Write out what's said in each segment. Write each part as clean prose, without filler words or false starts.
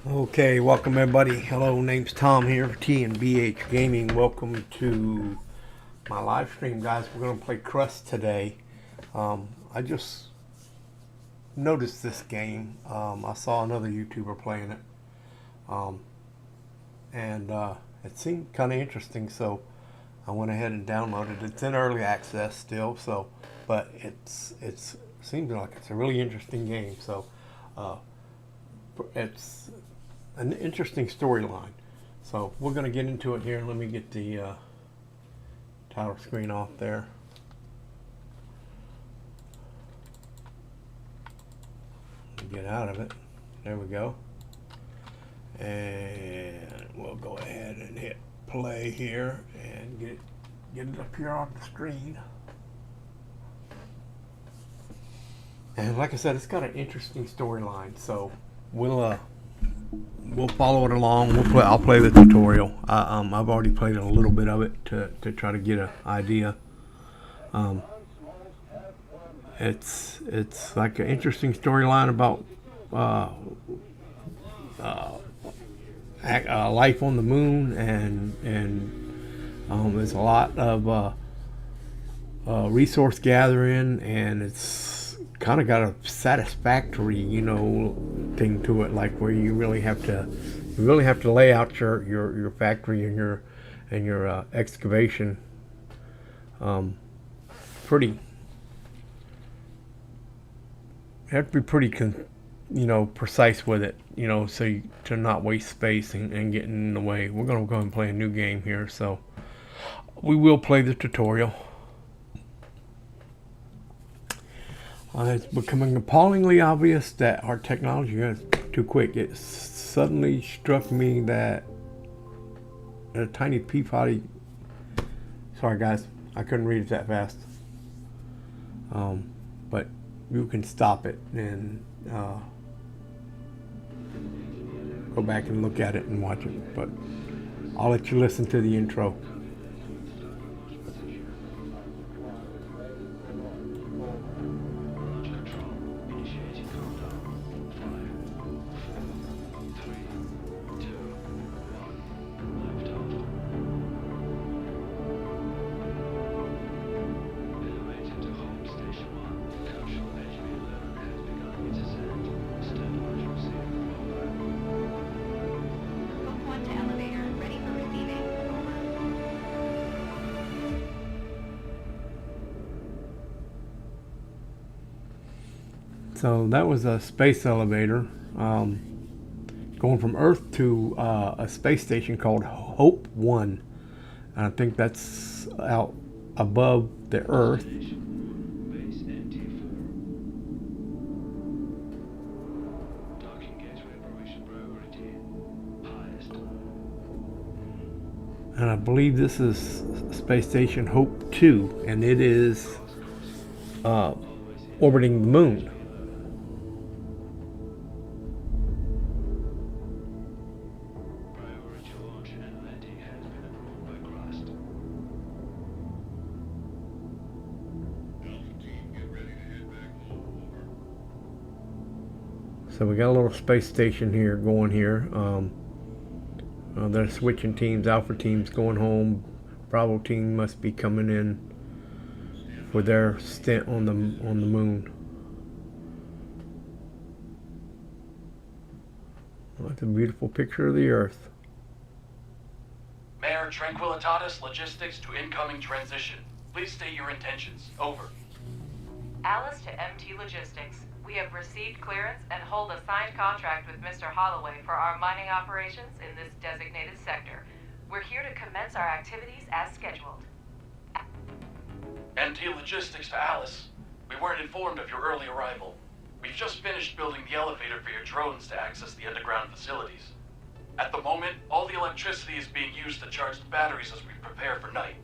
Okay, welcome everybody. Hello, name's Tom here for T&BH Gaming. Welcome to my live stream, guys. We're going to play Crust today. I just noticed this game. I saw another YouTuber playing it, um, and it seemed kind of interesting, so I went ahead and downloaded it. It's in early access still, so but it's seems like it's a really interesting game. So uh, it's an interesting storyline. So we're going to get into it here. Let me get the title screen off there. Get out of it. There we go. And we'll go ahead and hit play here and get it up here on the screen. And like I said, it's got an interesting storyline. So we'll follow it along. I'll play the tutorial. I've already played a little bit of it to try to get an idea. It's like an interesting storyline about life on the moon, and there's a lot of resource gathering, and it's kind of got a satisfactory, thing to it, like where you really have to lay out your factory and your excavation pretty. You have to be pretty precise with it, to not waste space and get in the way. We're going to go and play a new game here, so we will play the tutorial. It's becoming appallingly obvious that our technology is too quick. It suddenly struck me that a tiny pea potty. Sorry, guys, I couldn't read it that fast. But you can stop it and go back and look at it and watch it. But I'll let you listen to the intro. So that was a space elevator going from Earth to a space station called Hope 1. And I think that's out above the Earth. And I believe this is Space Station Hope 2, and it is orbiting the moon. So we got a little space station here going here. They're switching teams. Alpha team's going home. Bravo team must be coming in for their stint on the moon. That's a beautiful picture of the Earth. Mayor Tranquilitatis Logistics to incoming transition. Please state your intentions. Over. Alice to MT Logistics. We have received clearance and hold a signed contract with Mr. Holloway for our mining operations in this designated sector. We're here to commence our activities as scheduled. MT Logistics to Alice. We weren't informed of your early arrival. We've just finished building the elevator for your drones to access the underground facilities. At the moment, all the electricity is being used to charge the batteries as we prepare for night.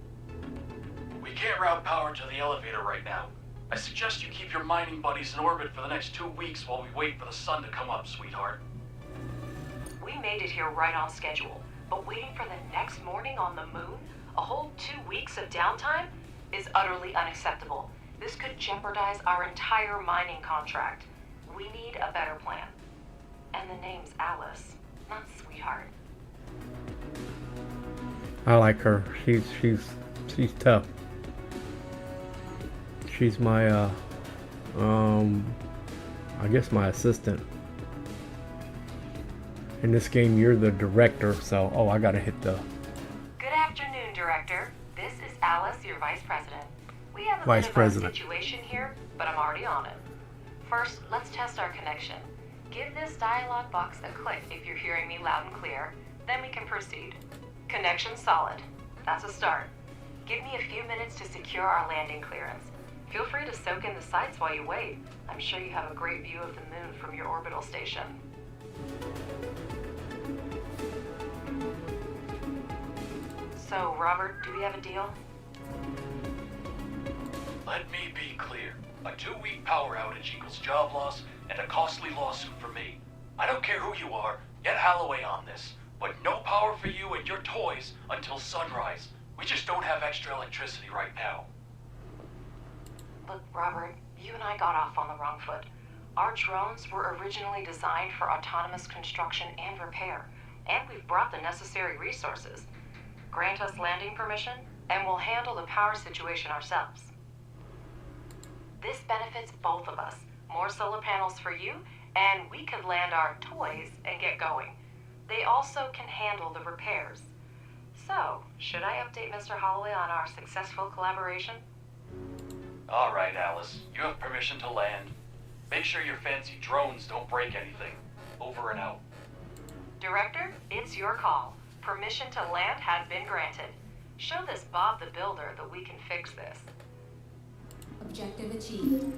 We can't route power to the elevator right now. I suggest you keep your mining buddies in orbit for the next 2 weeks while we wait for the sun to come up, sweetheart. We made it here right on schedule, but waiting for the next morning on the moon, a whole 2 weeks of downtime, is utterly unacceptable. This could jeopardize our entire mining contract. We need a better plan. And the name's Alice. sweetheart. I like her. She's tough. She's my I guess my assistant. In this game, you're the director, so I gotta hit the Good afternoon, Director. This is Alice, your Vice President. We have a Vice bit of President. a situation here, but I'm already on it. First, let's test our connection. Give this dialog box a click if you're hearing me loud and clear, then we can proceed. Connection solid. That's a start. Give me a few minutes to secure our landing clearance. Feel free to soak in the sights while you wait. I'm sure you have a great view of the moon from your orbital station. So, Robert, do we have a deal? Let me be clear. A 2-week power outage equals job loss and a costly lawsuit for me. I don't care who you are, get Holloway on this. But no power for you and your toys until sunrise. We just don't have extra electricity right now. Look, Robert, you and I got off on the wrong foot. Our drones were originally designed for autonomous construction and repair, and we've brought the necessary resources. Grant us landing permission, and we'll handle the power situation ourselves. This benefits both of us. More solar panels for you, and we could land our toys and get going. They also can handle the repairs. So, should I update Mr. Holloway on our successful collaboration? All right, Alice. You have permission to land. Make sure your fancy drones don't break anything. Over and out. Director, it's your call. Permission to land has been granted. Show this Bob the Builder that we can fix this. Objective achieved.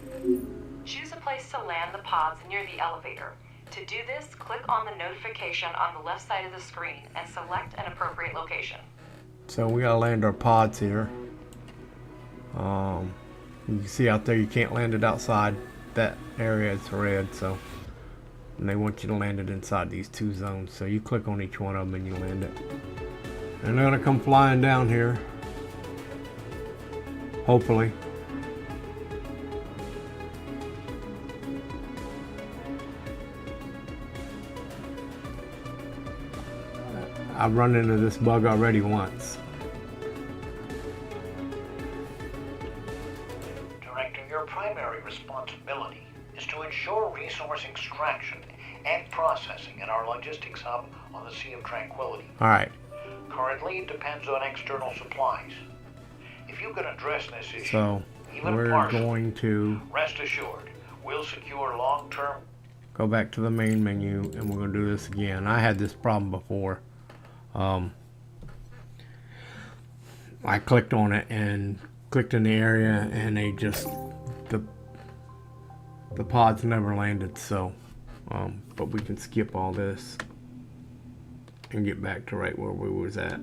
Choose a place to land the pods near the elevator. To do this, click on the notification on the left side of the screen and select an appropriate location. So we gotta land our pods here. You can see out there you can't land it outside that area. It's red, so and they want you to land it inside these 2 zones. So you click on each one of them and you land it. And they're gonna come flying down here. Hopefully. I've run into this bug already once. Director, your primary responsibility is to ensure resource extraction and processing in our logistics hub on the Sea of Tranquility. Alright, Currently, it depends on external supplies. If you can address this issue, so even we're partially, going to rest assured, we'll secure long-term. go back to the main menu and we're going to do this again. I had this problem before. I clicked on it and clicked in the area and they just the pods never landed, so but we can skip all this and get back to right where we was at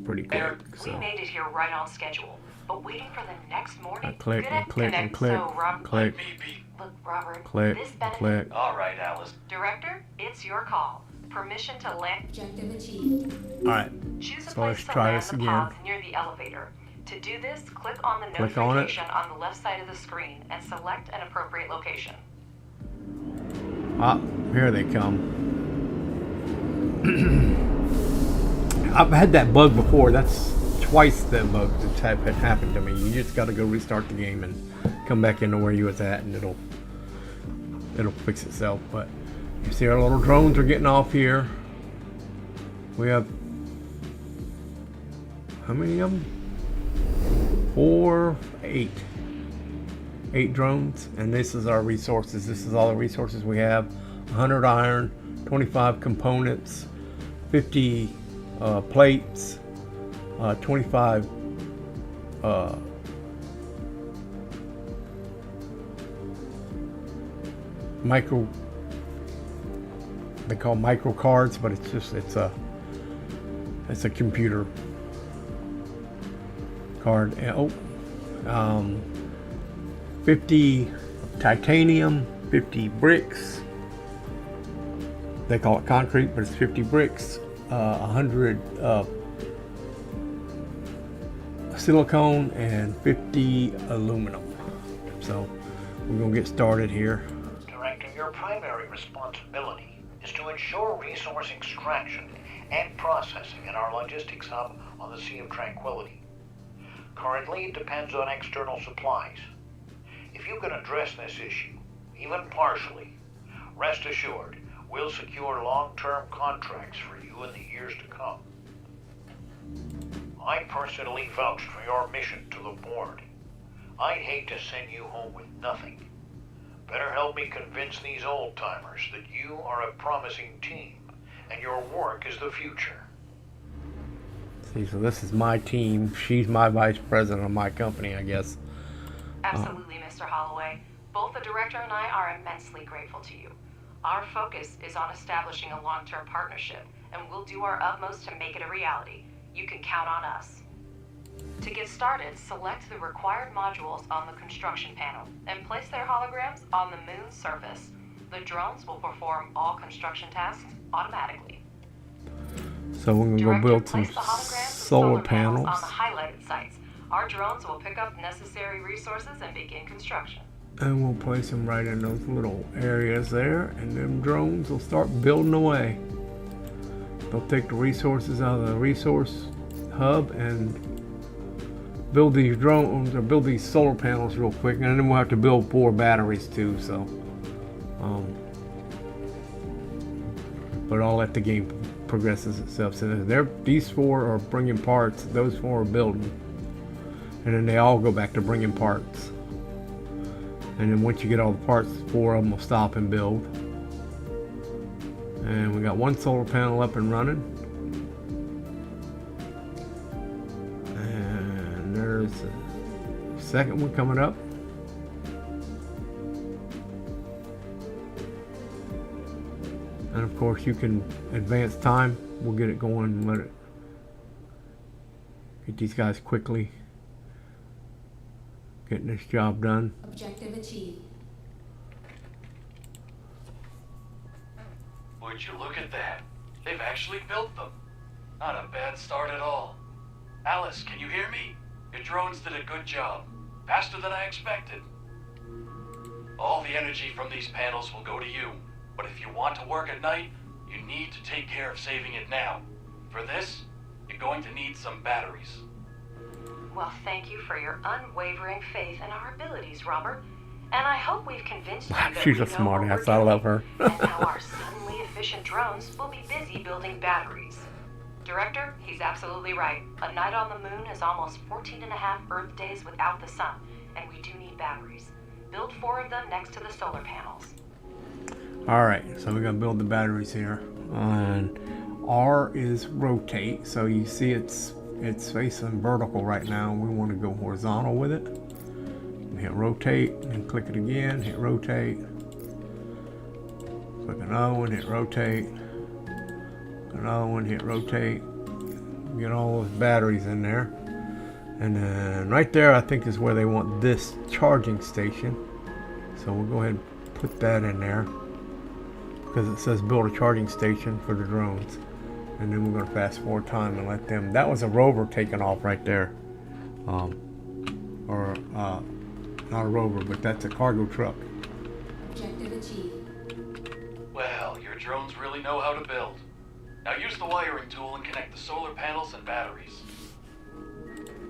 pretty quick. We So made it here right on schedule, but waiting for the next morning. I click Good and click and connect, click, so, click, Let me be. Look, Robert, click, this benefit. click. All right, Alice. Director, it's your call. Permission to land. Objective achieved. Alright, Choose a So let's place to try land this the again. pods near the elevator. To do this, click on the Click on it. notification on the left side of the screen and select an appropriate location. ah, here they come. I've had that bug before. That's twice that bug that's had happened to me. You just got to go restart the game and come back into where you was at, and it'll fix itself. But you see our little drones are getting off here. We have how many of them? 8 drones, and this is our resources. This is all the resources we have: 100 iron, 25 components, 50 plates, 25 micro, they call micro cards, but it's a computer card. And 50 titanium, 50 bricks. They call it concrete, but it's 50 bricks, 100 silicone, and 50 aluminum. So we're gonna get started here. Director, your primary responsibility is to ensure resource extraction and processing in our logistics hub on the Sea of Tranquility. Currently, it depends on external supplies. If you can address this issue, even partially, rest assured, we'll secure long-term contracts for you in the years to come. I personally vouched for your mission to the board. I'd hate to send you home with nothing. Better help me convince these old-timers that you are a promising team and your work is the future. See, so this is my team. She's my vice president of my company, I guess. Absolutely, Mr. Holloway. Both the director and I are immensely grateful to you. Our focus is on establishing a long-term partnership, and we'll do our utmost to make it a reality. You can count on us. To get started, select the required modules on the construction panel and place their holograms on the moon's surface. The drones will perform all construction tasks automatically. So we're going to go Director, build some place the holograms and solar panels. on the highlighted sites. Our drones will pick up necessary resources and begin construction. And we'll place them right in those little areas there, and them drones will start building away. They'll take the resources out of the resource hub and build these drones, or build these solar panels real quick, and then we'll have to build 4 batteries too, so but I'll let the game progresses itself. So these 4 are bringing parts, those 4 are building, and then they all go back to bringing parts. And then once you get all the parts, 4 of them will stop and build. And we got 1 solar panel up and running. And there's a second one coming up. And of course you can advance time. We'll get it going and let it get these guys quickly getting this job done. Objective achieved. Would you look at that? They've actually built them. Not a bad start at all. Alice, can you hear me? Your drones did a good job. Faster than I expected. All the energy from these panels will go to you. But if you want to work at night, you need to take care of saving it now. For this, you're going to need some batteries. Well, thank you for your unwavering faith in our abilities, Robert. And I hope we've convinced you that She's we a know smart what ass. we're I doing. love her. And now our suddenly efficient drones will be busy building batteries. Director, he's absolutely right. A night on the moon is almost 14.5 Earth days without the sun, and we do need batteries. Build 4 of them next to the solar panels. Alright, so we're going to build the batteries here. And R is rotate, so you see it's facing vertical right now. We want to go horizontal with it. Hit rotate, and click it again, hit rotate. Click another one, hit rotate. Another one, hit rotate. Get all those batteries in there. And then right there I think is where they want this charging station. So we'll go ahead and put that in there, because it says build a charging station for the drones. And then we're going to fast forward time and let them. That was a rover taking off right there. Not a rover, but that's a cargo truck. Objective achieved. Well, your drones really know how to build. Now use the wiring tool and connect the solar panels and batteries.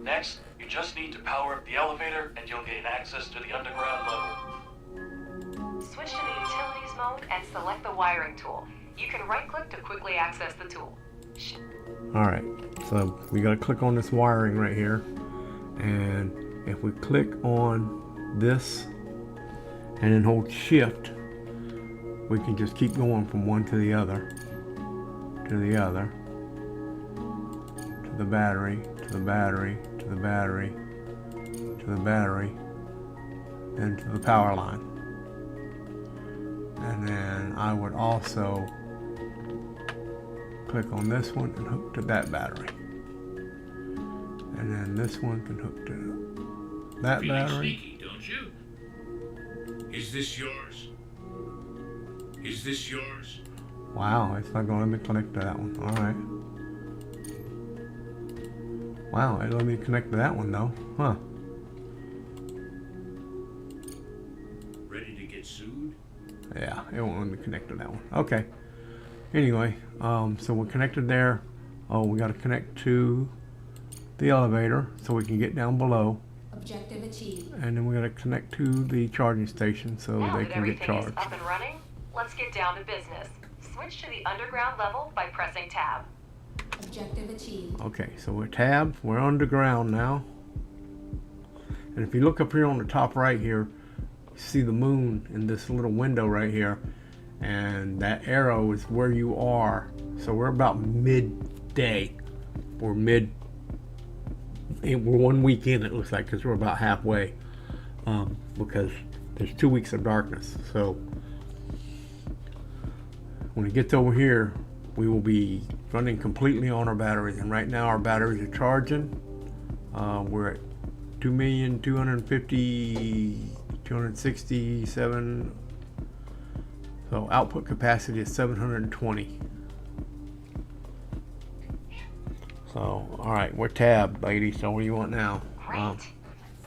Next, you just need to power up the elevator and you'll gain access to the underground level. Switch to the utilities mode and select the wiring tool. You can right-click to quickly access the tool. Alright, so we got to click on this wiring right here. And if we click on this and then hold shift, we can just keep going from one to the other, to the other, to the battery, to the battery, to the battery, to the battery, then to the power line. And then I would also click on this one and hook to that battery. And then this one can hook to that battery. Sneaky, don't you? Is this yours? Is this yours? Wow, it's not going to let me connect to that one. Alright. Wow, it let me connect to that one though. Huh. Ready to get sued? Yeah, it won't let me connect to that one. Okay. Anyway, so we're connected there. Oh, we got to connect to the elevator so we can get down below. Objective achieved. And then we got to connect to the charging station so Now they that can get everything is charged. up and running, let's get down to business. Switch to the underground level by pressing tab. Objective achieved. Okay, so we're tabbed. We're underground now. And if you look up here on the top right here, you see the moon in this little window right here. And that arrow is where you are. So we're about midday. We're 1 week in, it looks like, because we're about halfway. Because there's 2 weeks of darkness. So when it gets over here, we will be running completely on our batteries. And right now our batteries are charging. We're at 2,250,267. So output capacity is 720. So, alright, we're tabbed, ladies. So what do you want now? Great.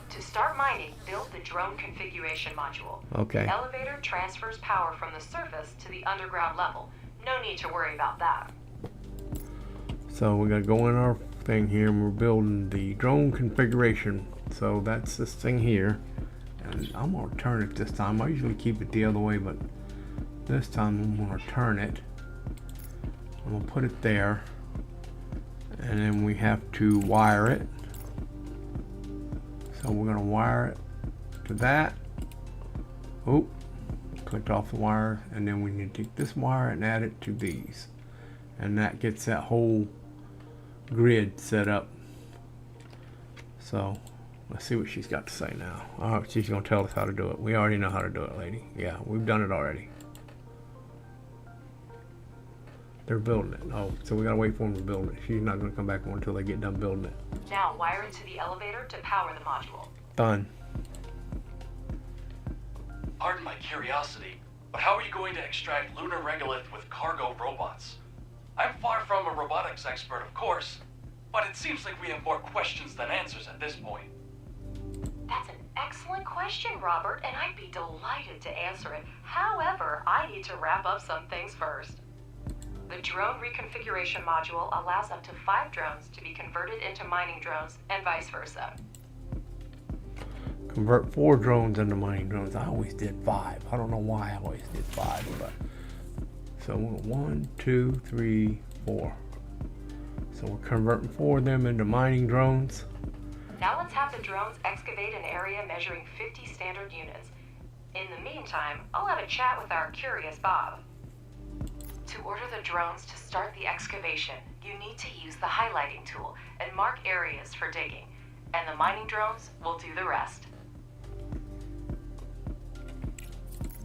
To start mining, build the drone configuration module. Okay. The elevator transfers power from the surface to the underground level. No need to worry about that. So we gotta go in our thing here and we're building the drone configuration. So that's this thing here. And I'm gonna turn it this time. I usually keep it the other way, but this time I'm gonna turn it. I'm gonna put it there. And then we have to wire it. So we're gonna wire it to that. Oh, clicked off the wire, and then we need to take this wire and add it to these. And that gets that whole grid set up. So let's see what she's got to say now. Oh, she's gonna tell us how to do it. We already know how to do it, lady. Yeah, we've done it already. They're building it. Oh, so we gotta wait for them to build it. She's not gonna come back on until they get done building it. Now wire it to the elevator to power the module. Done. Pardon my curiosity, but how are you going to extract lunar regolith with cargo robots? I'm far from a robotics expert, of course, but it seems like we have more questions than answers at this point. That's an excellent question, Robert, and I'd be delighted to answer it. However, I need to wrap up some things first. The drone reconfiguration module allows up to 5 drones to be converted into mining drones and vice versa. Convert 4 drones into mining drones. I always did 5. I don't know why I always did 5, but so 1, 2, 3, 4. So we're converting 4 of them into mining drones. Now let's have the drones excavate an area measuring 50 standard units. In the meantime, I'll have a chat with our curious Bob. To order the drones to start the excavation, you need to use the highlighting tool and mark areas for digging, and the mining drones will do the rest.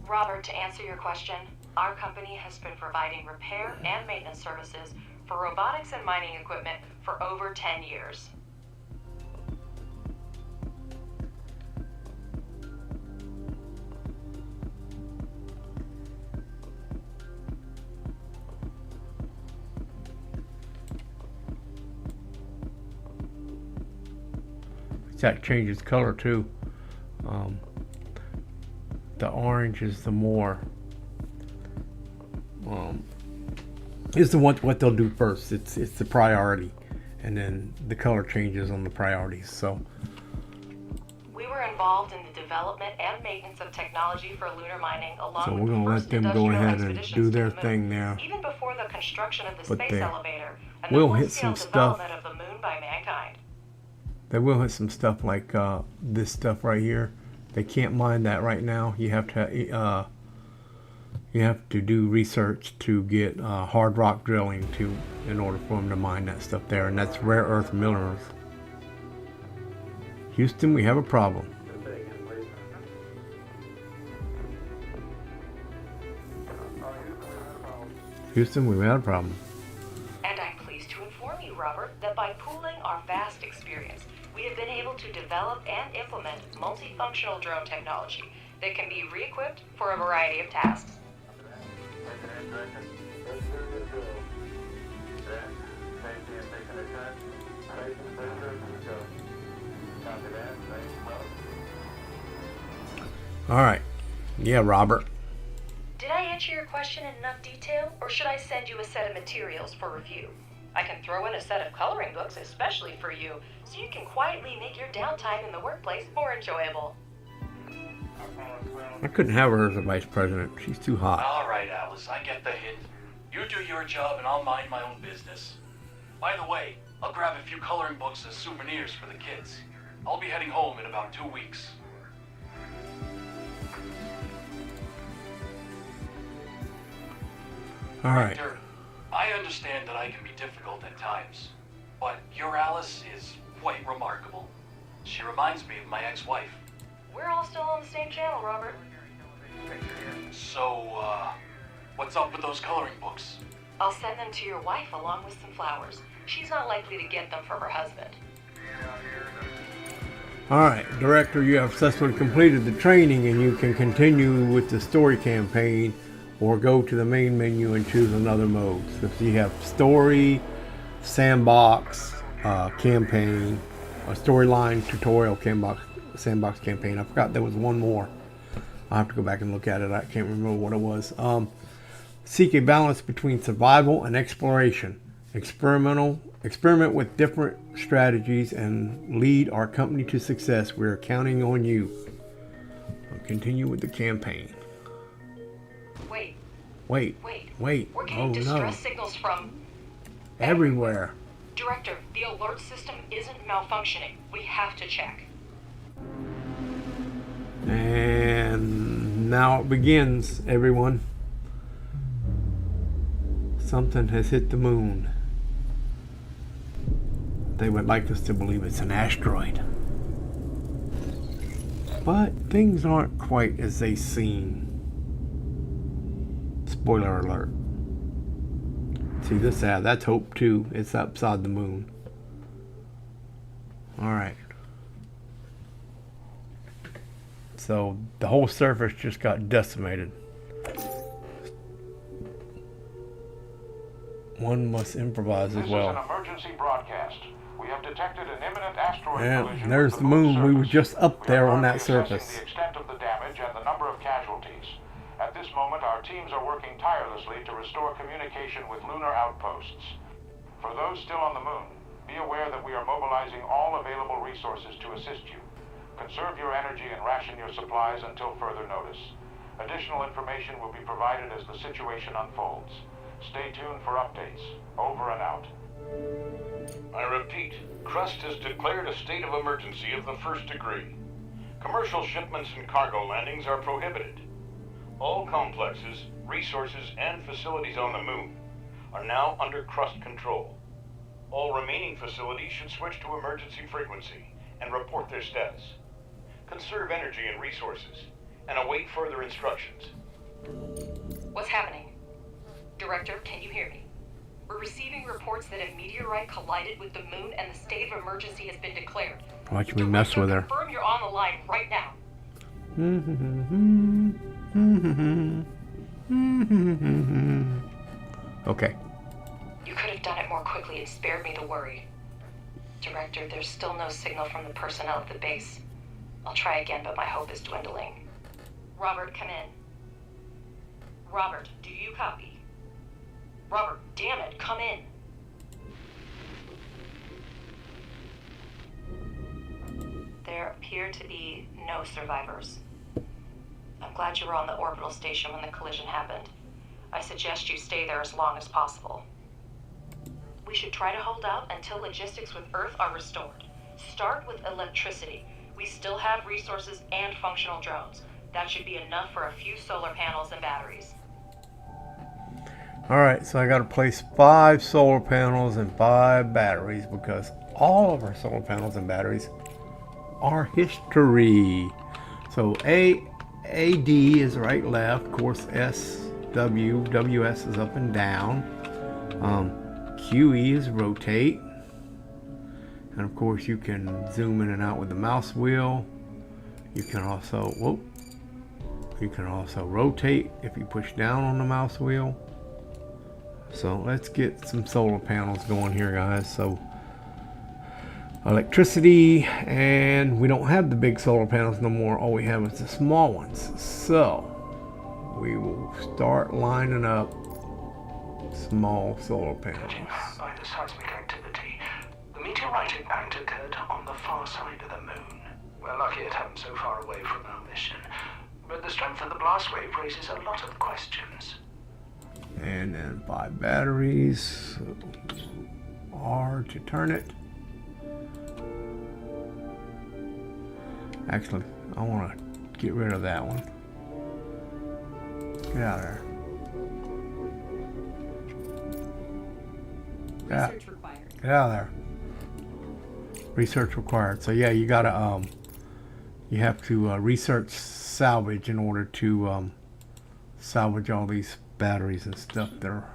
Robert, to answer your question, our company has been providing repair and maintenance services for robotics and mining equipment for over 10 years. That changes color too. The orange is the more is the what they'll do first. It's the priority, and then the color changes on the priorities. So We were involved in the development and maintenance of technology for lunar mining, along So with we're the gonna first let them go industrial ahead and expeditions do to their the moon, thing there. even before the construction of the But space they elevator and will the hit full-scale some stuff. development of the moon by mankind. They will hit some stuff like this stuff right here. They can't mine that right now. You have to do research to get hard rock drilling in order for them to mine that stuff there, and that's rare earth minerals. Houston, we have a problem. Houston, we have a problem. And I'm pleased to inform you, Robert, that by pooling our vast experience, we have been able to develop and implement multifunctional drone technology that can be re-equipped for a variety of tasks. All right. Yeah, Robert. Did I answer your question in enough detail, or should I send you a set of materials for review? I can throw in a set of coloring books especially for you, so you can quietly make your downtime in the workplace more enjoyable. I couldn't have her as a vice president. She's too hot. All right, Alice, I get the hint. You do your job and I'll mind my own business. By the way, I'll grab a few coloring books as souvenirs for the kids. I'll be heading home in about 2 weeks. All right. Director, I understand that I can be difficult at times, but your Alice is quite remarkable. She reminds me of my ex-wife. We're all still on the same channel, Robert. So, what's up with those coloring books? I'll send them to your wife along with some flowers. She's not likely to get them from her husband. All right, Director, you have successfully completed the training and you can continue with the story campaign or go to the main menu and choose another mode. So if you have story, sandbox, campaign, a storyline, tutorial, sandbox campaign. I forgot there was one more. I'll have to go back and look at it. I can't remember what it was. Seek a balance between survival and exploration. Experiment with different strategies and lead our company to success. We're counting on you. I'll continue with the campaign. Wait. We're getting distress signals from everywhere. Director, the alert system isn't malfunctioning. We have to check. And now it begins, everyone. Something has hit the moon. They would like us to believe it's an asteroid. But things aren't quite as they seem. Spoiler alert. See this ad, that's Hope 2. It's upside the moon. Alright. So the whole surface just got decimated. One must improvise as well. This is an emergency broadcast. We have detected an imminent asteroid collision. And there's the moon. We were just up there on that surface. The extent of the damage and the number of casualties. At this moment, our teams are working tirelessly to restore communication with lunar outposts. For those still on the moon, be aware that we are mobilizing all available resources to assist you. Conserve your energy and ration your supplies until further notice. Additional information will be provided as the situation unfolds. Stay tuned for updates. Over and out. I repeat, Crust has declared a state of emergency of the first degree. Commercial shipments and cargo landings are prohibited. All complexes, resources, and facilities on the moon are now under Crust control. All remaining facilities should switch to emergency frequency and report their status. Conserve energy and resources, and await further instructions. What's happening? Director, can you hear me? We're receiving reports that a meteorite collided with the moon and the state of emergency has been declared. Why should we mess with her? Confirm you're on the line right now. Okay. You could have done it more quickly and spared me the worry. Director, there's still no signal from the personnel at the base. I'll try again, but my hope is dwindling. Robert, come in. Robert, do you copy? Robert, damn it, come in. There appear to be no survivors. I'm glad you were on the orbital station when the collision happened. I suggest you stay there as long as possible. We should try to hold out until logistics with Earth are restored. Start with electricity. We still have resources and functional drones. That should be enough for a few solar panels and batteries. Alright, so I got to place 5 solar panels and 5 batteries because all of our solar panels and batteries are history. So AD is right left, of course WS is up and down, QE is rotate, and of course you can zoom in and out with the mouse wheel. You can also rotate if you push down on the mouse wheel. So let's get some solar panels going here, guys. So electricity, and we don't have the big solar panels no more. All we have is the small ones. So we will start lining up small solar panels. Judging by the seismic activity, the meteorite impact occurred on the far side of the moon. We're lucky it happened so far away from our mission, but the strength of the blast wave raises a lot of questions. And then 5 batteries. R to turn it. Actually, I want to get rid of that one. Get out of there. Research required. Get out of there. Research required. So yeah, you gotta you have to research salvage in order to salvage all these batteries and stuff that are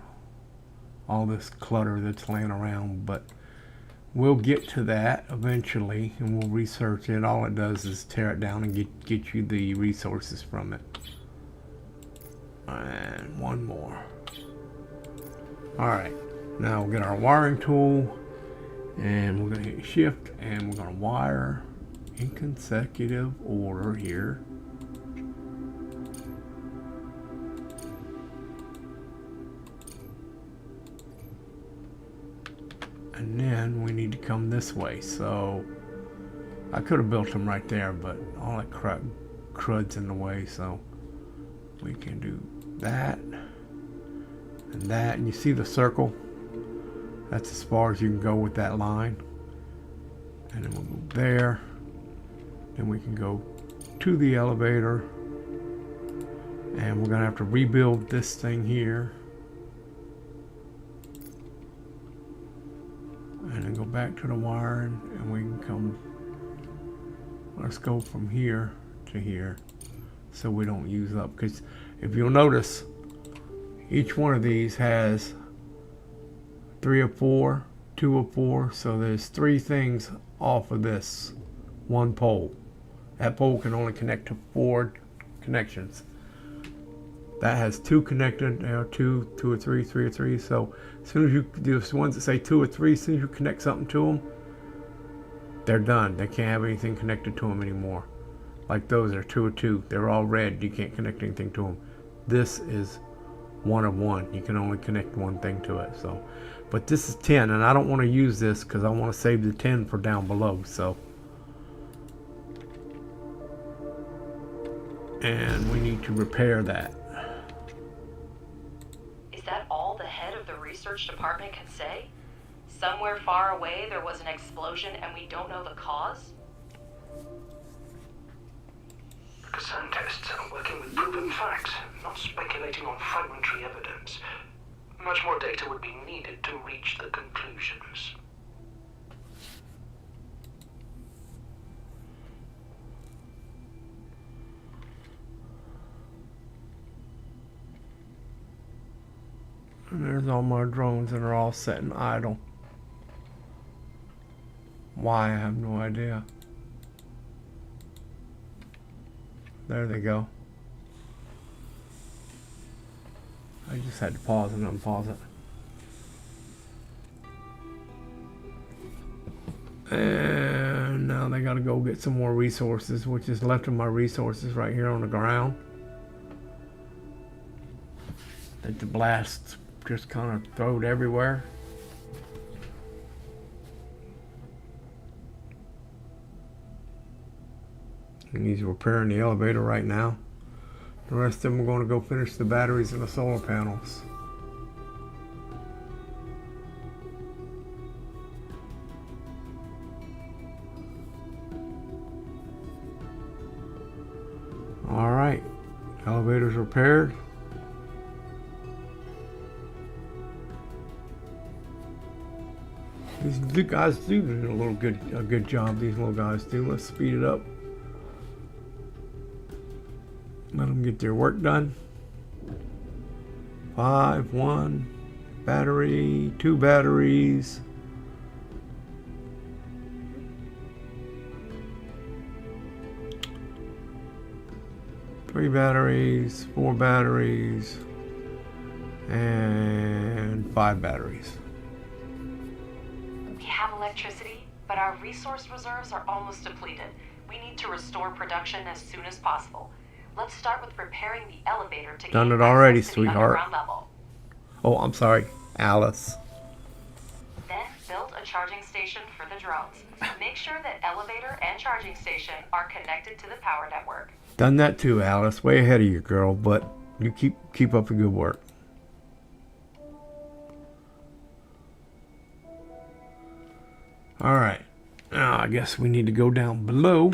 all this clutter that's laying around. But we'll get to that eventually, and we'll research it. All it does is tear it down and get you the resources from it. And one more. All right, now we'll get our wiring tool, and we're gonna hit shift, and we're gonna wire in consecutive order here. And then we need to come this way. So I could have built them right there, but all that crud's in the way, so we can do that and that. And you see the circle? That's as far as you can go with that line. And then we'll go there. Then we can go to the elevator. And we're gonna have to rebuild this thing here. And then go back to the wiring, and we can come, let's go from here to here so we don't use up, because if you'll notice, each one of these has 3 of 4, 2 of 4, so there's 3 things off of this one pole. That pole can only connect to 4 connections. That has 2 connected, there are 2 or 3, 3 or 3. So as soon as you do the ones that say 2 or 3, as soon as you connect something to them, they're done. They can't have anything connected to them anymore. Like those are 2 or 2. They're all red. You can't connect anything to them. This is 1 of 1. You can only connect one thing to it. So, but this is 10, and I don't want to use this because I want to save the 10 for down below. So, and we need to repair that. Is that all the head of the research department can say? Somewhere far away there was an explosion and we don't know the cause? Scientists are working with proven facts, not speculating on fragmentary evidence. Much more data would be needed to reach the conclusions. And there's all my drones that are all sitting idle. Why, I have no idea. There they go. I just had to pause and unpause it. And now they gotta go get some more resources, which is left of my resources right here on the ground. That the blasts just kind of throw it everywhere. And he's repairing the elevator right now. The rest of them are going to go finish the batteries and the solar panels. All right, elevator's repaired. These guys do a good job. These little guys do. Let's speed it up. Let them get their work done. 5, 1, battery, 2 batteries. Three batteries, 4 batteries, and 5 batteries. We have electricity, but our resource reserves are almost depleted. We need to restore production as soon as possible. Let's start with repairing the elevator to Done gain it already, access to the sweetheart. underground level. Oh, I'm sorry, Alice. Then build a charging station for the drones. Make sure that elevator and charging station are connected to the power network. Done that too, Alice. Way ahead of you, girl, but you keep up the good work. All right. Now I guess we need to go down below.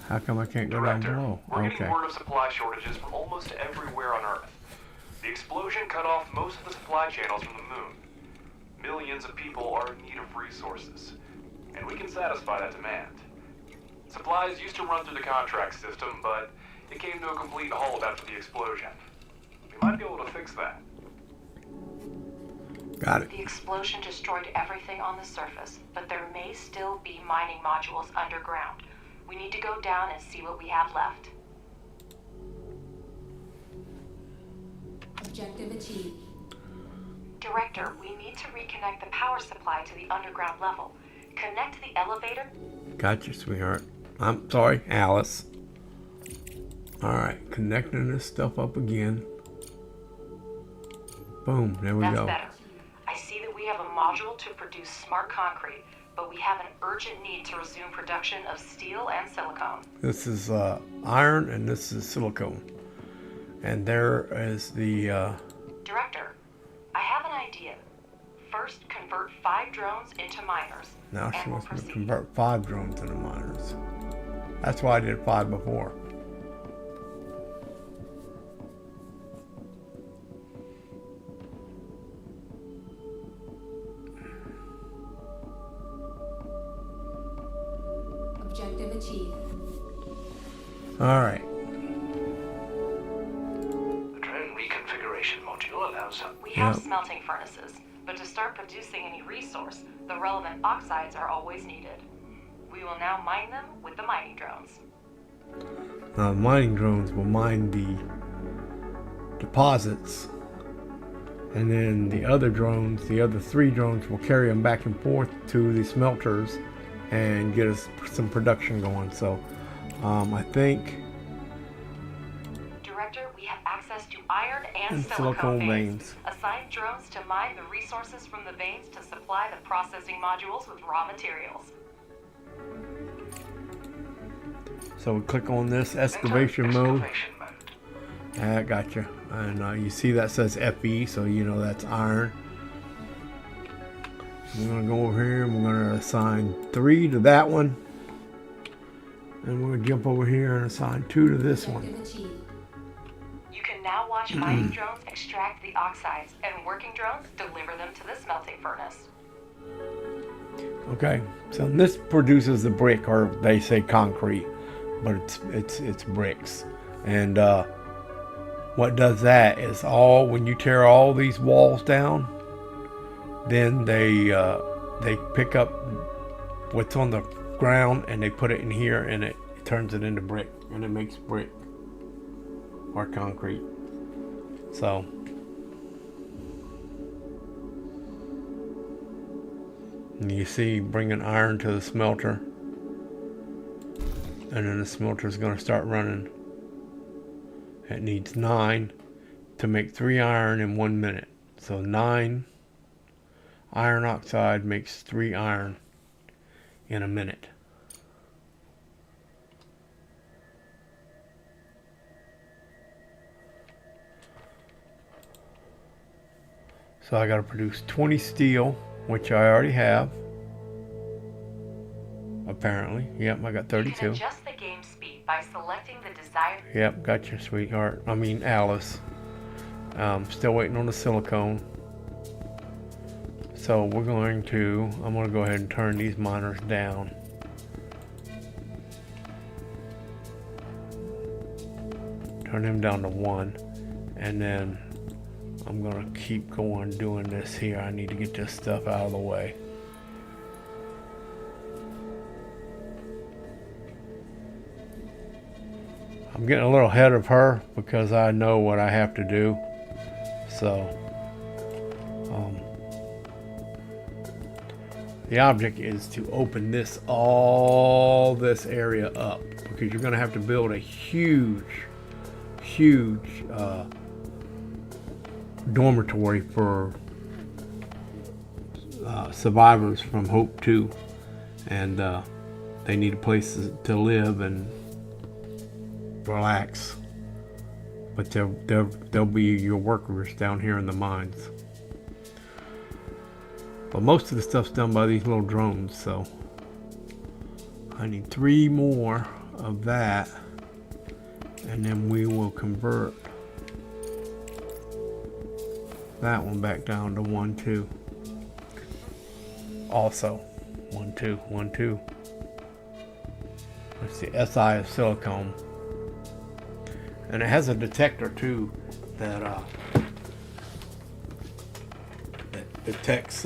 How come I can't go down Director, below? we're Okay. getting word of supply shortages from almost everywhere on Earth. The explosion cut off most of the supply channels from the moon. Millions of people are in need of resources, and we can satisfy that demand. Supplies used to run through the contract system, but it came to a complete halt after the explosion. We might be able to fix that. Got it. The explosion destroyed everything on the surface, but there may still be mining modules underground. We need to go down and see what we have left. Objective achieved. Director, we need to reconnect the power supply to the underground level. Connect the elevator. Gotcha, sweetheart. I'm sorry, Alice. Alright, connecting this stuff up again. Boom, there we That's go. better. I see that we have a module to produce smart concrete, but we have an urgent need to resume production of steel and silicone. This is iron and this is silicone. And there is the Director, I have an idea. First, convert 5 drones into miners. now she and we'll wants me to proceed. convert 5 drones into miners. That's why I did 5 before. Objective achieved. Alright. The drone reconfiguration module allows us. We have Yep. smelting furnaces, but to start producing any resource, the relevant oxides are always needed. We will now mine them with the mining drones. Now the mining drones will mine the deposits. And then the other drones, the other 3 drones, will carry them back and forth to the smelters and get us some production going. So I think Director, we have access to iron and And silicone silicone veins. veins. Assign drones to mine the resources from the veins to supply the processing modules with raw materials. so. We click on this Enter excavation mode. excavation mode. I gotcha. And you see that says FE, so you know that's iron. We're gonna go over here and we're gonna assign 3 to that one. And we're gonna jump over here and assign 2 to this one. Objective achieved. You can now watch mining drones extract the oxides, and working drones deliver them to the smelting furnace. Okay, so this produces the brick, or they say concrete, but it's bricks. And what does that is when you tear all these walls down, then they pick up what's on the ground and they put it in here, and it turns it into brick, and it makes brick or concrete. So and you see bringing iron to the smelter, and then the smelter is going to start running. It needs 9 to make 3 iron in 1 minute. So 9 iron oxide makes 3 iron in a minute. So I got to produce 20 steel, which I already have. Apparently. Yep, I got You 32. can adjust the game speed by selecting the desired. Yep, got your sweetheart. I mean, Alice. Still waiting on the silicone. So I'm going to go ahead and turn these miners down. Turn them down to 1. And then I'm going to keep going doing this here. I need to get this stuff out of the way. I'm getting a little ahead of her because I know what I have to do. So The object is to open all this area up, because you're going to have to build a huge dormitory for survivors from Hope 2, and they need a place to live and relax. But they'll be your workers down here in the mines. But most of the stuff's done by these little drones, so I need 3 more of that, and then we will convert that one back down to 1, 2. Also 1, 2, 1, 2. Let's see, SI is silicone, and it has a detector too that detects.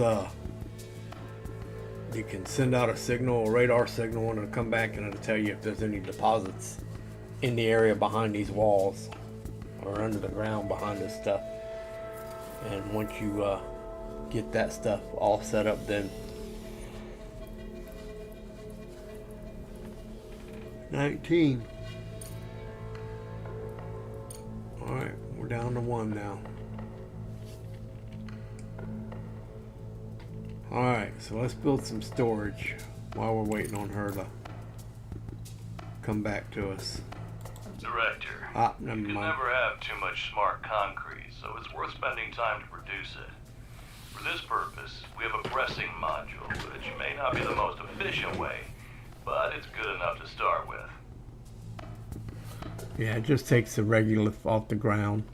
You can send out a signal, a radar signal, and it'll come back and it'll tell you if there's any deposits in the area behind these walls or under the ground behind this stuff. And once you get that stuff all set up, then 19. All right, we're down to 1 now. All right, so let's build some storage while we're waiting on her to come back to us. Director, Never you can mind. never have too much smart concrete, so it's worth spending time to produce it. For this purpose, we have a pressing module, which may not be the most efficient way, but it's good enough to start with. Yeah, it just takes the regolith off the ground.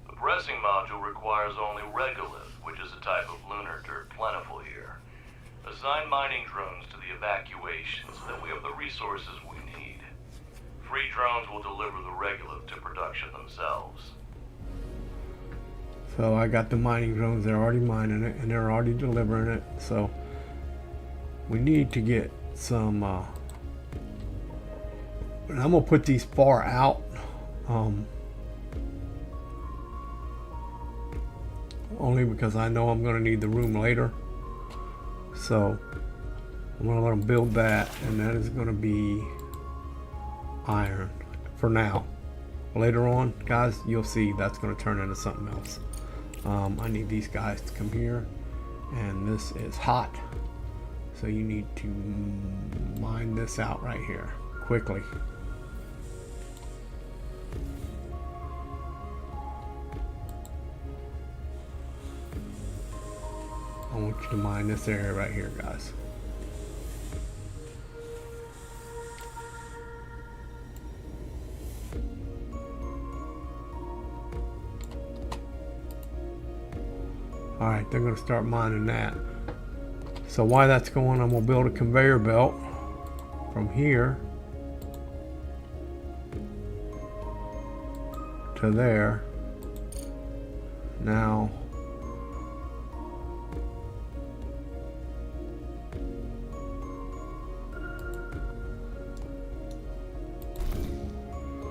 The pressing module requires only regolith, which is a type of lunar dirt plentiful here. Assign mining drones to the evacuation so that we have the resources we need. Free drones will deliver the regolith to production themselves. So I got the mining drones, they're already mining it and they're already delivering it. So we need to get some, and I'm gonna put these far out. Only because I know I'm gonna need the room later. So I'm gonna let them build that, and that is gonna be iron for now. Later on, guys, you'll see that's gonna turn into something else. I need these guys to come here, and this is hot, so you need to mine this out right here quickly. I want you to mine this area right here, guys. Alright, they're going to start mining that. So while that's going, I'm going to build a conveyor belt from here to there. Now,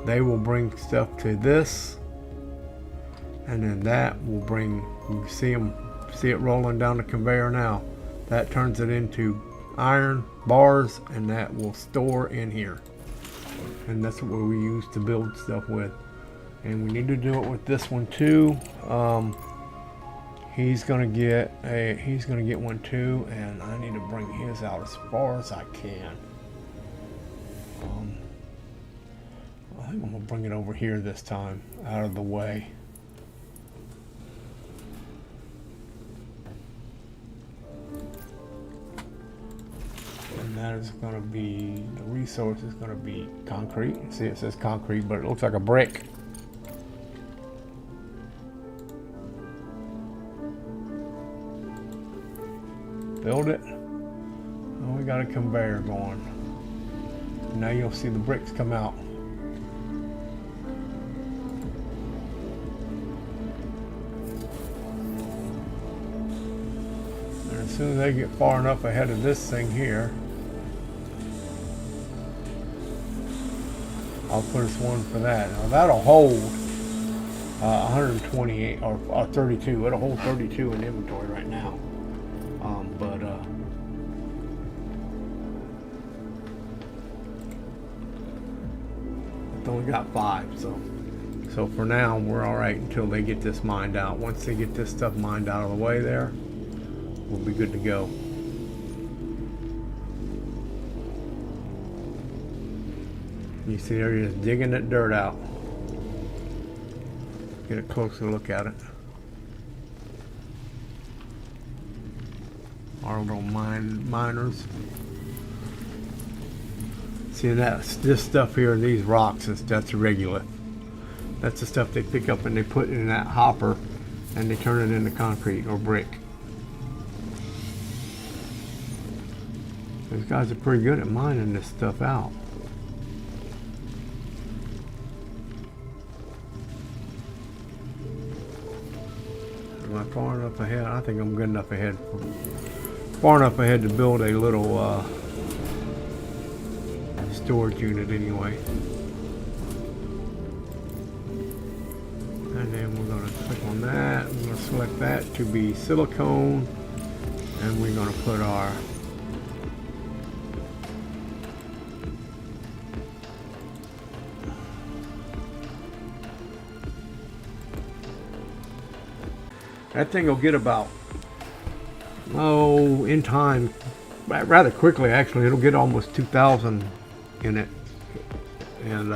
they will bring stuff to this, and then that will bring, you see it rolling down the conveyor now. That turns it into iron bars, and that will store in here. And that's what we use to build stuff with. And we need to do it with this one too. He's gonna get one too, and I need to bring his out as far as I can. I think I'm gonna bring it over here this time, out of the way. And that is gonna be, the resource is gonna be concrete. See, it says concrete, but it looks like a brick. Build it. Oh, we got a conveyor going. Now you'll see the bricks come out. And as soon as they get far enough ahead of this thing here, I'll put us one for that. Now that'll hold 128 or 32. It'll hold 32 in inventory right now. But only got 5, so for now we're all right until they get this mined out. Once they get this stuff mined out of the way there, we'll be good to go. You see they're just digging that dirt out. Get a closer look at it. Our little miners. See, this stuff here, these rocks, that's regolith. That's the stuff they pick up and they put in that hopper and they turn it into concrete or brick. These guys are pretty good at mining this stuff out. Am I far enough ahead? I think I'm good enough ahead. Far enough ahead to build a little storage unit anyway. And then we're going to click on that. We're going to select that to be silicone. And we're going to put our that thing will get about, oh, in time, rather quickly actually. It'll get almost 2,000 in it, and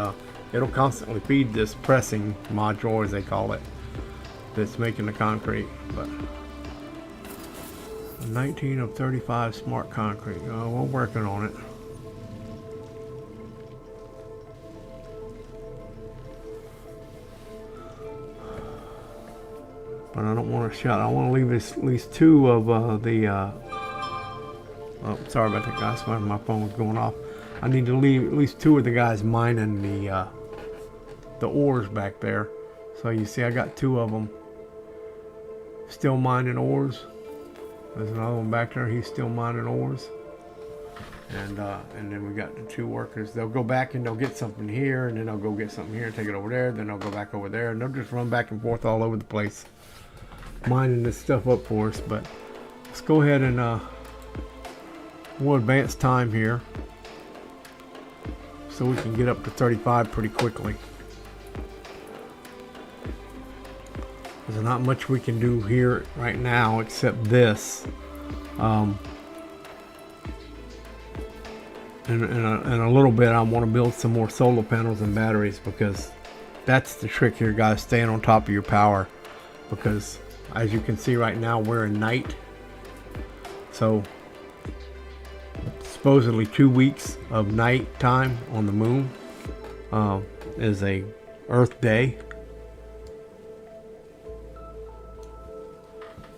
it'll constantly feed this pressing module, as they call it, that's making the concrete. But 19 of 35 smart concrete. We're working on it. But I don't want to shut. I want to leave at least 2 of oh, sorry about that, guys. My phone was going off. I need to leave at least 2 of the guys mining the ores back there. So you see, I got 2 of them still mining ores. There's another one back there. He's still mining ores. And then we got the 2 workers. They'll go back and they'll get something here, and then they'll go get something here and take it over there. Then they'll go back over there, and they'll just run back and forth all over the place, mining this stuff up for us. But let's go ahead and we'll advance time here so we can get up to 35 pretty quickly. There's not much we can do here right now except this. In a little bit I want to build some more solar panels and batteries, because that's the trick here, guys, staying on top of your power. Because as you can see right now, we're in night. So supposedly 2 weeks of night time on the moon is a Earth day.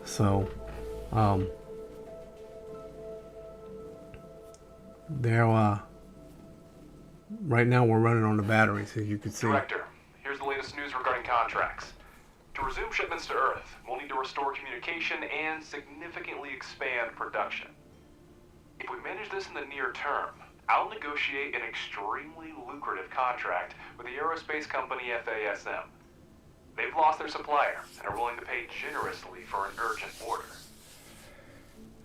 So there right now we're running on the batteries, as you can see. Director, here's the latest news regarding contracts. To resume shipments to Earth, we'll need to restore communication and significantly expand production. If we manage this in the near term, I'll negotiate an extremely lucrative contract with the aerospace company FASM. They've lost their supplier and are willing to pay generously for an urgent order.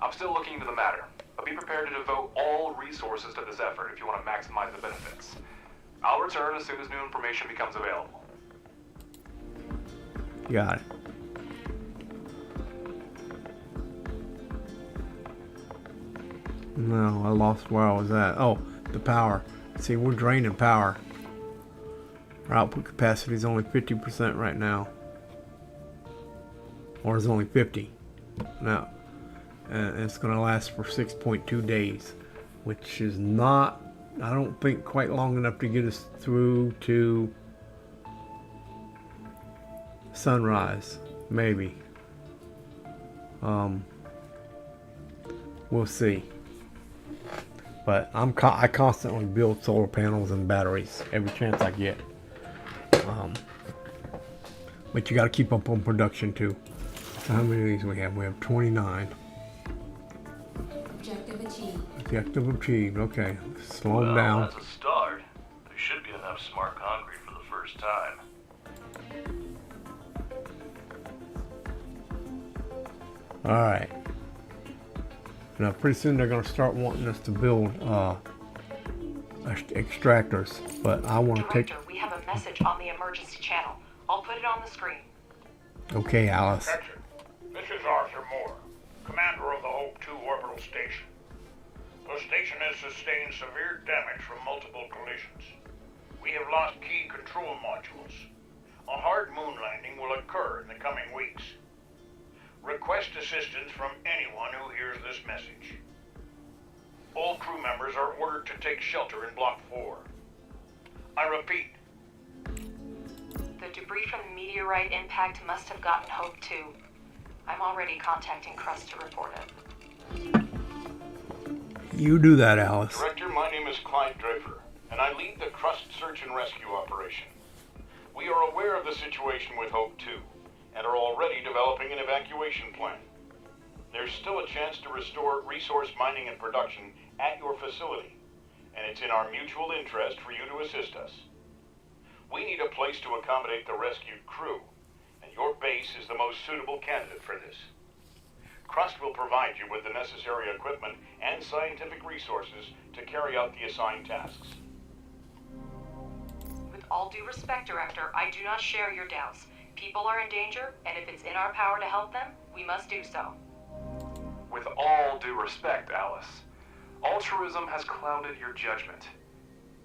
I'm still looking into the matter, but be prepared to devote all resources to this effort if you want to maximize the benefits. I'll return as soon as new information becomes available. Got it. No, I lost where I was at. Oh, the power. See, we're draining power. Our output capacity is only 50% right now. Or it's only 50. Now, it's going to last for 6.2 days. Which is not, I don't think, quite long enough to get us through to sunrise. Maybe. We'll see. But I constantly build solar panels and batteries every chance I get. But you got to keep up on production too. So how many of these we have? We have 29. Objective achieved. Objective achieved. Okay, slow them down. That's a start. There should be enough smart concrete for the first time. All right. Now pretty soon they're going to start wanting us to build extractors, but I want to take. Director, we message on the emergency channel. I'll put it on the screen. Okay, Alice. Attention. This is Arthur Moore, commander of the Hope 2 orbital station. The station has sustained severe damage from multiple collisions. We have lost key control modules. A hard moon landing will occur in the coming weeks. Request assistance from anyone who hears this message. All crew members are ordered to take shelter in Block 4. I repeat. The debris from the meteorite impact must have gotten Hope 2. I'm already contacting Crust to report it. You do that, Alice. Director, my name is Clyde Draper, and I lead the Crust search and rescue operation. We are aware of the situation with Hope 2, and are already developing an evacuation plan. There's still a chance to restore resource mining and production at your facility, and it's in our mutual interest for you to assist us. We need a place to accommodate the rescued crew, and your base is the most suitable candidate for this. Crust will provide you with the necessary equipment and scientific resources to carry out the assigned tasks. With all due respect, Director, I do not share your doubts. People are in danger, and if it's in our power to help them, we must do so. With all due respect, Alice, altruism has clouded your judgment.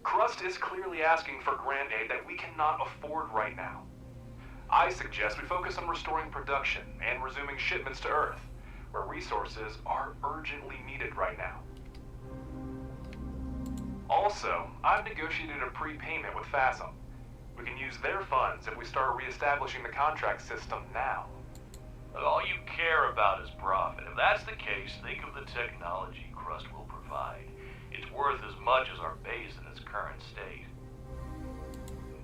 Crust is clearly asking for grant aid that we cannot afford right now. I suggest we focus on restoring production and resuming shipments to Earth, where resources are urgently needed right now. Also, I've negotiated a prepayment with FASM. We can use their funds if we start reestablishing the contract system now. But all you care about is profit. If that's the case, think of the technology Crust will provide. It's worth as much as our base in its current state.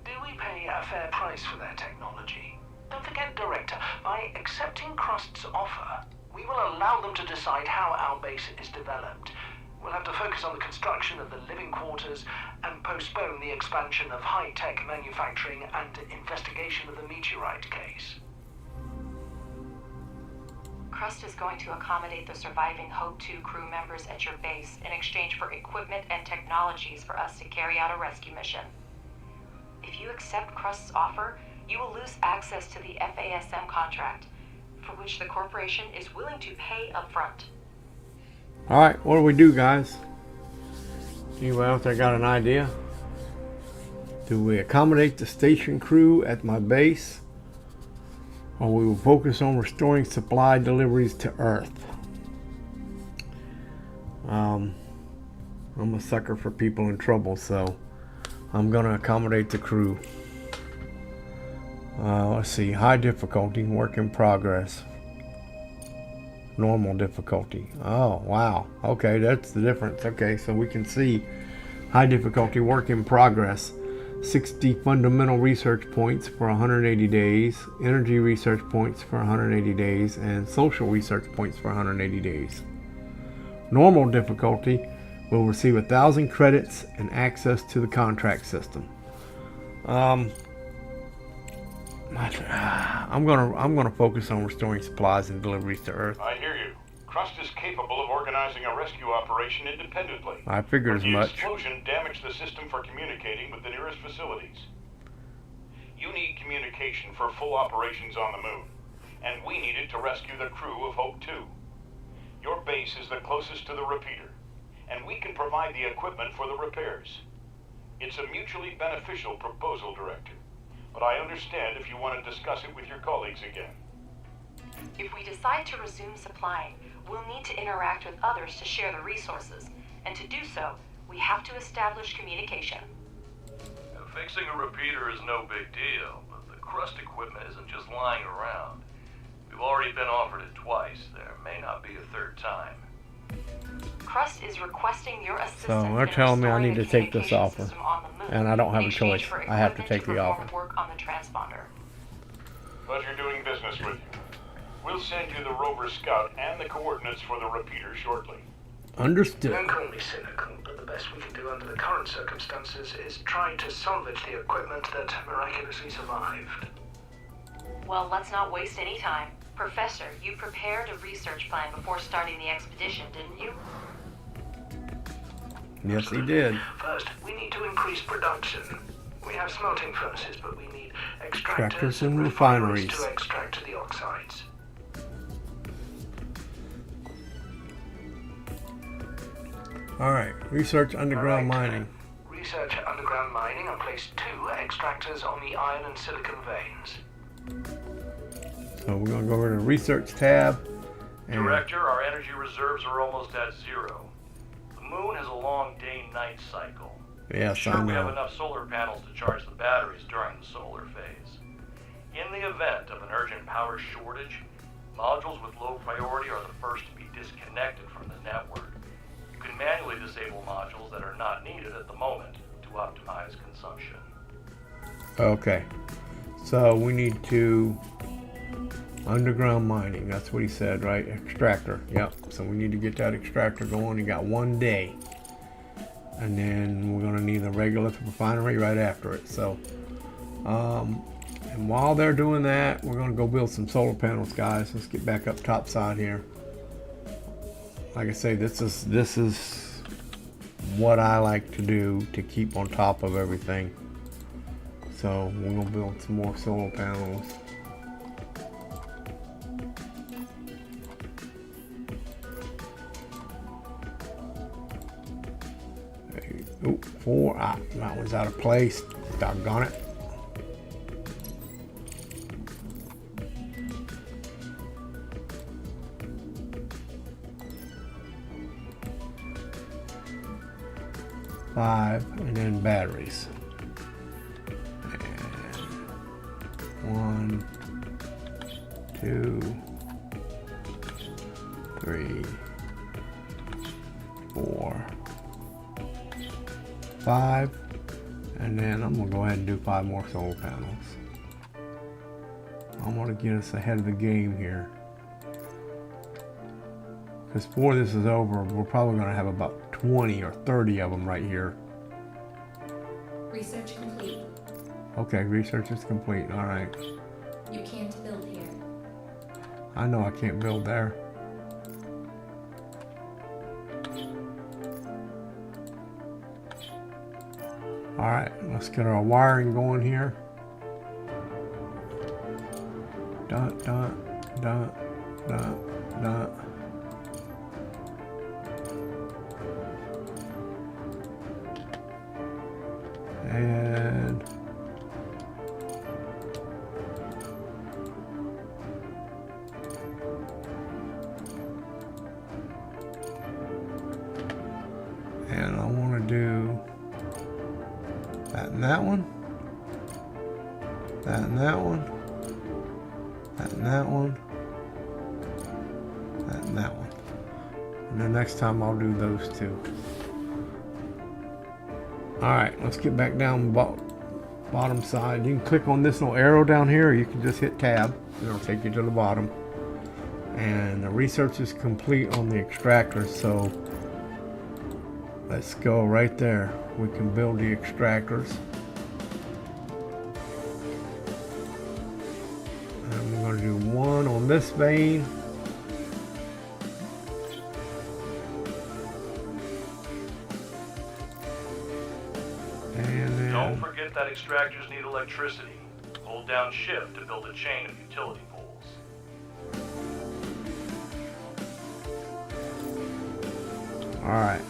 Do we pay a fair price for their technology? Don't forget, Director, by accepting Crust's offer, we will allow them to decide how our base is developed. We'll have to focus on the construction of the living quarters and postpone the expansion of high-tech manufacturing and investigation of the meteorite case. Crust is going to accommodate the surviving Hope 2 crew members at your base in exchange for equipment and technologies for us to carry out a rescue mission. If you accept Crust's offer, you will lose access to the FASM contract, for which the corporation is willing to pay upfront. Alright, what do we do, guys? Anybody out there got an idea? Do we accommodate the station crew at my base? Or we will focus on restoring supply deliveries to Earth? I'm a sucker for people in trouble, so I'm gonna accommodate the crew. Let's see, high difficulty, work in progress. Normal difficulty. Oh, wow. Okay, that's the difference. Okay, so we can see high difficulty, work in progress. 60 fundamental research points for 180 days, energy research points for 180 days, and social research points for 180 days. Normal difficulty will receive 1,000 credits and access to the contract system. I'm gonna focus on restoring supplies and deliveries to Earth. I hear you. Crust is capable of organizing a rescue operation independently. I figured as much. The explosion damaged the system for communicating with the nearest facilities. You need communication for full operations on the moon, and we need it to rescue the crew of Hope 2. Your base is the closest to the repeater, and we can provide the equipment for the repairs. It's a mutually beneficial proposal, Director, but I understand if you want to discuss it with your colleagues again. If we decide to resume supplying, we'll need to interact with others to share the resources, and to do so, we have to establish communication. Fixing a repeater is no big deal, but the Crust equipment isn't just lying around. We've already been offered it twice. There may not be a third time. Crust is requesting your assistance. So they're telling me I need to take this offer, and I don't have a in choice. exchange for I have to take equipment the perform offer. Work on the transponder. Pleasure doing business with you. We'll send you the rover scout and the coordinates for the repeater shortly. Understood. Don't call me cynical, but the best we can do under the current circumstances is try to salvage the equipment that miraculously survived. Well, let's not waste any time. Professor, you prepared a research plan before starting the expedition, didn't you? Yes, he did. First, we need to increase production. We have smelting furnaces, but we need Extractors extractors and and refineries. refineries to extract the oxides. Alright, research underground Alright. mining. Research underground mining and place 2 extractors on the iron and silicon veins. So we're going to go over to the research tab. And Director, our energy reserves are almost at 0. The moon has a long day-night cycle. yes, Sure, I we have know. enough solar panels to charge the batteries during the solar phase. In the event of an urgent power shortage, modules with low priority are the first to be disconnected from the network. You can manually disable modules that are not needed at the moment to optimize consumption. Okay. So we need to underground mining. That's what he said, right? Extractor. Yep. So we need to get that extractor going. You got 1 day. And then we're going to need a regular refinery right after it. So, and while they're doing that, we're going to go build some solar panels, guys. Let's get back up top side here. Like I say, this is what I like to do to keep on top of everything. So we're going to build some more solar panels. Oh, 4. Ah, that one's out of place. Doggone it. Five, and then batteries. And 1, 2, 3, 4, 5, and then I'm gonna go ahead and do 5 more solar panels. I want to get us ahead of the game here, because before this is over, we're probably gonna have about 20 or 30 of them right here. Research complete. Okay, research is complete. All right. You can't build here. I know I can't build there. All right, let's get our wiring going here. Dun, dun, dun, dun, dun. And I want to do that and that one, that and that one, that and that one, that and that one. And then next time I'll do those 2. Alright, let's get back down bottom side. You can click on this little arrow down here, or you can just hit tab. It'll take you to the bottom. And the research is complete on the extractors, so let's go right there. We can build the extractors. And we're going to do 1 on this vein. And then Don't forget that extractors need electricity. Hold down shift to build a chain of utility poles. Alright.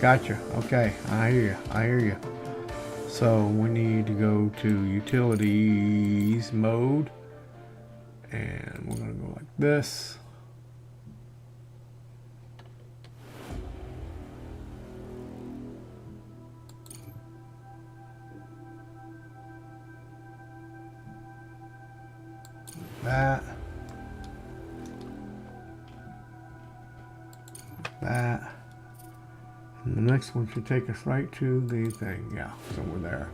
Gotcha. Okay, I hear you. I hear you. So we need to go to utilities mode. And we're going to go like this. That. That. And the next one should take us right to the thing. Yeah, so we're there.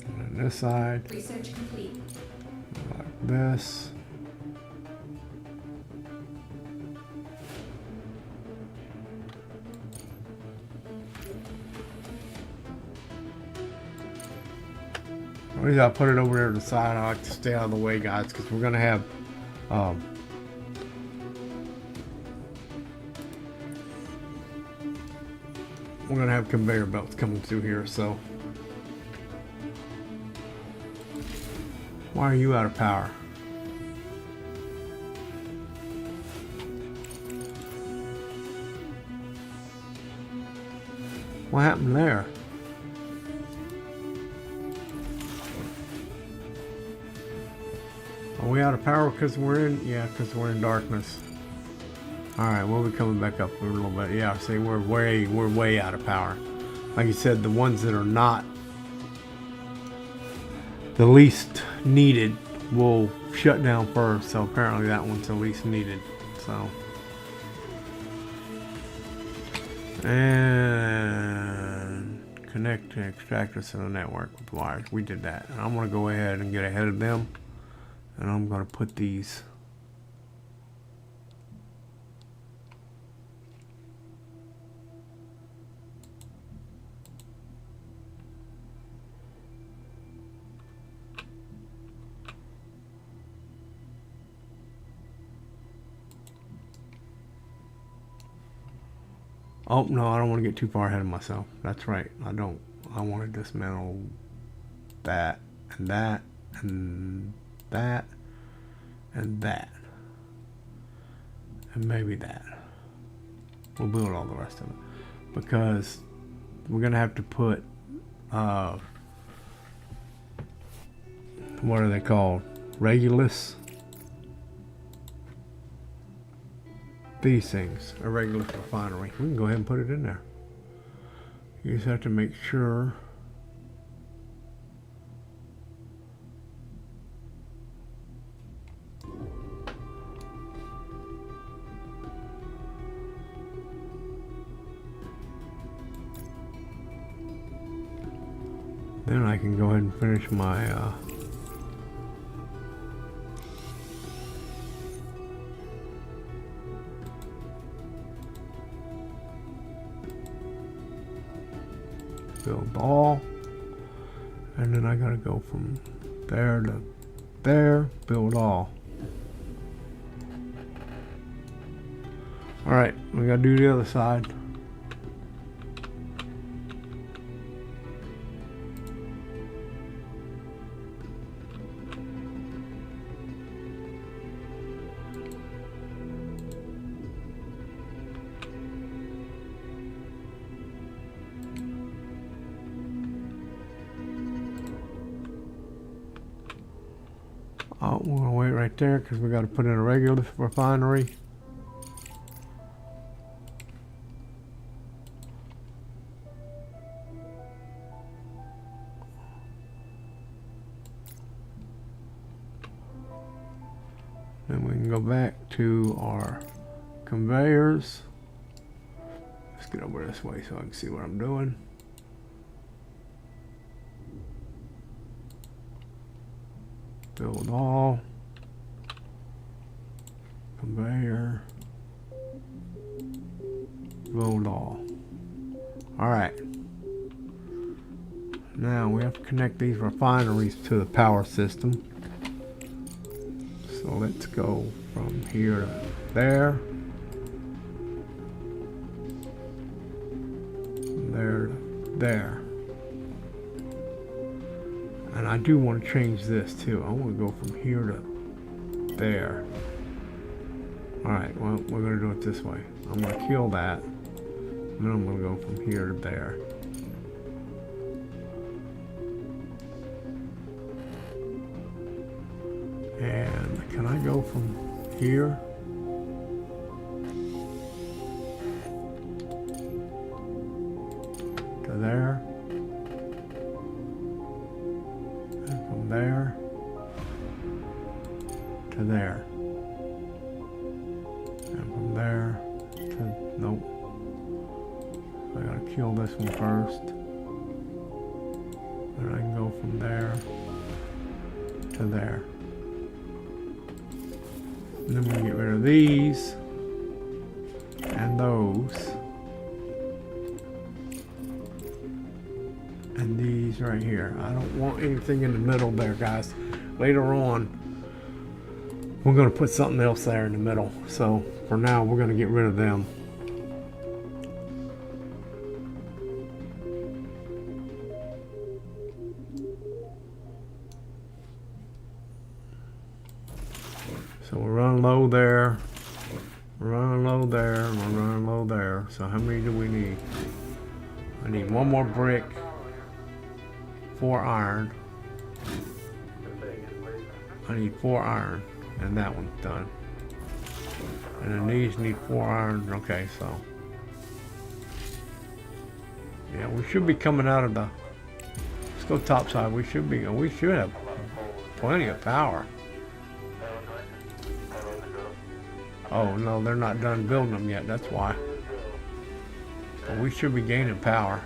And then this side, Research complete. like this. The reason I put it over there to the side, I like to stay out of the way, guys, because we're going to have we're gonna have conveyor belts coming through here, so. Why are you out of power? What happened there? Are we out of power because we're in? Yeah, because we're in darkness. Alright, we'll be coming back up for a little bit. Yeah, see, we're way out of power. Like you said, the ones that are not the least needed will shut down first. So apparently that one's the least needed. So. And connect to extractors to the network with wires. We did that. And I'm going to go ahead and get ahead of them. And I'm going to put these oh no, I don't want to get too far ahead of myself. That's right. I don't. I want to dismantle that and that and that and that and maybe that. We'll build all the rest of it because we're gonna have to put what are they called? Regulus. These things, a Regulus refinery. We can go ahead and put it in there. You just have to make sure then I can go ahead and finish my build all, and then I gotta go from there to there, build all. Alright, we gotta do the other side. Oh, we're gonna wait right there because we got to put in a regular refinery. Then we can go back to our conveyors. Let's get over this way so I can see what I'm doing. Build all, conveyor, build all. Alright, now we have to connect these refineries to the power system. So let's go from here to there, there to there. And I do want to change this too. I want to go from here to there. Alright, well, we're going to do it this way. I'm going to kill that. And then I'm going to go from here to there. And can I go from here? To there? There to there, and from there to nope. I gotta kill this one first, and I can go from there to there, and then we can get rid of these and those and these right here. I don't want anything in the middle there, guys. Later on, we're going to put something else there in the middle. So for now, we're going to get rid of them. running low there. We're running low there. We're running low there. So how many do we need? I need one more brick. 4 iron. I need 4 iron. And that one's done. And then these need 4 iron. Okay, so. Yeah, we should be coming out of the. Let's go topside. We should have plenty of power. Oh no, they're not done building them yet. That's why. But we should be gaining power.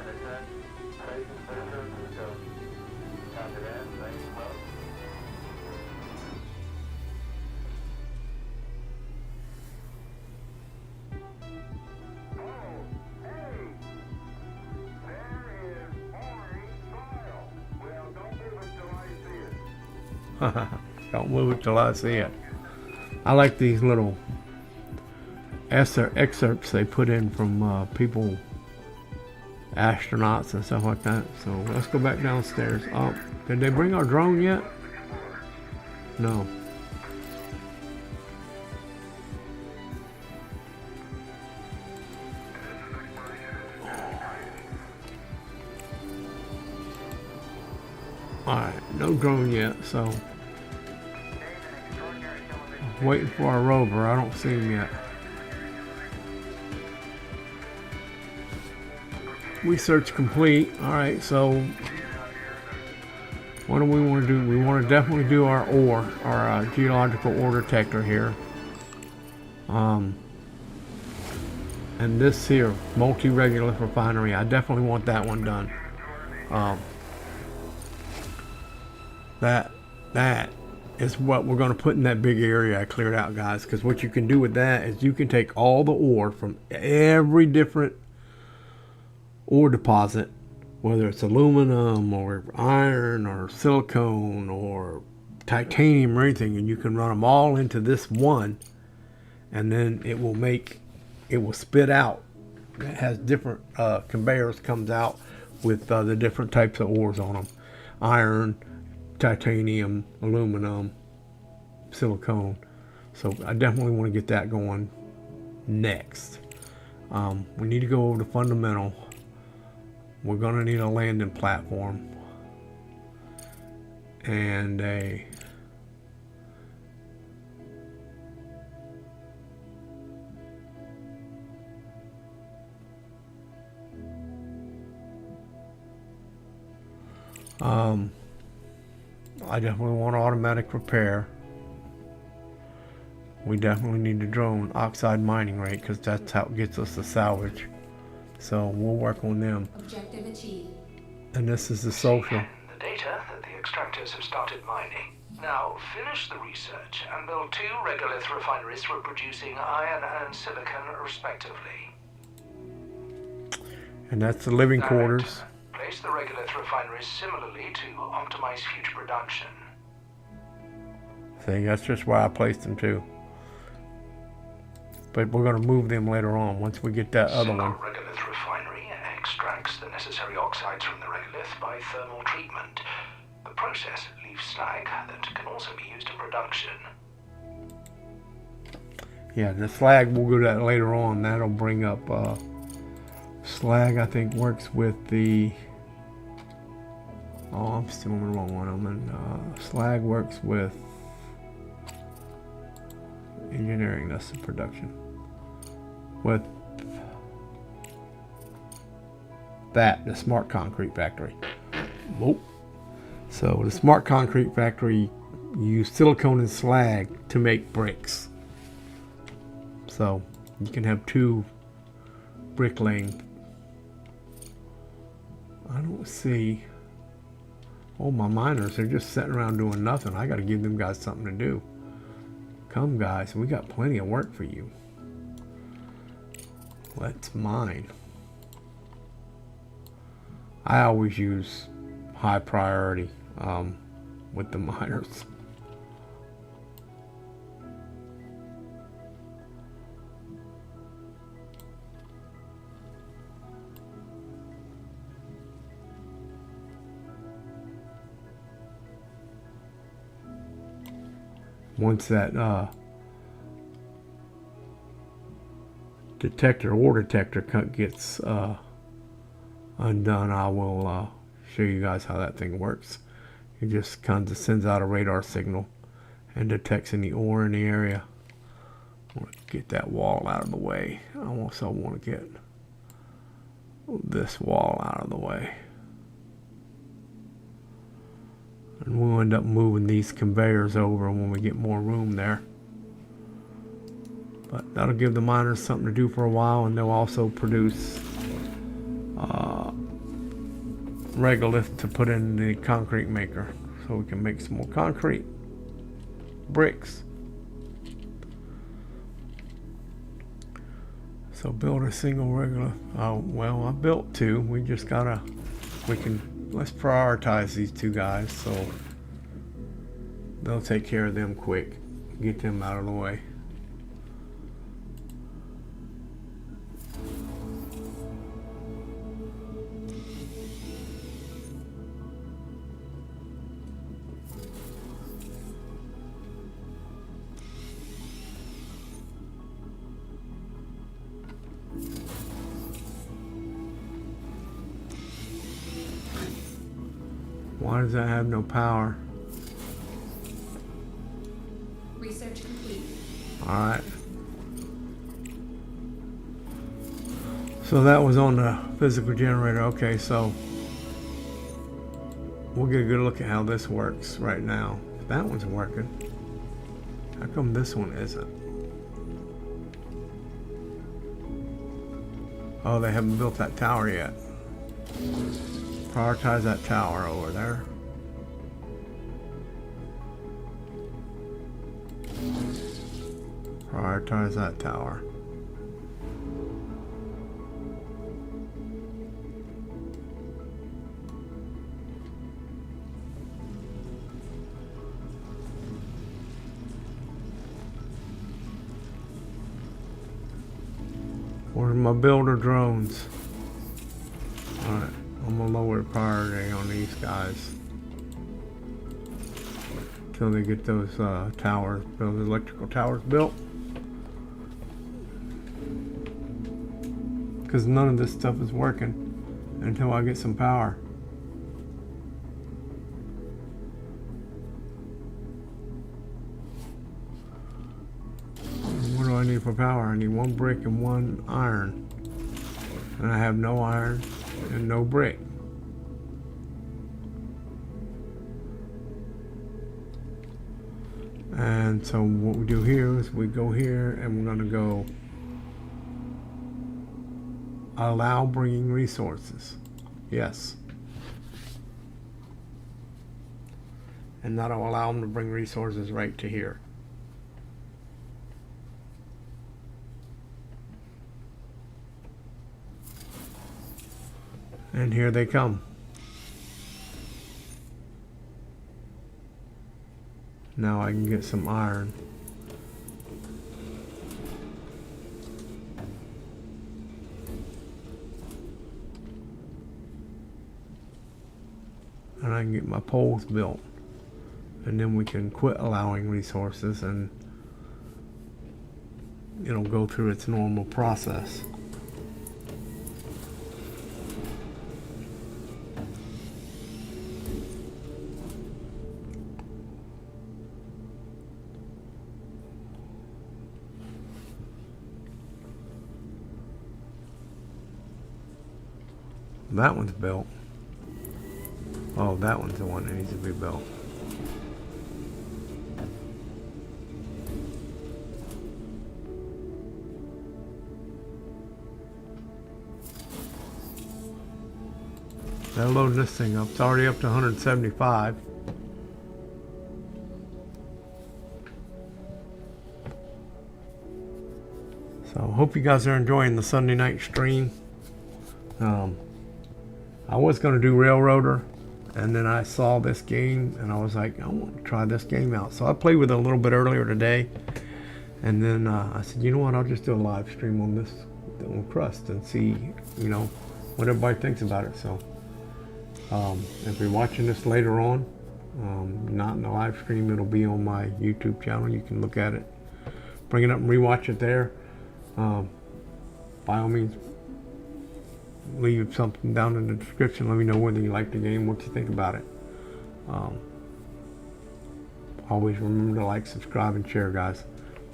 Don't move it till I see it. I like these little excerpts they put in from people, astronauts and stuff like that. So let's go back downstairs. Oh, did they bring our drone yet? No. Alright, no drone yet, so waiting for our rover. I don't see him yet. Research complete. Alright, so what do we want to do? We want to definitely do our ore, our geological ore detector here. And this here, multi-regolith refinery, I definitely want that one done. That is what we're going to put in that big area I cleared out, guys, because what you can do with that is you can take all the ore from every different ore deposit, whether it's aluminum or iron or silicone or titanium or anything, and you can run them all into this one, and then it will spit out. It has different conveyors, comes out with the different types of ores on them: iron, titanium, aluminum, silicone. So I definitely want to get that going next. We need to go over the fundamental. We're going to need a landing platform and a I definitely want automatic repair. We definitely need the drone oxide mining rate, because that's how it gets us the salvage. So we'll work on them. Objective achieved. And this is the social. The data that the extractors have started mining. Now finish the research and build 2 regolith refineries for producing iron and silicon respectively. And that's the living quarters. Place the regolith refineries similarly to optimize future production. See, that's just why I placed them too. But we're going to move them later on once we get that other one. Regolith refinery extracts the necessary oxides from the regolith by thermal treatment. The process leaves slag that can also be used in production. Yeah, the slag, we'll go to that later on. That'll bring up slag, I think, works with the... Oh, I'm still on the wrong one. I'm in slag works with engineering. That's the production. With that, the smart concrete factory. Whoa. So the smart concrete factory use silicone and slag to make bricks. So you can have 2 bricklaying. I don't see. Oh, my miners, they're just sitting around doing nothing. I got to give them guys something to do. Come, guys, we got plenty of work for you. Let's mine. I always use high priority with the miners. Once that detector gets undone, I will show you guys how that thing works. It just kind of sends out a radar signal and detects any ore in the area. I want to get that wall out of the way. I also want to get this wall out of the way. And we'll end up moving these conveyors over when we get more room there. But that'll give the miners something to do for a while, and they'll also produce regolith to put in the concrete maker, so we can make some more concrete bricks. So build a single regolith. Oh well, I built two. We just gotta. Let's prioritize these two guys so they'll take care of them quick. Get them out of the way. Why does that have no power? Research complete. Alright. So that was on the physical generator. Okay, so we'll get a good look at how this works right now. That one's working. How come this one isn't? Oh, they haven't built that tower yet. Prioritize that tower over there. Prioritize that tower. Where's my builder drones? Alright. I'm gonna lower the priority on these guys until they get those towers, those electrical towers built. Because none of this stuff is working until I get some power. What do I need for power? I need one brick and one iron. And I have no iron and no brick. And so what we do here is we go here and we're going to go allow bringing resources. Yes. And that'll allow them to bring resources right to here. And here they come. Now I can get some iron. And I can get my poles built. And then we can quit allowing resources and it'll go through its normal process. That one's built. Oh, that one's the one that needs to be built. They're loading this thing up. It's already up to 175. So hope you guys are enjoying the Sunday night stream. I was going to do Railroader, and then I saw this game, and I was like, I want to try this game out. So I played with it a little bit earlier today, and then I said, you know what, I'll just do a live stream on this, on Crust, and see, you know, what everybody thinks about it. So if you're watching this later on, not in the live stream, it'll be on my YouTube channel. You can look at it, bring it up and rewatch it there. by all means, leave something down in the description. Let me know whether you like the game, what you think about it. Always remember to like, subscribe, and share, guys.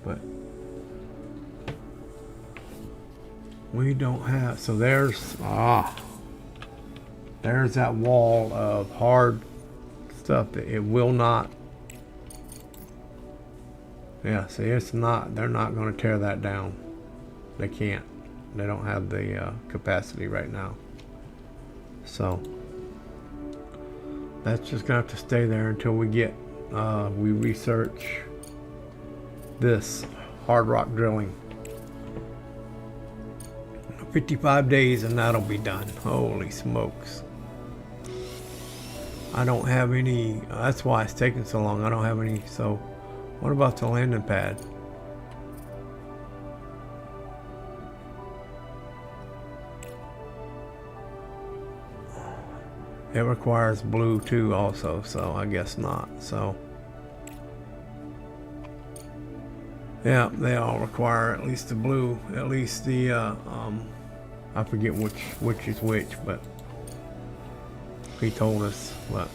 But we don't have, so there's that wall of hard stuff that it will not, yeah, see, it's not, they're not going to tear that down. They can't. They don't have the capacity right now. So that's just gonna have to stay there until we get we research this hard rock drilling. 55 days and that'll be done. Holy smokes. I don't have any, that's why it's taking so long. I don't have any. So what about the landing pad? It requires blue too also, so I guess not. So yeah, they all require at least the blue, at least the I forget which is which, but he told us. But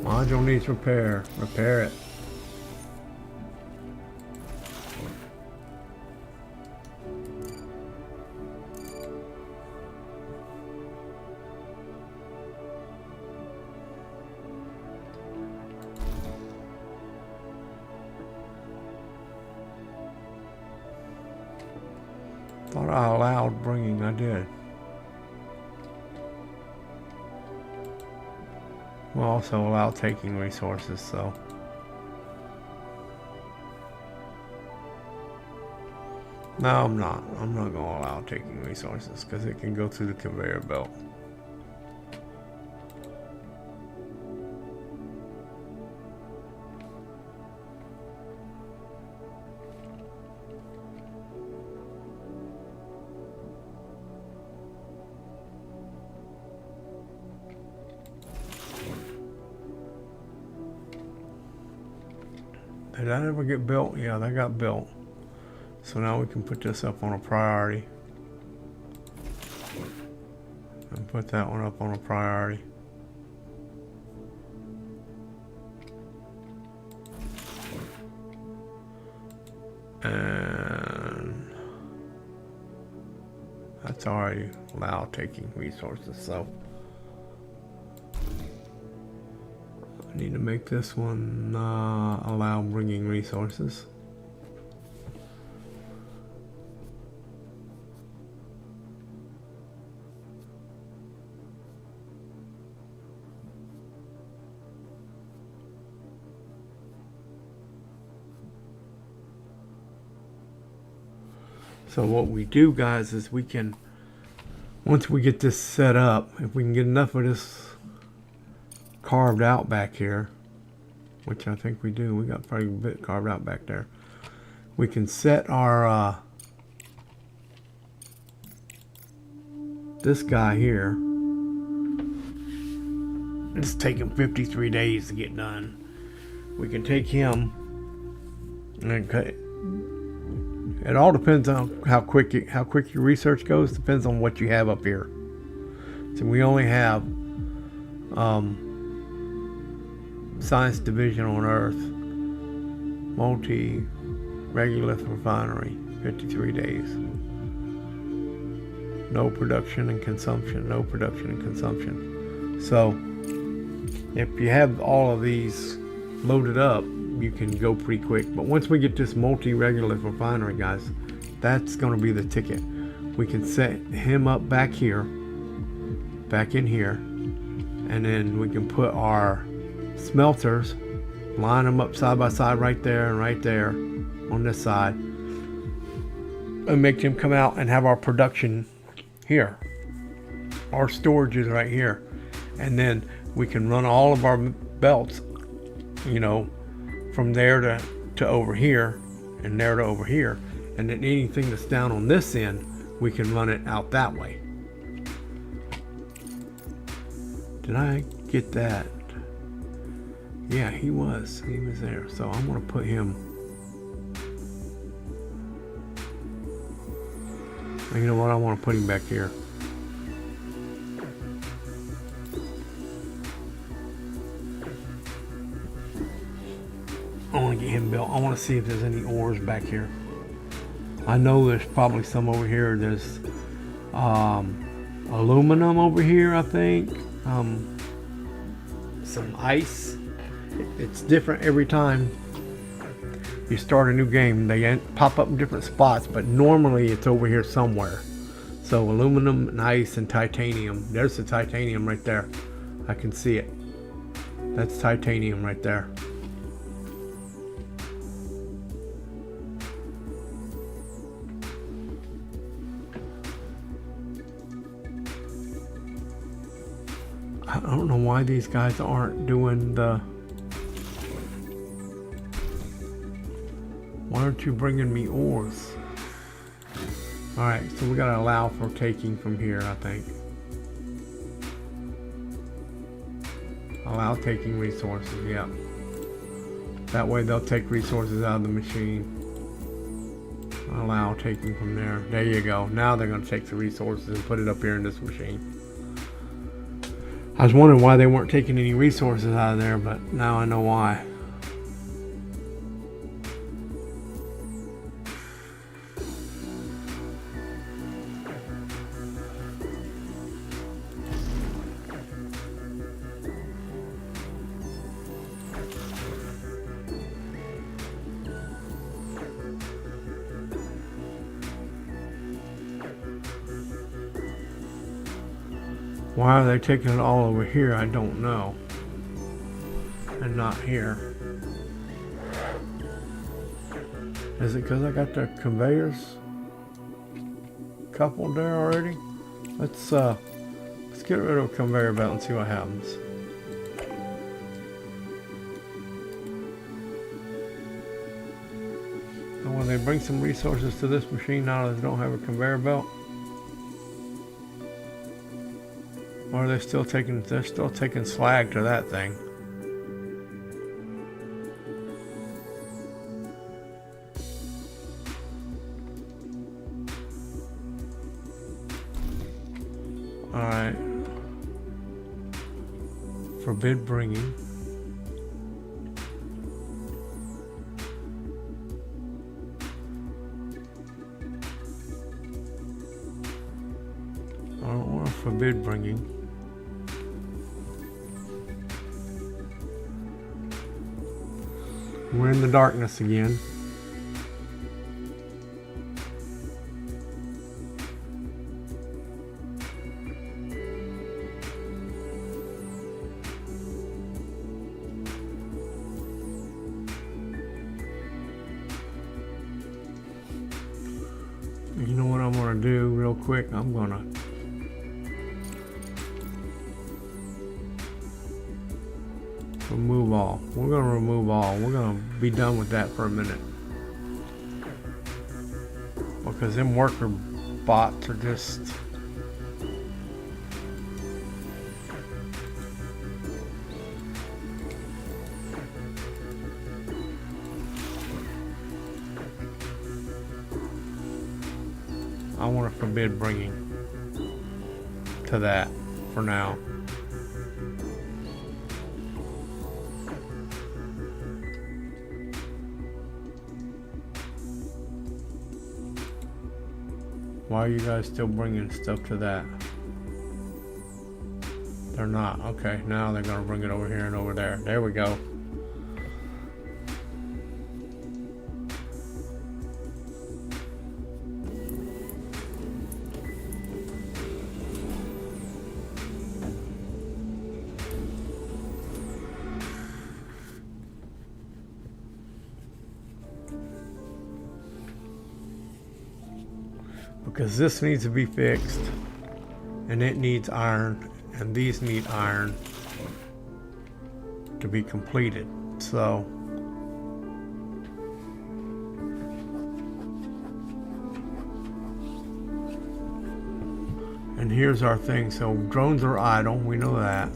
module needs repair. Repair it. Thought I allowed bringing, I did. We'll also allow taking resources, so. No, I'm not. I'm not going to allow taking resources because it can go through the conveyor belt. Did that ever get built? Yeah, that got built. So now we can put this up on a priority. And put that one up on a priority. And that's already allowed taking resources, so. I need to make this one allow bringing resources. So what we do, guys, is we can, once we get this set up, if we can get enough of this carved out back here, which I think we do, we got probably a bit carved out back there, we can set our this guy here. It's taking 53 days to get done. We can take him and cut it. It all depends on how quick your research goes. Depends on what you have up here. So we only have Science Division on Earth, multi-regolith refinery, 53 days. No production and consumption, no production and consumption. So if you have all of these loaded up, you can go pretty quick. But once we get this multi-regolith refinery, guys, that's going to be the ticket. We can set him up back here, back in here, and then we can put our smelters, line them up side by side right there and right there on this side, and make them come out and have our production here. Our storage is right here, and then we can run all of our belts, you know, from there to over here and there to over here, and then anything that's down on this end, we can run it out that way. Did I get that? Yeah, he was there. So I'm going to put him You know what? I want to put him back here. I want to get him built. I want to see if there's any ores back here. I know there's probably some over here. There's aluminum over here, I think. Some ice. It's different every time you start a new game. They pop up in different spots, but normally it's over here somewhere. So aluminum and ice and titanium. There's the titanium right there. I can see it. That's titanium right there. I don't know why these guys aren't doing the... Why aren't you bringing me ores? Alright, so we gotta allow for taking from here, I think. Allow taking resources, yep. That way they'll take resources out of the machine. Allow taking from there. There you go. Now they're gonna take the resources and put it up here in this machine. I was wondering why they weren't taking any resources out of there, but now I know why. Why are they taking it all over here? I don't know. And not here. Is it because I got the conveyors coupled there already? Let's get rid of a conveyor belt and see what happens. And when they bring some resources to this machine now that they don't have a conveyor belt, or are they still taking? They're still taking slag to that thing. All right. Forbid bringing. I don't want to forbid bringing. We're in the darkness again. You know what I'm gonna do real quick? I'm gonna remove all. We're going to remove all. We're going to be done with that for a minute. Because them worker bots are just... I want to forbid bringing to that for now. Why are you guys still bringing stuff to that? They're not. Okay, now they're gonna bring it over here and over there. There we go. Because this needs to be fixed, and it needs iron, and these need iron to be completed. So and here's our thing. So drones are idle, we know that.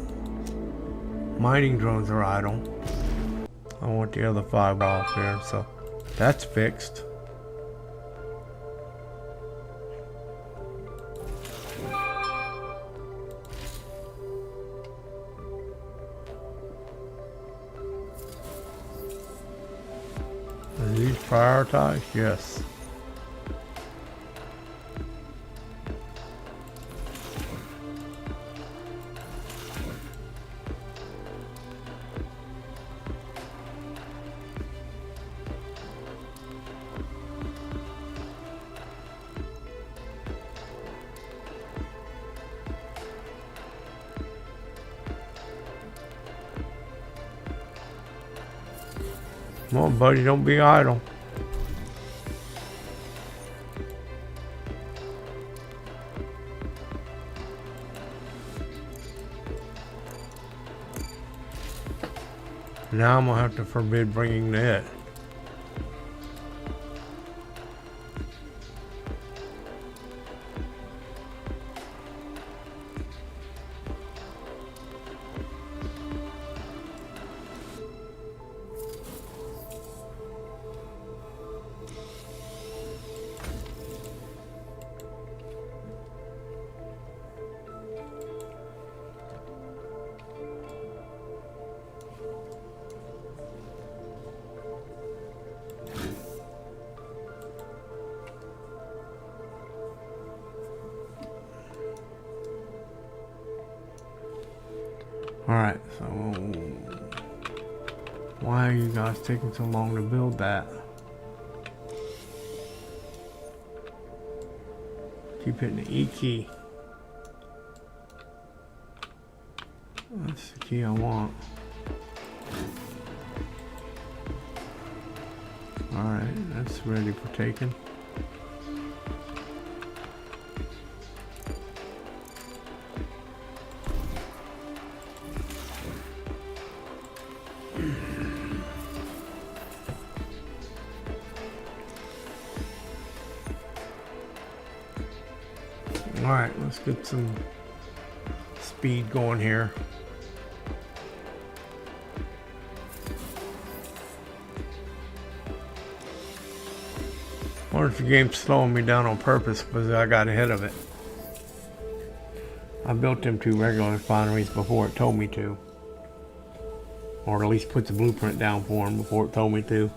Mining drones are idle. I want the other 5 off here, so that's fixed. Prioritize? Yes. Come on, buddy, don't be idle. Now I'm gonna have to forbid bringing that. Alright, so why are you guys taking so long to build that? Keep hitting the E key. That's the key I want. Alright, that's ready for taking. Alright, let's get some speed going here. I wonder if the game's slowing me down on purpose because I got ahead of it. I built them 2 regular refineries before it told me to. Or at least put the blueprint down for them before it told me to.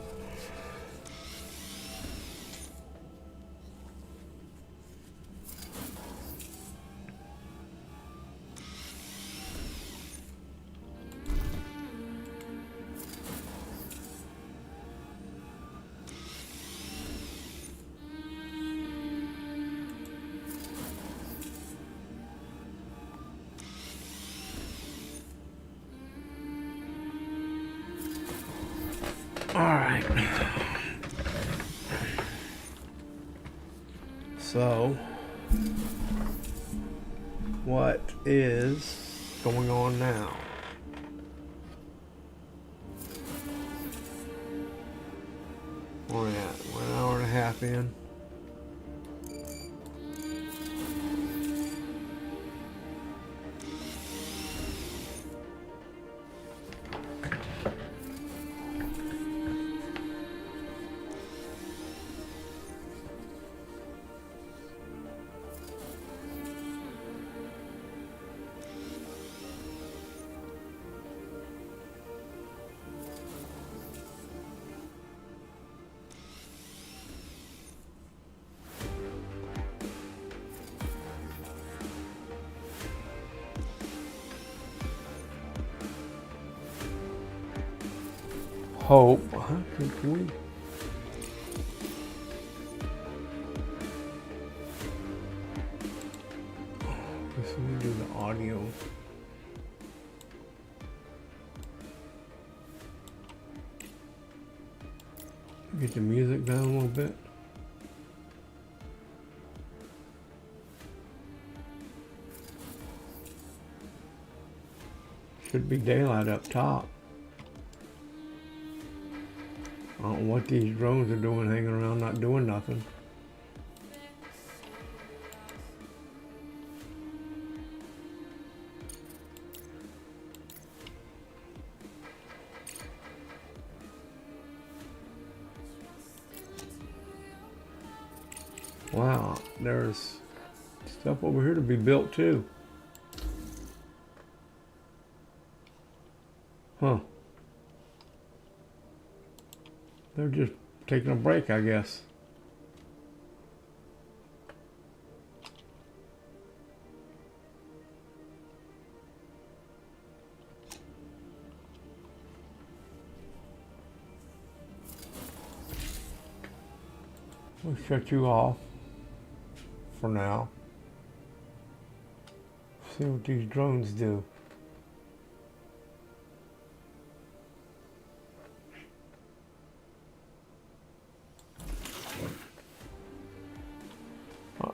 Alright. So, what is going on now? We're at 1 hour and a half in. Hope. Can we? Guess we do the audio. Get the music down a little bit. Should be daylight up top. I don't know what these drones are doing, hanging around not doing nothing. Wow, there's stuff over here to be built too. Huh. They're just taking a break, I guess. We'll shut you off for now. See what these drones do.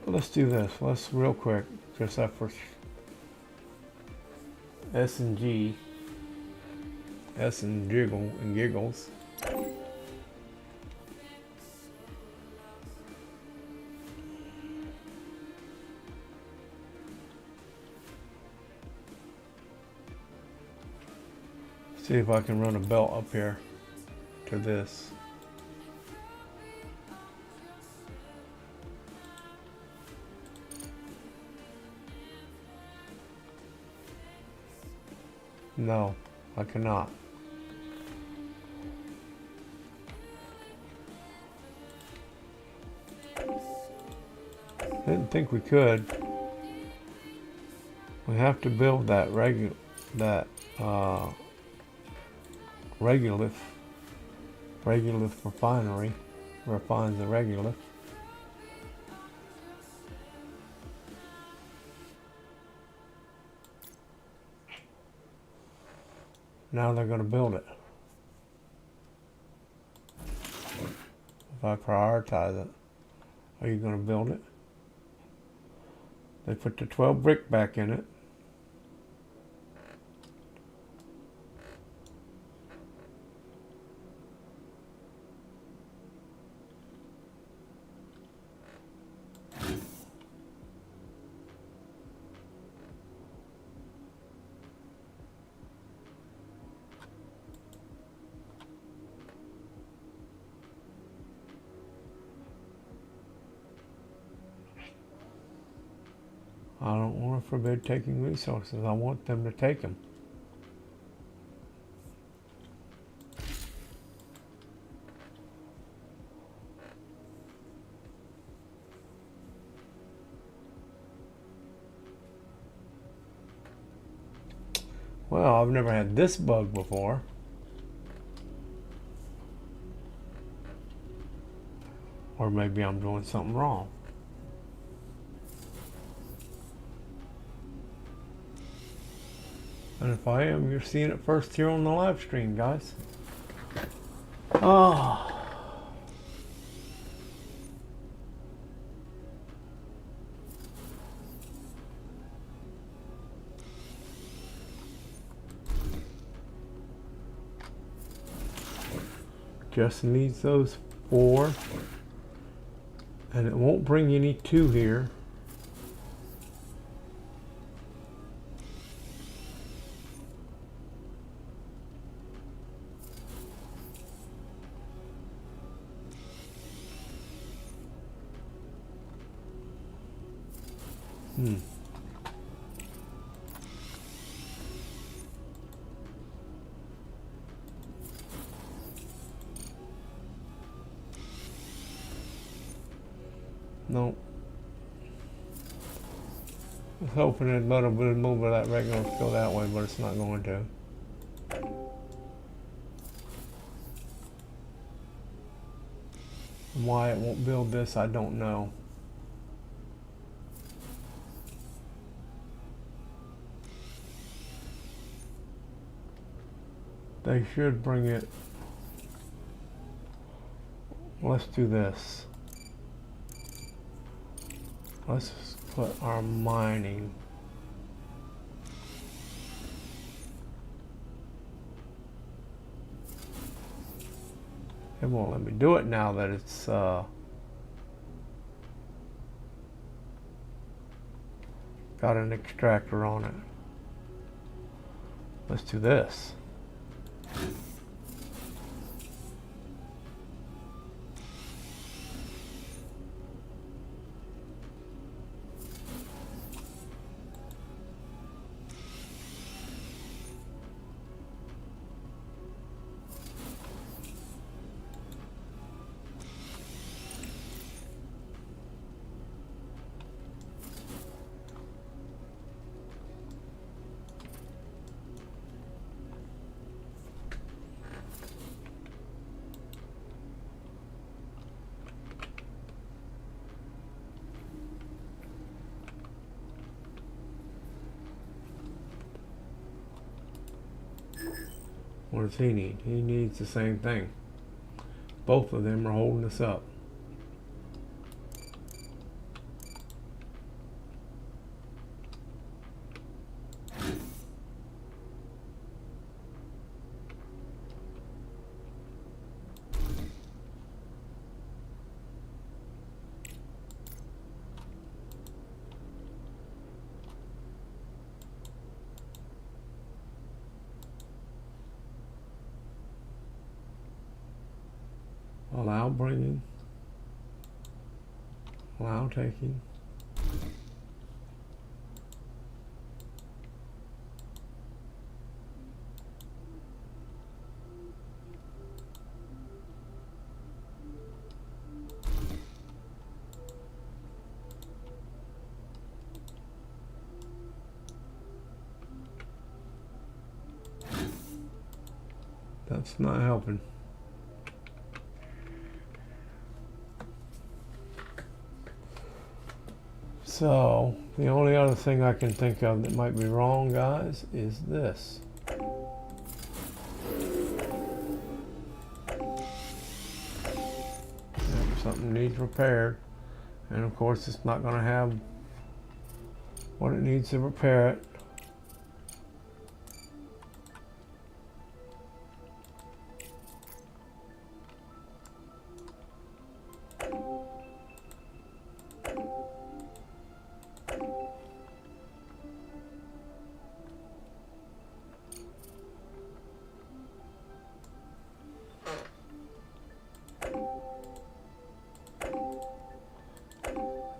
Let's do this. Let's real quick. Just that for S and G. S and jiggle and giggles. See if I can run a belt up here to this. No, I cannot. Didn't think we could. We have to build that regolith refinery. Refines the regolith. Now they're going to build it. If I prioritize it, are you going to build it? They put the 12 brick back in it. I don't want to forbid taking resources. I want them to take them. Well, I've never had this bug before. Or maybe I'm doing something wrong. And if I am, you're seeing it first here on the live stream, guys. Oh. Just needs those 4. And it won't bring any 2 here. Nope. I was hoping a little bit of move of that regular go that way, but it's not going to. And why it won't build this, I don't know. They should bring it. Let's do this. Let's put our mining. It won't let me do it now that it's got an extractor on it. Let's do this. What does he need? He needs the same thing. Both of them are holding us up. Allow bringing, allow taking. That's not helping. So, the only other thing I can think of that might be wrong, guys, is this. If something needs repaired, and of course it's not going to have what it needs to repair it.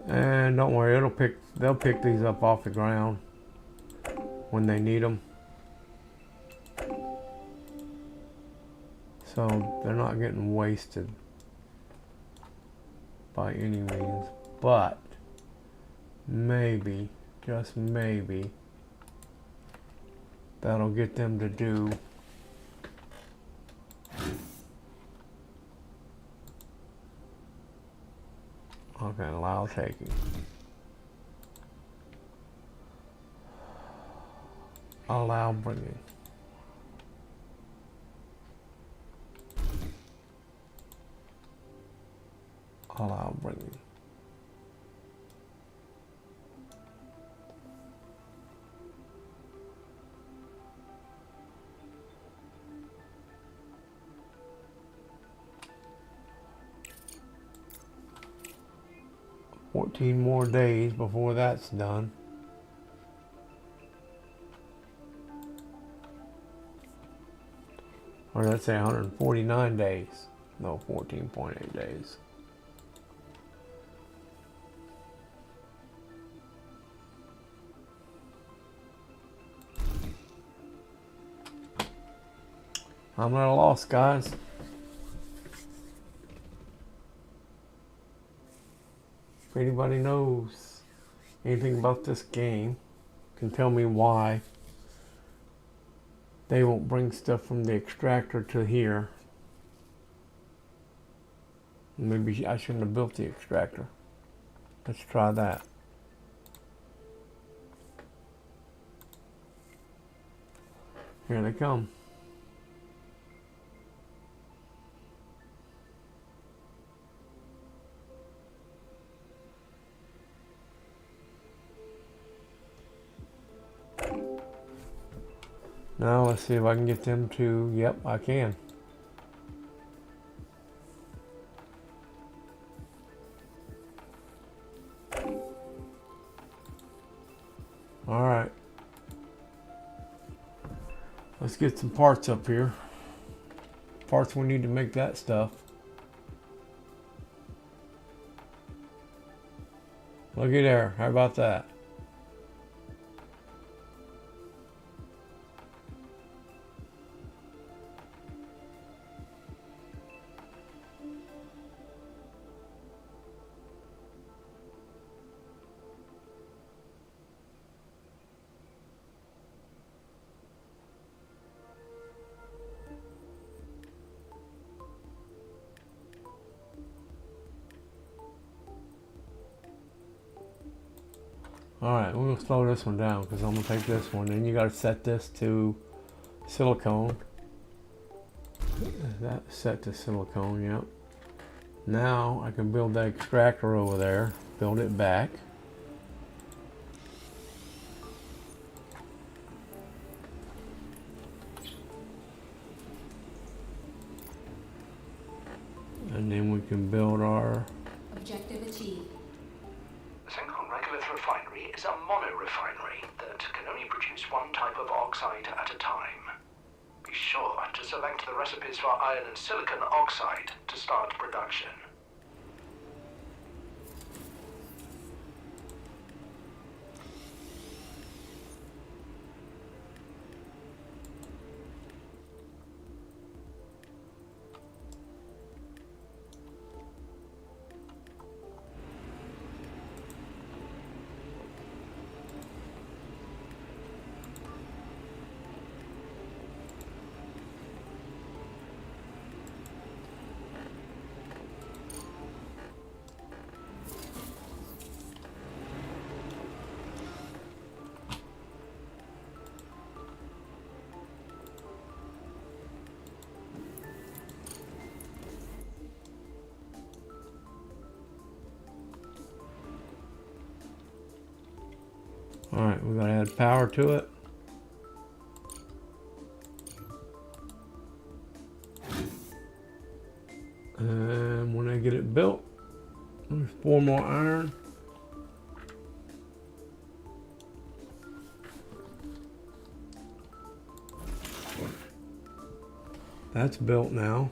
And don't worry, they'll pick these up off the ground when they need them. So they're not getting wasted by any means, but maybe, just maybe, that'll get them to do okay, allow taking. Allow bringing. Allow bringing. $14 more days before that's done. Or let's say 149 days. No, 14.8 days. I'm at a loss, guys. If anybody knows anything about this game, can tell me why they won't bring stuff from the extractor to here. Maybe I shouldn't have built the extractor. Let's try that. Here they come. Now let's see if I can get them to, yep, I can. All right. Let's get some parts up here. Parts we need to make that stuff. Looky there, how about that? Alright, we're going to slow this one down because I'm going to take this one. Then you got to set this to silicone. that set to silicone? Yep. Now I can build that extractor over there, build it back. And then we can build our... Objective achieved. The single regolith refinery is a mono-refinery that can only produce one type of oxide at a time. Be sure to select the recipes for iron and silicon oxide to start production. Alright, we gotta add power to it. And when I get it built, there's 4 more iron. That's built now.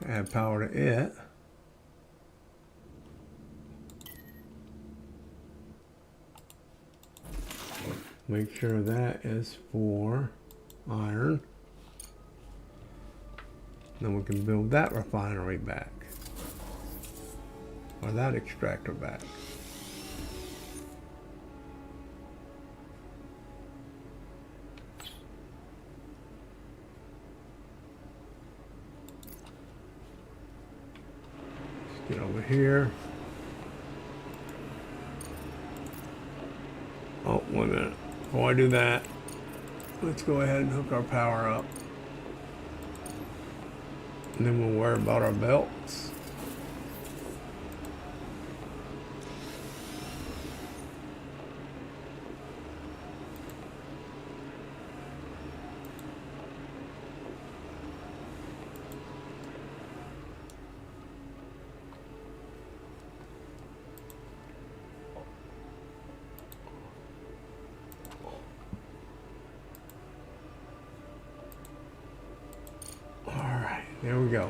Add power to it. Make sure that is for iron. Then we can build that refinery back. Or that extractor back. Let's get over here. Oh, wait a minute. Before I do that, let's go ahead and hook our power up. And then we'll worry about our belts. There we go.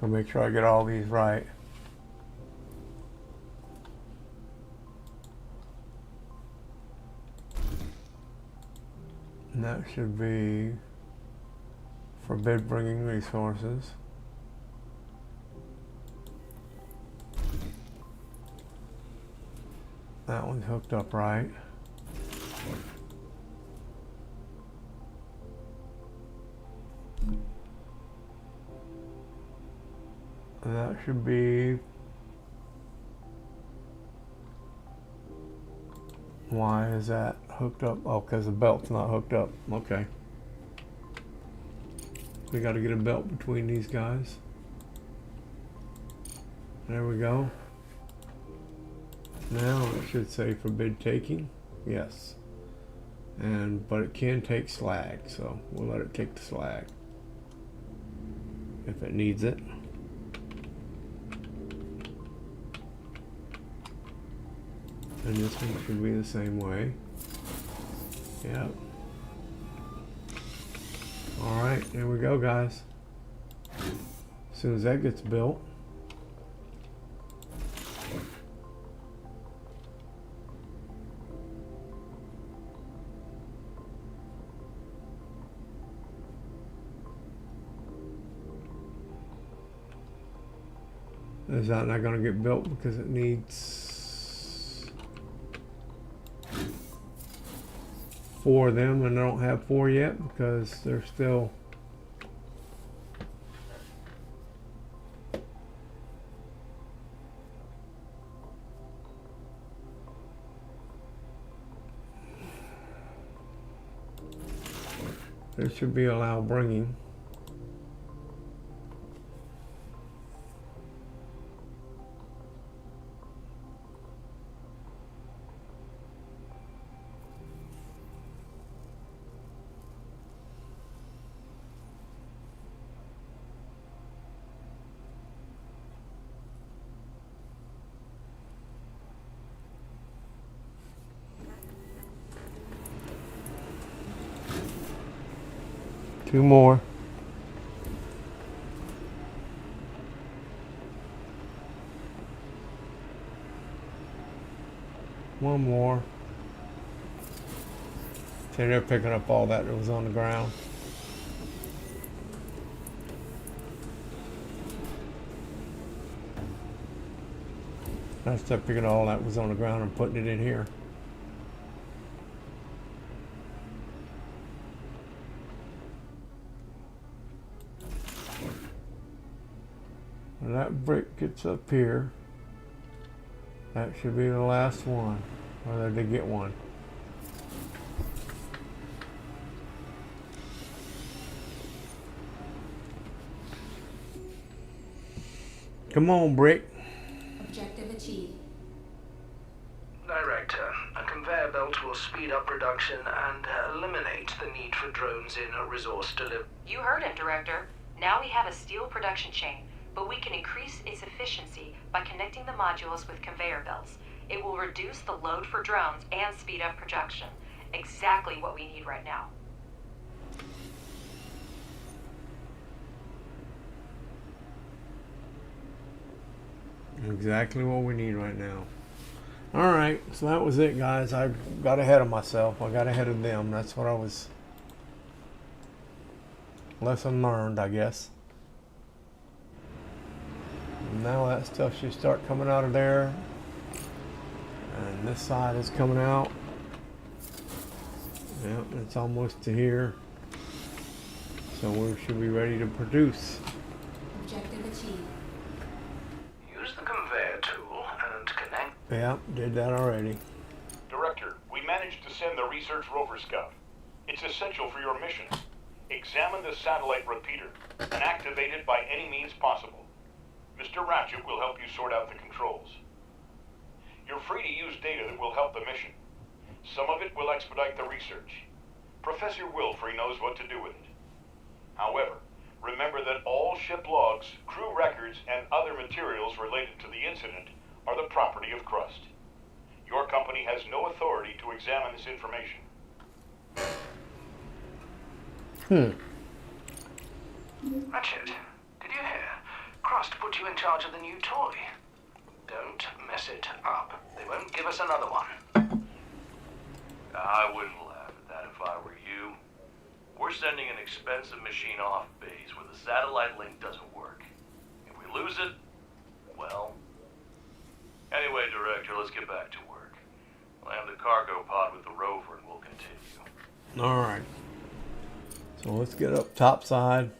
I'll make sure I get all these right. And that should be forbid bringing resources. That one's hooked up right. And that should be... Why is that hooked up? Oh, because the belt's not hooked up. Okay. We got to get a belt between these guys. There we go. Now it should say forbid taking. Yes. But it can take slag, so we'll let it take the slag if it needs it. And this one should be the same way. Yep. Alright, there we go, guys. As soon as that gets built, Is that not going to get built because it needs 4 of them, and I don't have 4 yet because they're still. There should be allow bringing. Two more. One more. See, they're picking up all that was on the ground. That's up picking all that was on the ground and putting it in here. When that brick gets up here, that should be the last one. Or did they get one? Come on, brick. Objective achieved. Director, a conveyor belt will speed up production and eliminate the need for drones in a resource delivery. You heard him, Director. Now we have a steel production chain, but we can increase its efficiency by connecting the modules with conveyor belts. It will reduce the load for drones and speed up production. Exactly what we need right now. Exactly what we need right now. Alright, so that was it, guys. I got ahead of myself. I got ahead of them. That's what I was... Lesson learned, I guess. Now that stuff should start coming out of there. And this side is coming out. Yep, it's almost to here. So we should be ready to produce. Objective achieved. Use the conveyor tool and connect. Yep, did that already. Director, we managed to send the research rover scout. It's essential for your mission. Examine the satellite repeater and activate it by any means possible. Mr. Ratchet will help you sort out the controls. You're free to use data that will help the mission. Some of it will expedite the research. Professor Wilfrey knows what to do with it. However, remember that all ship logs, crew records, and other materials related to the incident are the property of Crust. Your company has no authority to examine this information. Ratchet, did you hear? Crust put you in charge of the new toy. Don't mess it up. They won't give us another one. I wouldn't laugh at that if I were you. We're sending an expensive machine off base where the satellite link doesn't work. If we lose it, well... Anyway, Director, let's get back to work. Land the cargo pod with the rover and we'll continue. Alright. So let's get up top side.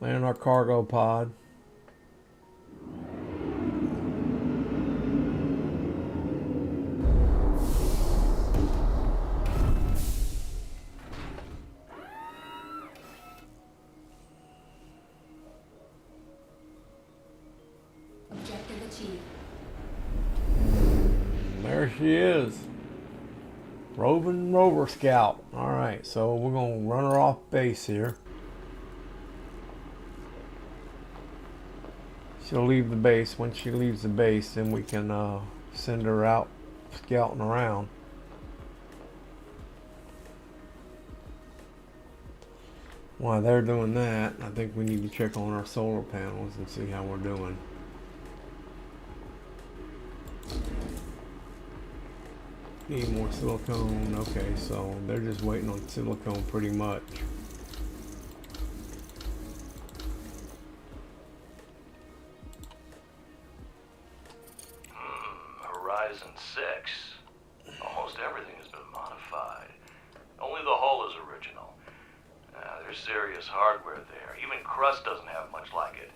Land our cargo pod. Objective achieved. There she is. Roving Rover Scout. Alright, so we're going to run her off base here. She'll leave the base. When she leaves the base, then we can send her out scouting around. While they're doing that, I think we need to check on our solar panels and see how we're doing. Need more silicone. Okay, so they're just waiting on silicone pretty much. serious hardware there. Even Crust doesn't have much like it.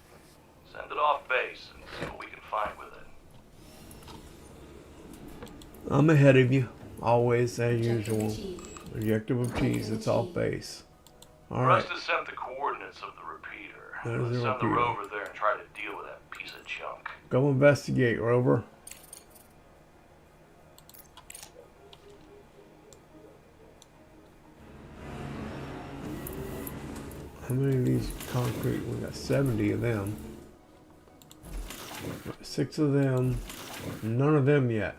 Send it off base and see what we can find with it. I'm ahead of you, always as Objective usual. achieved. Objective of cheese, it's off base. All Crust right. has sent the coordinates of the repeater. There's the Send the repeater. rover there and try to deal with that piece of junk. Go investigate, Rover. How many of these concrete? We got 70 of them. 6 of them. None of them yet.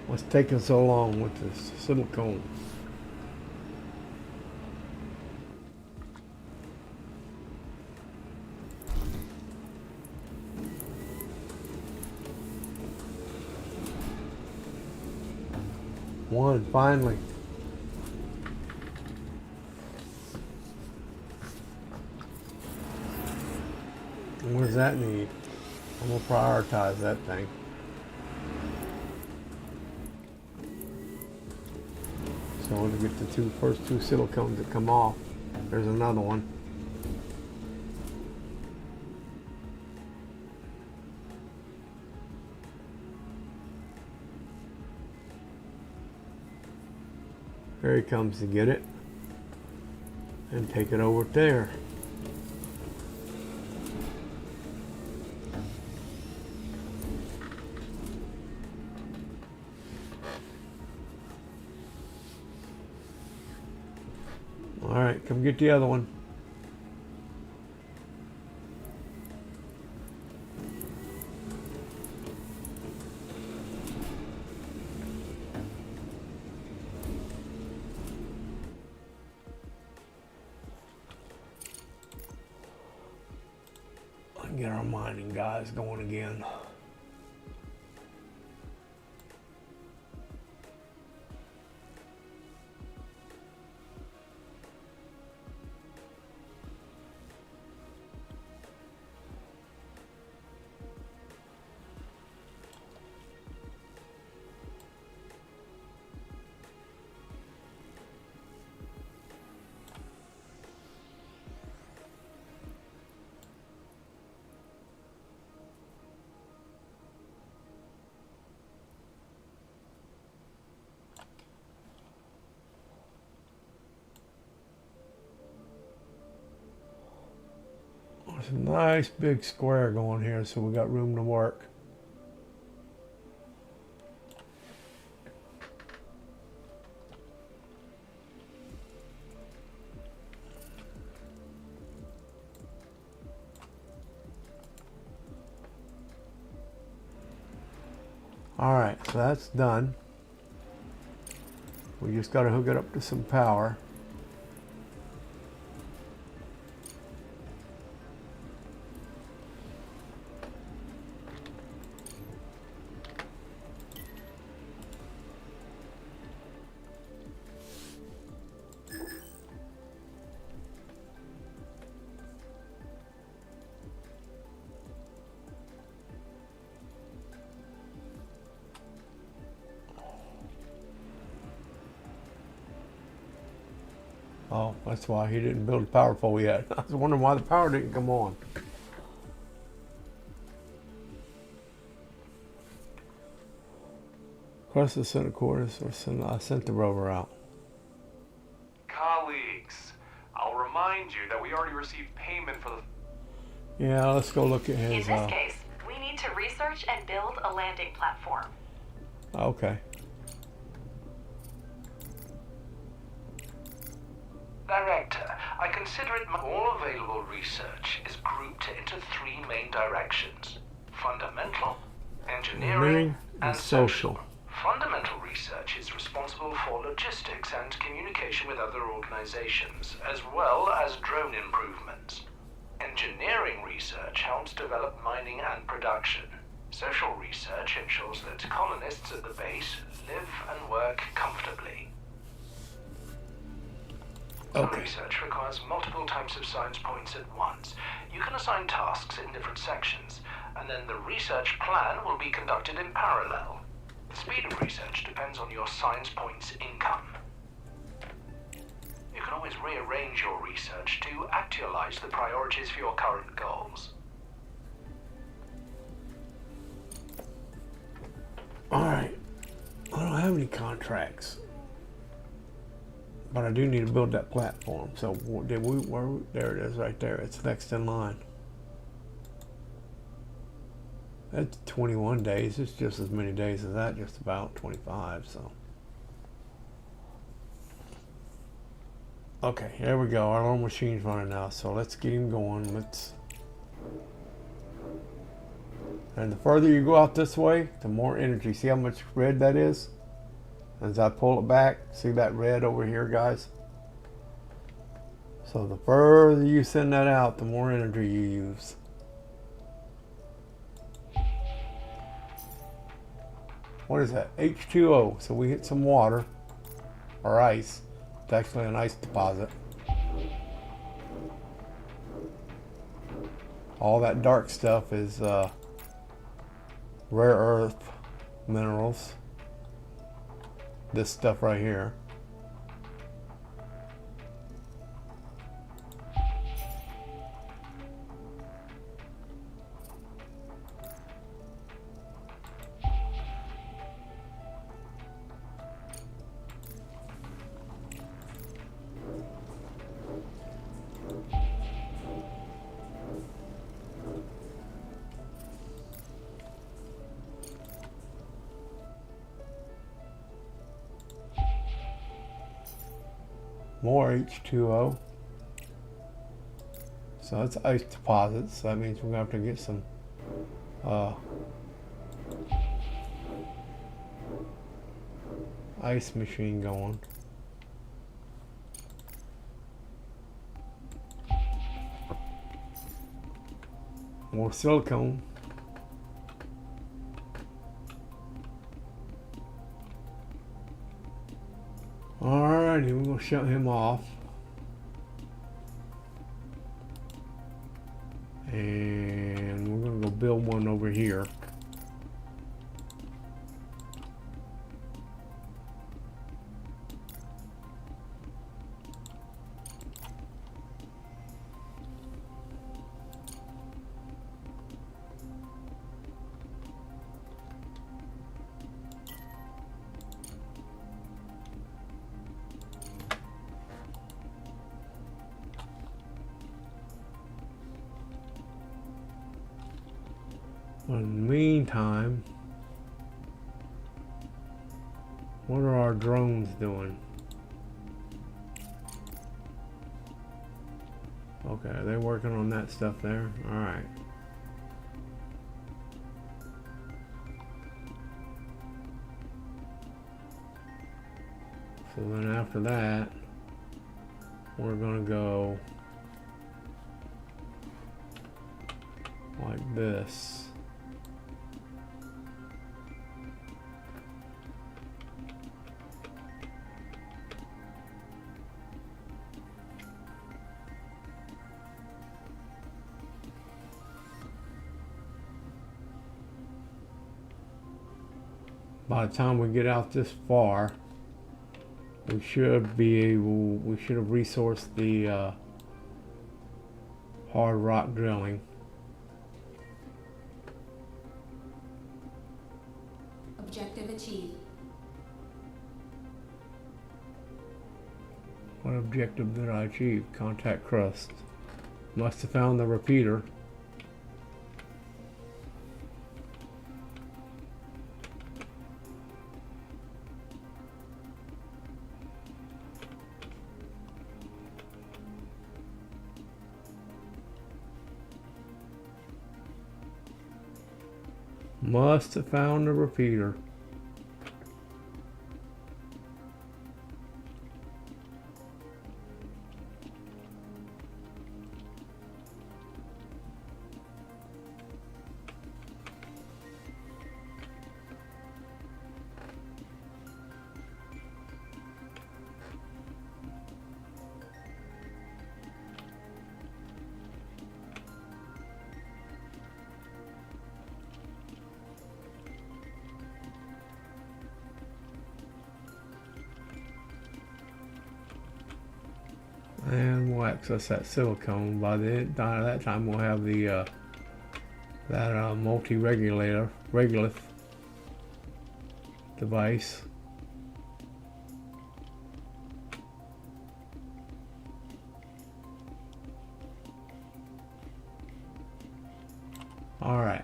What's taking so long with this silicone? One, finally. What does that need? I'm gonna prioritize that thing. So I want to get the first two silicones that come off. There's another one. Here he comes to get it and take it over there. All right, come get the other one. Get our mining guys going again. There's a nice big square going here, so we got room to work. All right, so that's done. We just got to hook it up to some power. Oh, that's why he didn't build a power pole yet. I was wondering why the power didn't come on. Crust the center quarters, or I sent the rover out. Colleagues, I'll remind you that we already received payment for the... Yeah, let's go look at In his. this case, we need to research and build a landing platform. Okay. Director, I consider it all available research is grouped into 3 main directions: fundamental, engineering, and social. Fundamental research is responsible for logistics and communication with other organizations, as well as drone improvements. Engineering research helps develop mining and production. Social research ensures that colonists at the base live and work comfortably. Some research requires multiple types of science points at once. You can assign tasks in different sections, and then the research plan will be conducted in parallel. The speed of research depends on your science points income. You can always rearrange your research to actualize the priorities for your current goals. Alright. I don't have any contracts. But I do need to build that platform. So there it is right there. It's next in line. That's 21 days. It's just as many days as that, just about 25, so. Okay, there we go. Our little machine's running now, so let's get him going. And the further you go out this way, the more energy. See how much red that is? As I pull it back, see that red over here, guys? So the further you send that out, the more energy you use. What is that? H2O. So we hit some water or ice. It's actually an ice deposit. All that dark stuff is rare earth minerals. This stuff right here. More H2O. So that's ice deposits. So that means we're gonna have to get some ice machine going. More silicone. Alrighty, we're gonna shut him off. And we're gonna go build one over here. In the meantime, what are our drones doing? Okay, they're working on that stuff there. All right. So then after that, we're gonna go like this. By the time we get out this far, we should have resourced the hard rock drilling. Objective achieved. What objective did I achieve? Contact Crust. Must have found the repeater. Must have found the repeater. And we'll access that silicone. By that time, we'll have the multi-regulator regolith device. All right.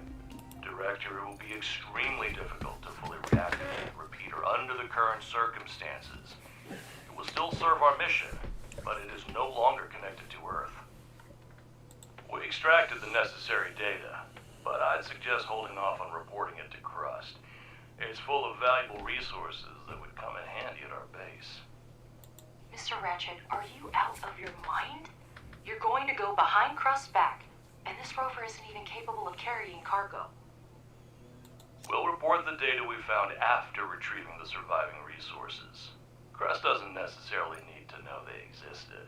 Director, it will be extremely difficult to fully reactivate the repeater under the current circumstances. It will still serve our mission, but it is no longer connected to Earth. We extracted the necessary data, but I'd suggest holding off on reporting it to Crust. It's full of valuable resources that would come in handy at our base. Mr. Ratchet, are you out of your mind? You're going to go behind Crust's back, and this rover isn't even capable of carrying cargo. We'll report the data we found after retrieving the surviving resources. Crust doesn't necessarily need to know they existed.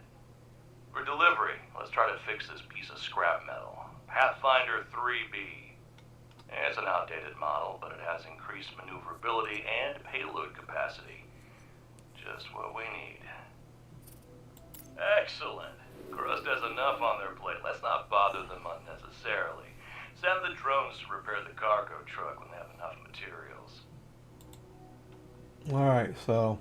For delivery, let's try to fix this piece of scrap metal. Pathfinder 3B. It's an outdated model, but it has increased maneuverability and payload capacity. Just what we need. Excellent. Crust has enough on their plate. Let's not bother them unnecessarily. Send the drones to repair the cargo truck when they have enough materials. Alright, so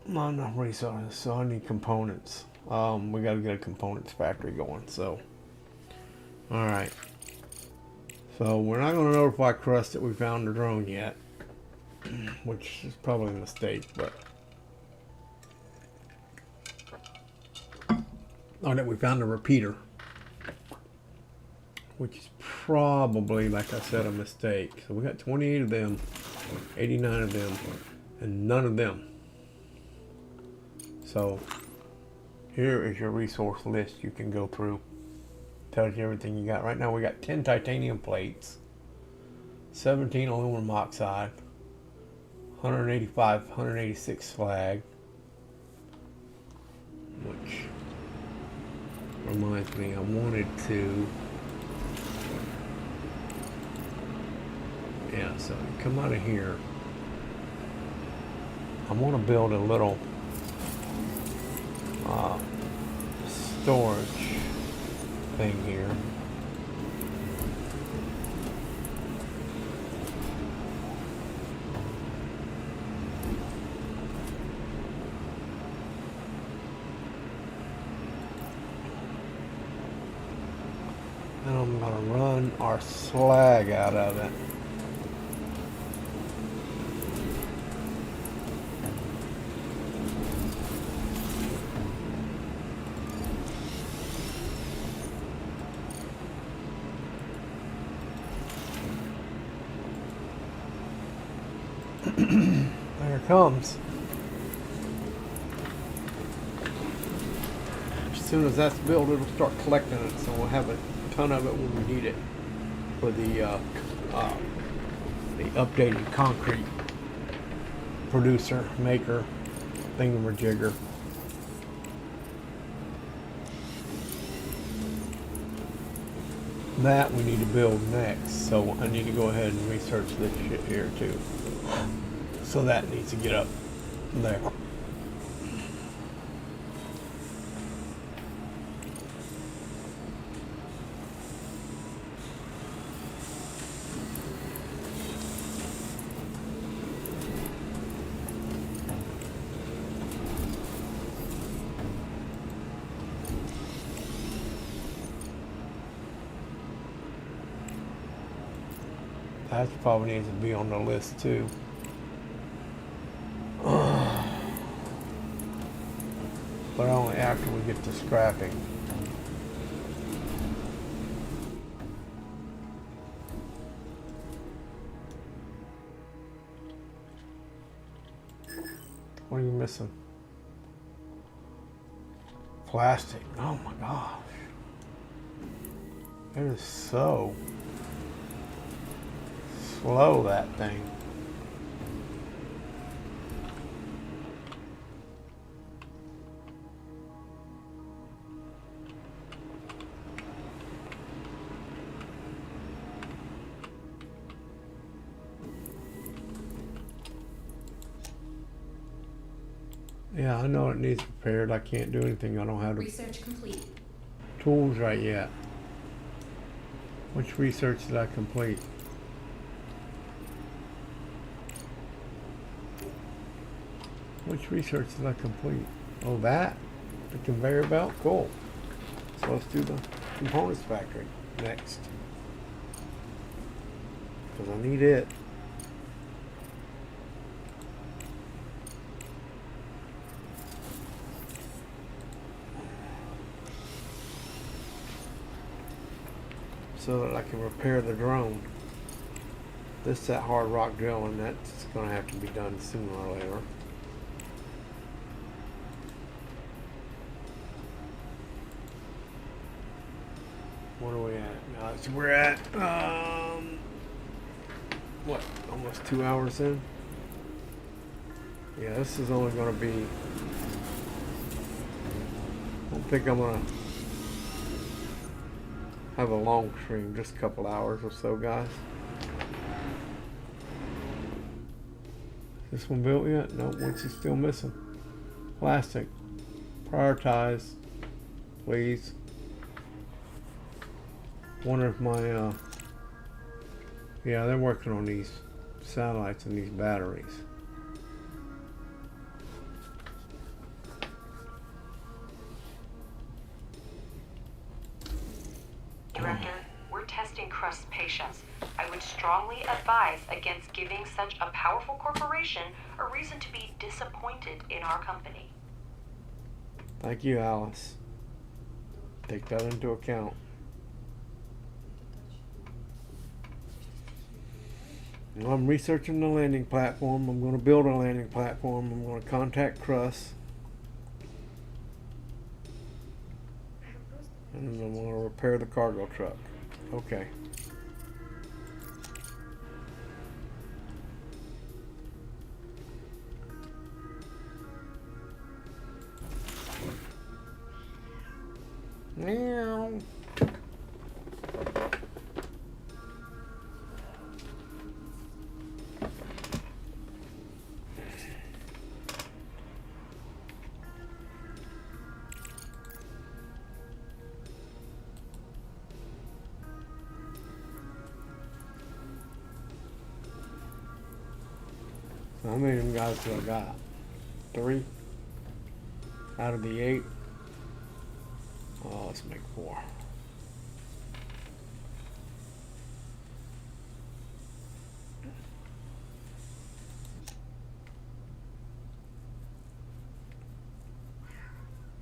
not enough resources, so I need components. We gotta get a components factory going, so alright. So we're not gonna notify Crust that we found the drone yet. Which is probably a mistake, but or that we found a repeater. Which is probably, like I said, a mistake. So we got 28 of them, 89 of them, and none of them. So here is your resource list you can go through. Tells you everything you got. Right now we got 10 titanium plates, 17 aluminum oxide, 186 slag, which reminds me, I wanted to, yeah, so you come out of here. I want to build a little storage thing here. And I'm going to run our slag out of it. There it comes. As soon as that's built, it'll start collecting it, so we'll have a ton of it when we need it for the updated concrete producer maker thingamajigger. That we need to build next, so I need to go ahead and research this shit here too. So that needs to get up there. That probably needs to be on the list too. But only after we get to scrapping. What are you missing? Plastic. Oh my gosh. It is so slow, that thing. Yeah, I know it needs repaired. I can't do anything. I don't have the Research complete. tools right yet. Which research did I complete? Which research did I complete? Oh, that? The conveyor belt? Cool. So let's do the components factory next. Because I need it. So that I can repair the drone. This that hard rock drilling, that's going to have to be done sooner or later. What are we at, guys? We're at what? Almost 2 hours in. Yeah, this is only going to be. I don't think I'm going to have a long stream, just a couple hours or so, guys. This one built yet? Nope, what's it still missing? Plastic. Prioritize, please. Wonder if my, yeah, they're working on these satellites and these batteries. Director, we're testing Crust's patience. I would strongly advise against giving such a powerful corporation a reason to be disappointed in our company. Thank you, Alice. Take that into account. Well, I'm researching the landing platform. I'm going to build a landing platform. I'm going to contact Crust. And I'm going to repair the cargo truck. Okay. Meow. How many of them guys do I got? 3 out of the 8. Oh, let's make 4.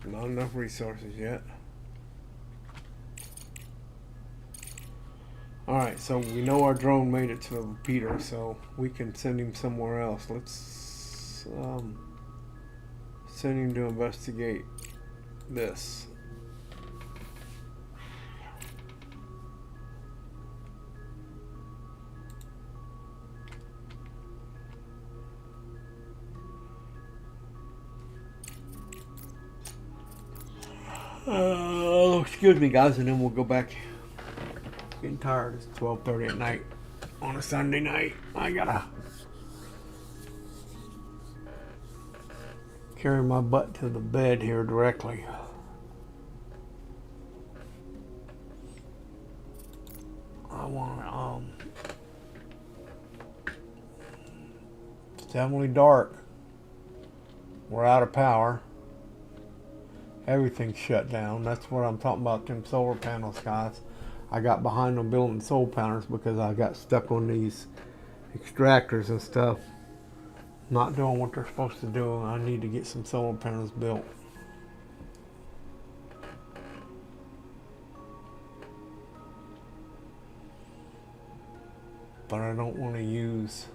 Not enough resources yet. Alright, so we know our drone made it to the repeater, so we can send him somewhere else. Let's send him to investigate this. Excuse me, guys, and then we'll go back. Getting tired. It's 12:30 at night on a Sunday night. I gotta carry my butt to the bed here directly. I want it's definitely dark. We're out of power. Everything's shut down. That's what I'm talking about, them solar panels, guys. I got behind on building solar panels because I got stuck on these extractors and stuff. Not doing what they're supposed to do. I need to get some solar panels built. But I don't want to use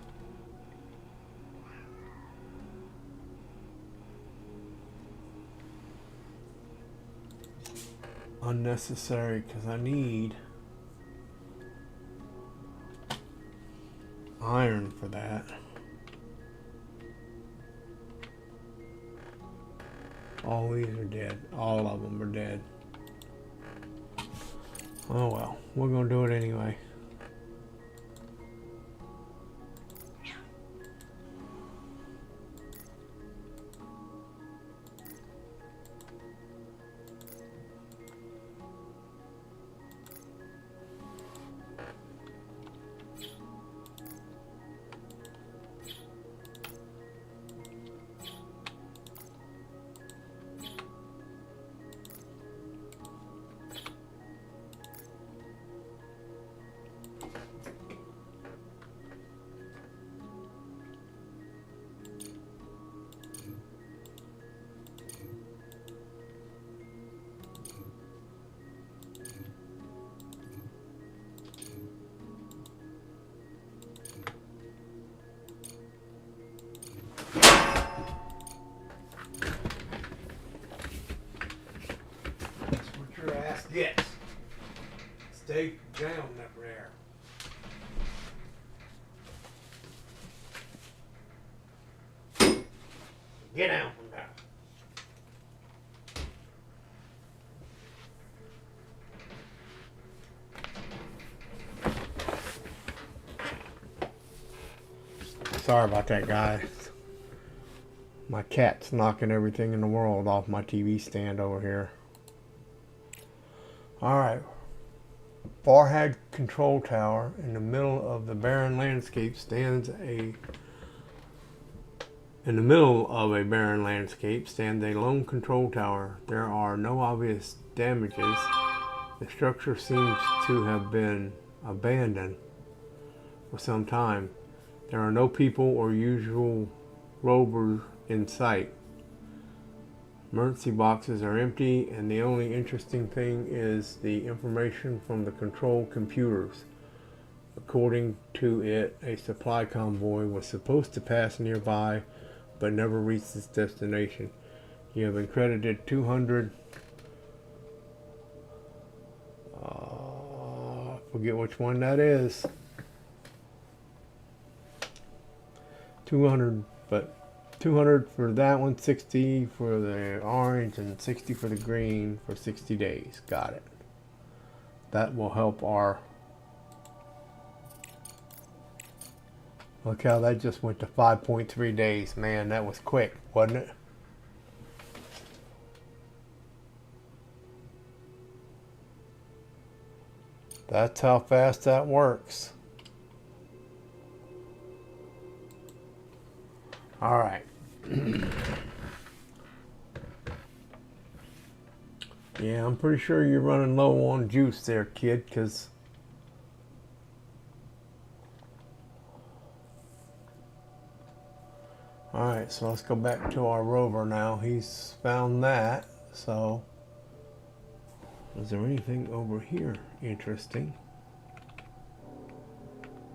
unnecessary, because I need iron for that. All these are dead. All of them are dead. Oh well, we're gonna do it anyway. Yes. Stay down up there. Get down from there. Sorry about that, guys. My cat's knocking everything in the world off my TV stand over here. Alright. Farhad Control Tower. In the middle of the barren landscape stands a lone control tower. There are no obvious damages. The structure seems to have been abandoned for some time. There are no people or usual rovers in sight. Emergency boxes are empty, and the only interesting thing is the information from the control computers. According to it, a supply convoy was supposed to pass nearby, but never reached its destination. You have been credited 200. Forget which one that is. 200, but 200 for that one, 60 for the orange, and 60 for the green for 60 days. Got it. That will help our... Look how that just went to 5.3 days. Man, that was quick, wasn't it? That's how fast that works. All right. Yeah, I'm pretty sure you're running low on juice there, kid, because alright, so let's go back to our rover now. He's found that. So is there anything over here interesting?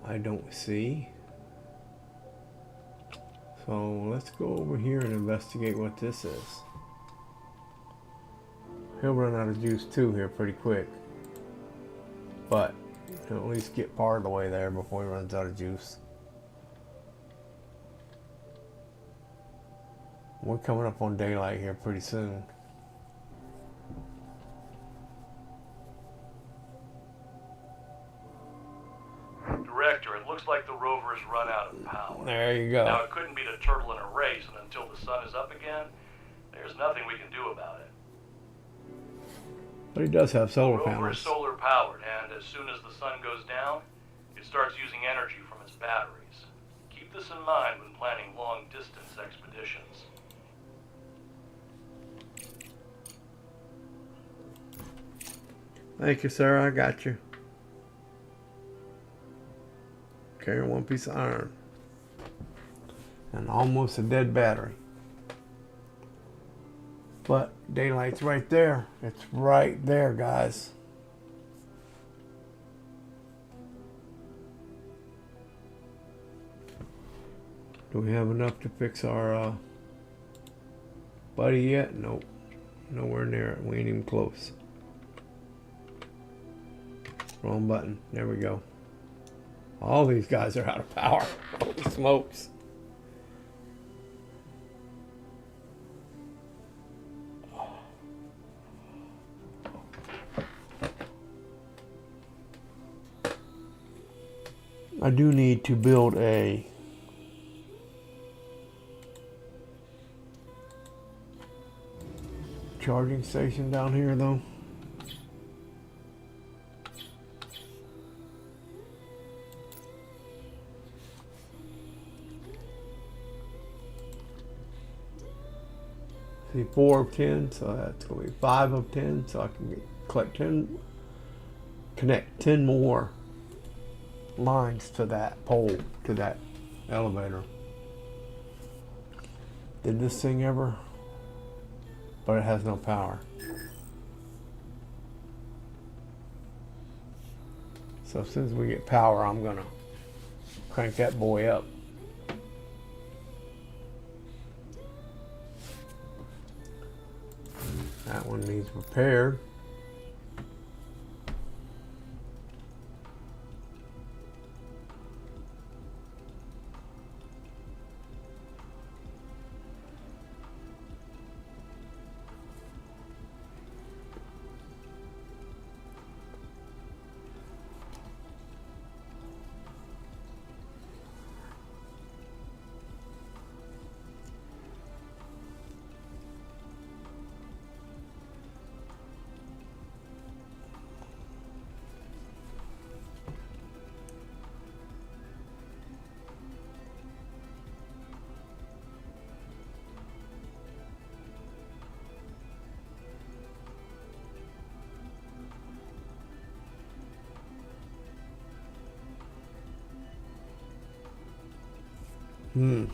I don't see. So let's go over here and investigate what this is. He'll run out of juice too here pretty quick. But he'll at least get part of the way there before he runs out of juice. We're coming up on daylight here pretty soon. Director, it looks like the rover has run out of power. There you go. Now, it couldn't be the turtle in a race, and until the sun is up again, there's nothing we can do about it. But he does have solar The rover panels. is solar powered, and as soon as the sun goes down, it starts using energy from its batteries. Keep this in mind when planning long-distance expeditions. Thank you, sir. I got you. Carry one piece of iron. And almost a dead battery. But daylight's right there. It's right there, guys. Do we have enough to fix our buddy yet? Nope. Nowhere near it. We ain't even close. Wrong button. There we go. All these guys are out of power. Holy smokes. I do need to build a charging station down here though. See, 4 of 10, so that's going to be 5 of 10, so I can connect 10 more lines to that pole, to that elevator. Did this thing ever? But it has no power. So as soon as we get power, I'm gonna crank that boy up. That one needs repaired. Come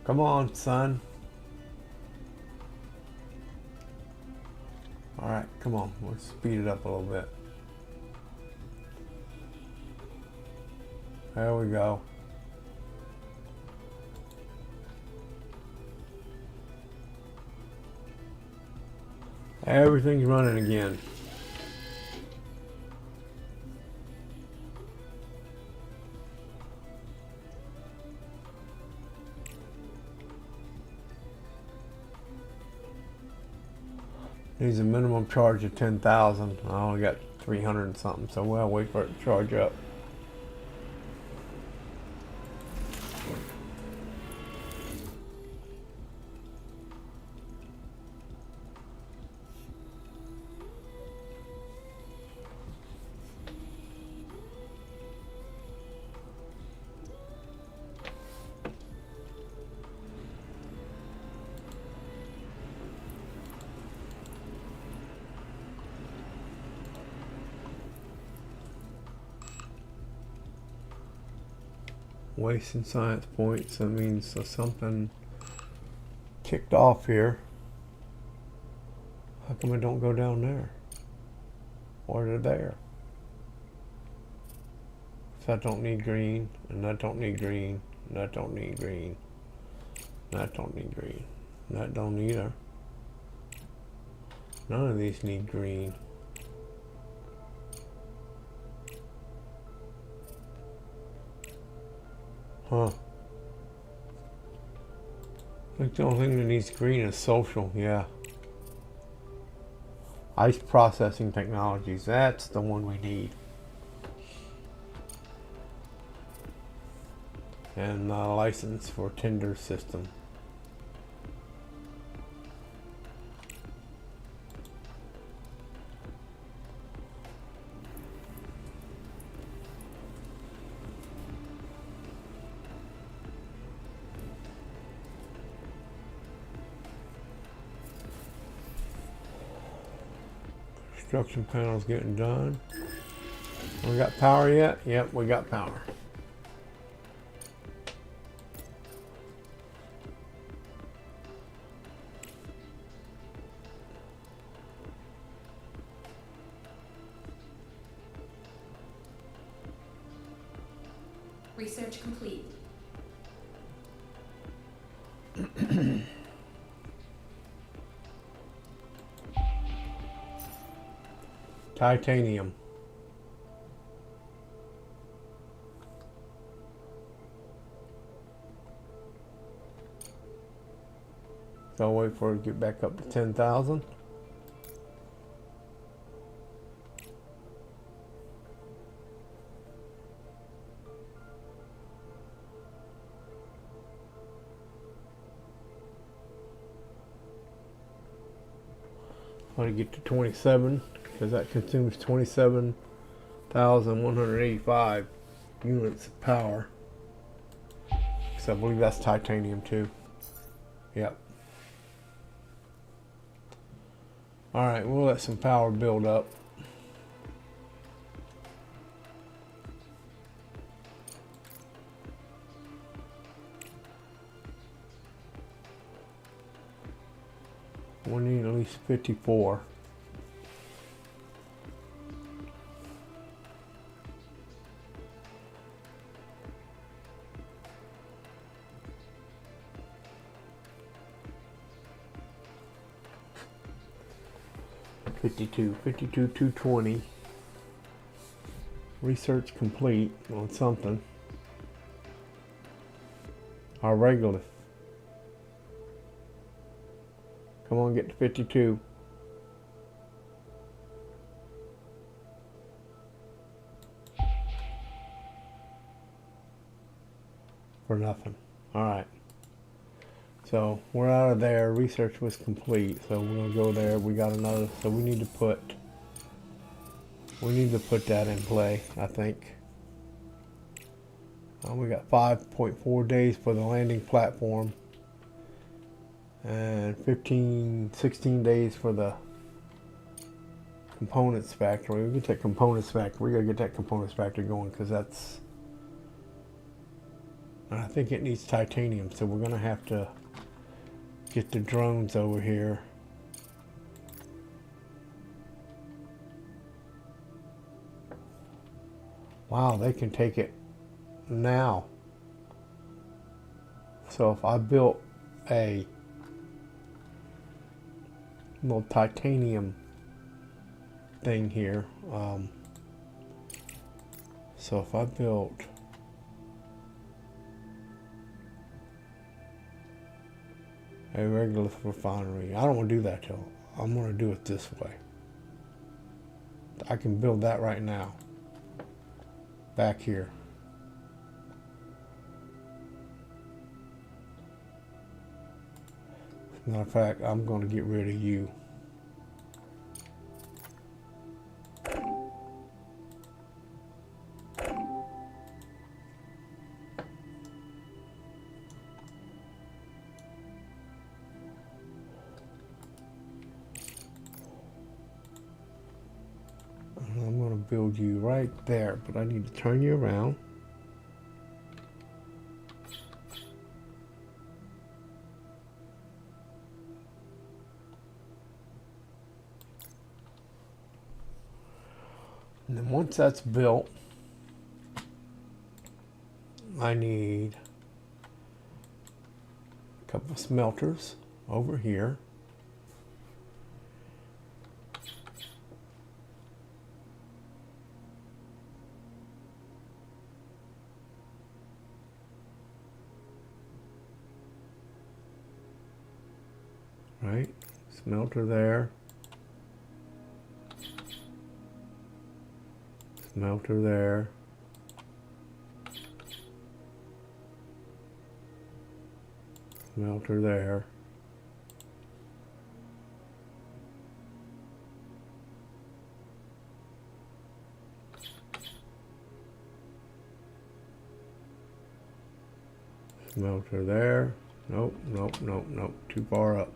on, son. Alright, come on. Let's speed it up a little bit. There we go. Everything's running again. Needs a minimum charge of 10,000. I only got 300 and something, so we'll wait for it to charge up. Wasting science points, that means something kicked off here. How come I don't go down there? Or they're there? So I don't need green, and that don't need green, and that don't need green, and that don't need green, and that don't either. None of these need green. Huh. I think the only thing that needs green is social, yeah. Ice processing technologies, that's the one we need. And a license for tender system. Construction panel's getting done. We got power yet? Yep, we got power. Research complete. Titanium. So I'll wait for it to get back up to 10,000. Want to get to 27 because that consumes 27,185 units of power. So I believe that's titanium too. Yep. Alright, we'll let some power build up. We need at least 54. Fifty-two, 220. Research complete on something. Our regolith. Come on, get to 52. For nothing. Alright. So we're out of there. Research was complete. So we're gonna go there. We got another, so we need to put that in play, I think. We got 5.4 days for the landing platform. And 16 days for the components factory. We get that components factory. We gotta get that components factory going because that's And I think it needs titanium, so we're gonna have to get the drones over here. Wow, they can take it now. So if I built a little titanium thing here, so if I built a regular refinery, I don't want to do that though. I'm going to do it this way. I can build that right now. Back here. As a matter of fact, I'm going to get rid of you. I'm going to build you right there, but I need to turn you around. And then once that's built, I need a couple of smelters over here. Right, smelter there, smelter there, smelter there, smelter there. Nope, nope, nope, nope, too far up.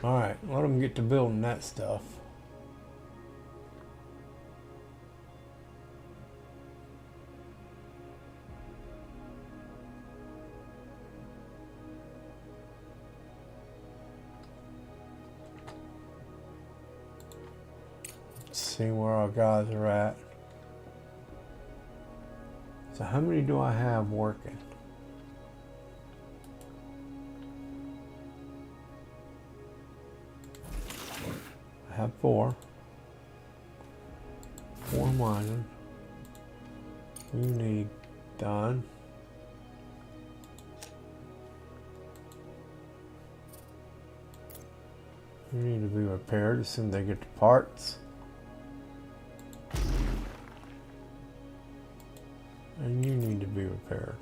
Alright, let them get to building that stuff. Let's see where our guys are at. So how many do I have working? I have 4. 4 mining. You need done. You need to be repaired as soon as they get the parts. And you need to be repaired.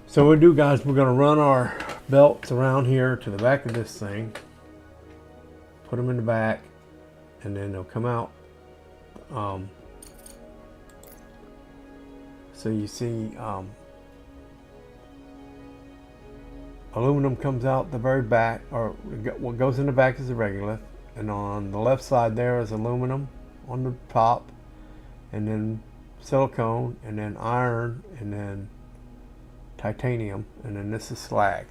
So what we do, guys, we're going to run our belts around here to the back of this thing, put them in the back, and then they'll come out. So you see aluminum comes out the very back, or what goes in the back is a regolith, and on the left side there is aluminum on the top, and then silicone, and then iron, and then titanium, and then this is slag.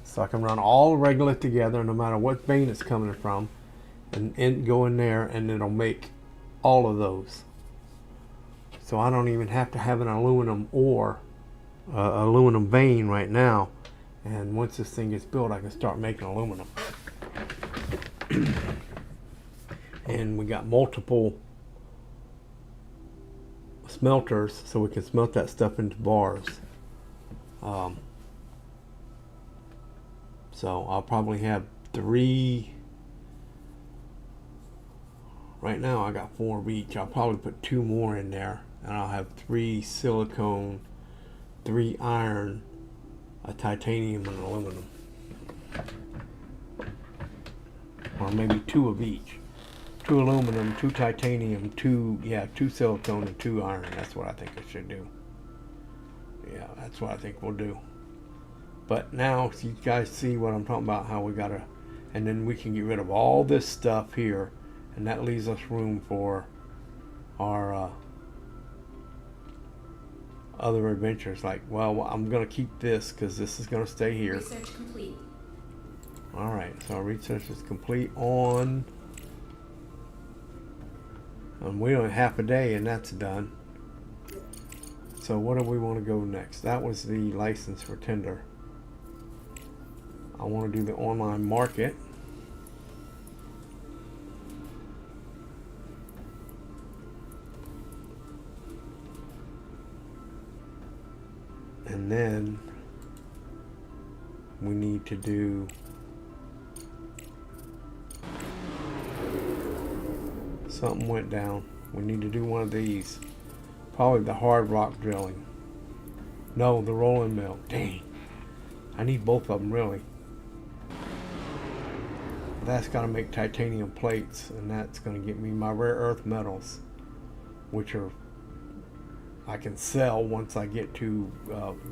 So I can run all the regolith together no matter what vein it's coming from, and go in there, and it'll make all of those. So I don't even have to have an aluminum or aluminum vein right now. And once this thing gets built, I can start making aluminum. And we got multiple smelters so we can smelt that stuff into bars. So I'll probably have 3. Right now I got 4 of each. I'll probably put 2 more in there, and I'll have 3 silicone, 3 iron, a titanium, and aluminum. Or maybe 2 of each. 2 aluminum, 2 titanium, 2 silicone, and 2 iron. That's what I think I should do. Yeah, that's what I think we'll do. But now you guys see what I'm talking about, how we gotta, and then we can get rid of all this stuff here, and that leaves us room for our other adventures. Like, well, I'm gonna keep this because this is gonna stay here. Research complete. All right, so our research is complete on, and we only half a day, and that's done. So what do we want to go next? That was the license for Tinder. I want to do the online market. And then we need to do something went down. We need to do one of these. Probably the hard rock drilling. No, the rolling mill. Dang. I need both of them really. That's got to make titanium plates, and that's going to get me my rare earth metals, which are I can sell once I get to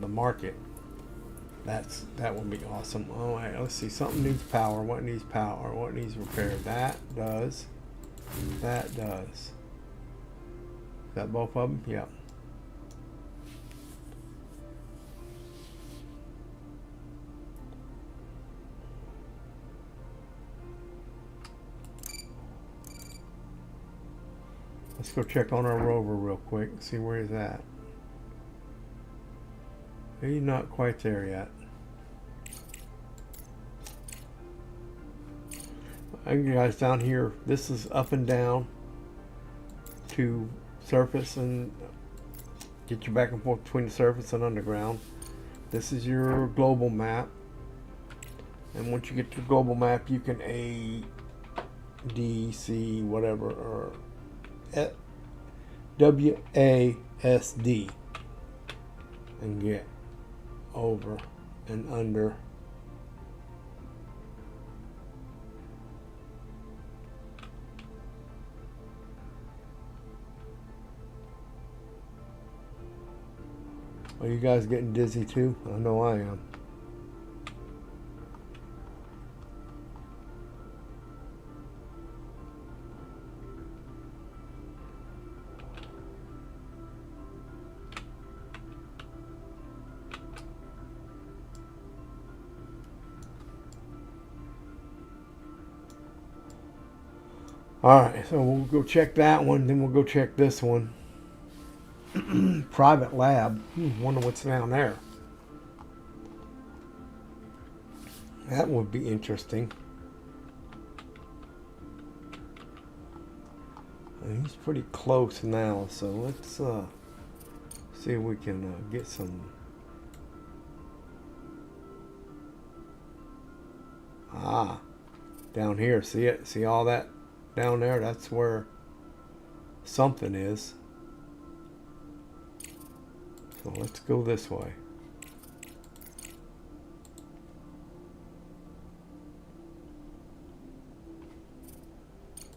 the market. That would be awesome. All right, let's see. Something needs power. What needs power? What needs repair? That does. That does. Is that both of them? Yeah. Let's go check on our rover real quick, see where he's at. He's not quite there yet. You guys down here, this is up and down to surface, and get you back and forth between the surface and underground. This is your global map, and once you get to the global map, you can A, D, C, whatever, or WASD and get over and under. Are you guys getting dizzy too? I know I am. Alright, so we'll go check that one, then we'll go check this one. Private lab. Wonder what's down there. That would be interesting. He's pretty close now, so let's see if we can get some. Down here, see it? See all that down there? That's where something is. So let's go this way.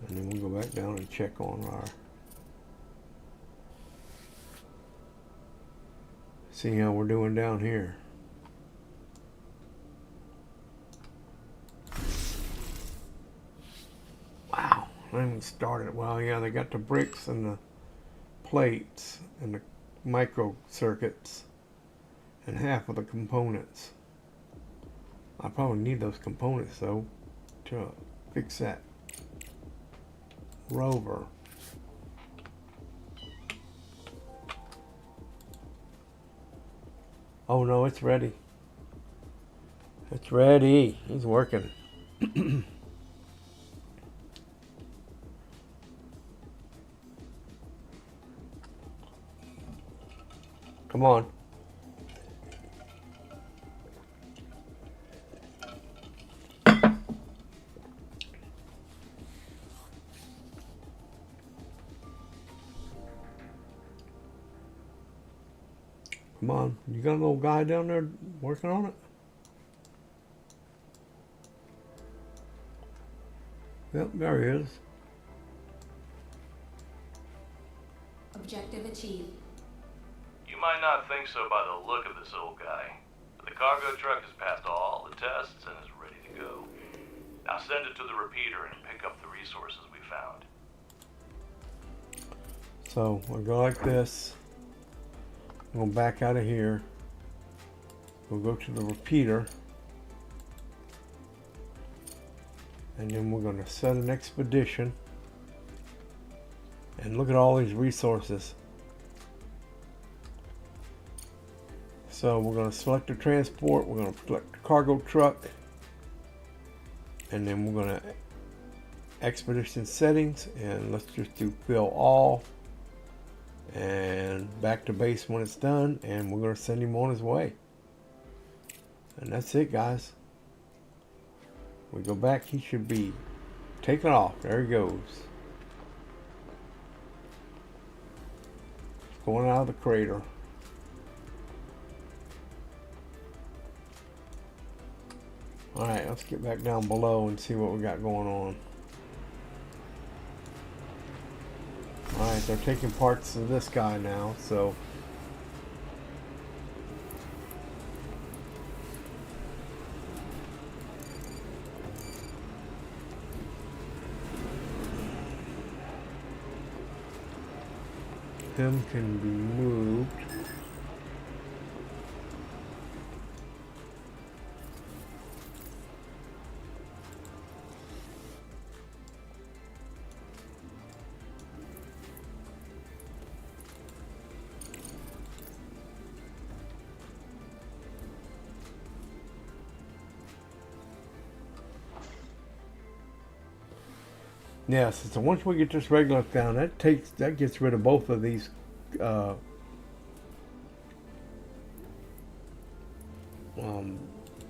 And then we'll go back down and check on our, see how we're doing down here. Wow, I haven't even started. Well, yeah, they got the bricks and the plates and the micro circuits and half of the components. I probably need those components though to fix that rover. Oh no, it's ready. It's ready. He's working. Come on. Come on. You got a little guy down there working on it? Yep, there he is. Objective achieved. You might not think so by the look of this old guy, but the cargo truck has passed all the tests and is ready to go. Now send it to the repeater and pick up the resources we found. So we'll go like this. We'll back out of here. We'll go to the repeater. And then we're going to set an expedition. And look at all these resources. So we're going to select the transport. We're going to select the cargo truck. And then we're going to expedition settings. And let's just do fill all. And back to base when it's done. And we're going to send him on his way. And that's it, guys. We go back, he should be taking off. There he goes. Going out of the crater. Alright, let's get back down below and see what we got going on. Alright, they're taking parts of this guy now, so him can be moved. Yes, so once we get this regolith down, that gets rid of both of these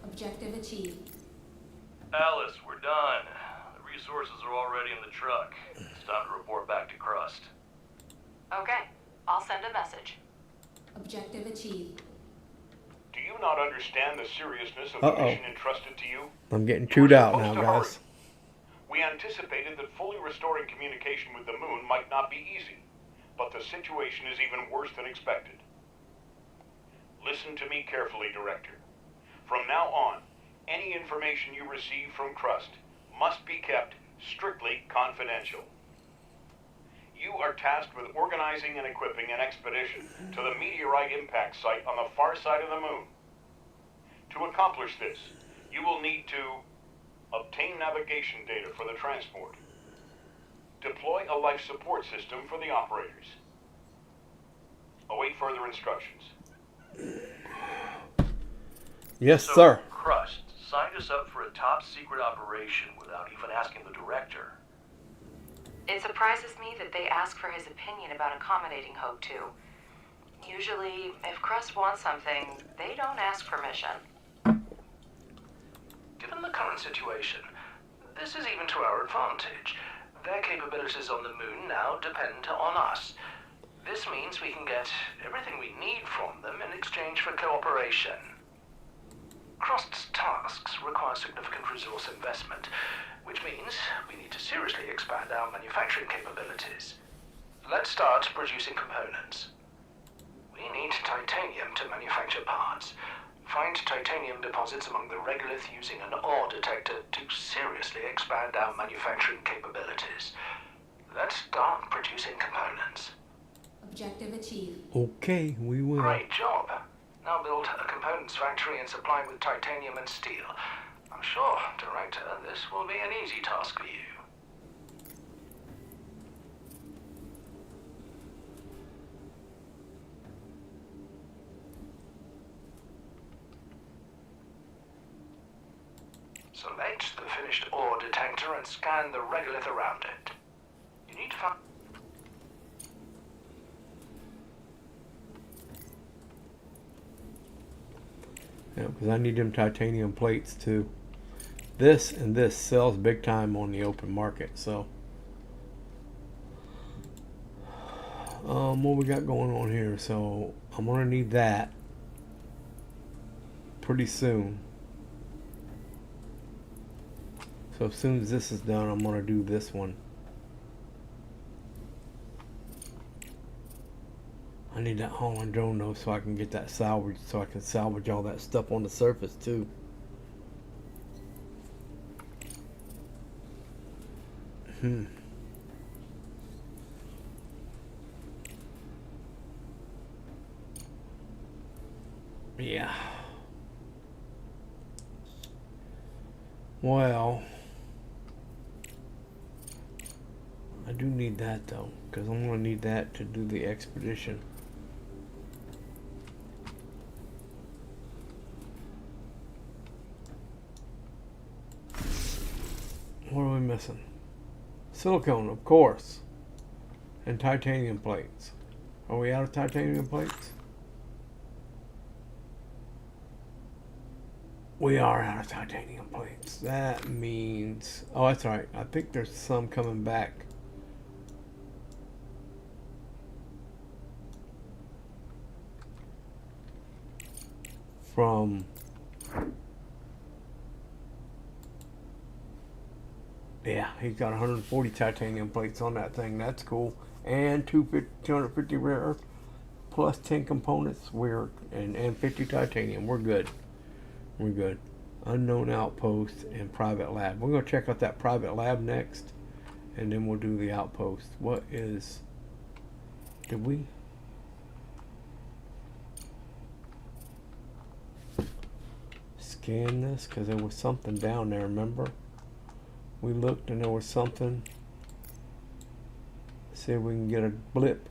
Objective achieved. Alice, we're done. The resources are already in the truck. It's time to report back to Crust. Okay, I'll send a message. Objective achieved. Do you not understand the seriousness of the mission entrusted to you? I'm getting chewed out now, guys. We anticipated that fully restoring communication with the moon might not be easy, but the situation is even worse than expected. Listen to me carefully, Director. From now on, any information you receive from Crust must be kept strictly confidential. You are tasked with organizing and equipping an expedition to the meteorite impact site on the far side of the moon. To accomplish this, you will need to obtain navigation data for the transport, deploy a life support system for the operators, await further instructions. Yes, So, sir. Crust signed us up for a top secret operation without even asking the director. It surprises me that they ask for his opinion about accommodating Hope 2. Usually, if Crust wants something, they don't ask permission. Given the current situation, this is even to our advantage. Their capabilities on the moon now depend on us. This means we can get everything we need from them in exchange for cooperation. Crust's tasks require significant resource investment, which means we need to seriously expand our manufacturing capabilities. Let's start producing components. We need titanium to manufacture parts. Find titanium deposits among the regolith using an ore detector to seriously expand our manufacturing capabilities. Let's start producing components. Objective achieved. Okay, we will. Great job. Now build a components factory and supply with titanium and steel. I'm sure, Director, this will be an easy task for you. Select the finished ore detector and scan the regolith around it. You need to find... Yeah, because I need them titanium plates too. This and this sells big time on the open market. So, what we got going on here? So I'm gonna need that pretty soon. So as soon as this is done, I'm gonna do this one. I need that hauling drone though, so I can get that salvaged, so I can salvage all that stuff on the surface too. Yeah. Well, I do need that though, because I'm going to need that to do the expedition. What are we missing? Silicone, of course. And titanium plates. Are we out of titanium plates? We are out of titanium plates. That means... Oh, that's right. I think there's some coming back. From... Yeah, he's got 140 titanium plates on that thing. That's cool. And 250 rare earth plus 10 components. And 50 titanium. We're good. We're good. Unknown outpost and private lab. We're going to check out that private lab next. And then we'll do the outpost. What is... Did we... scan this? Because there was something down there, remember? We looked and there was something. See if we can get a blip.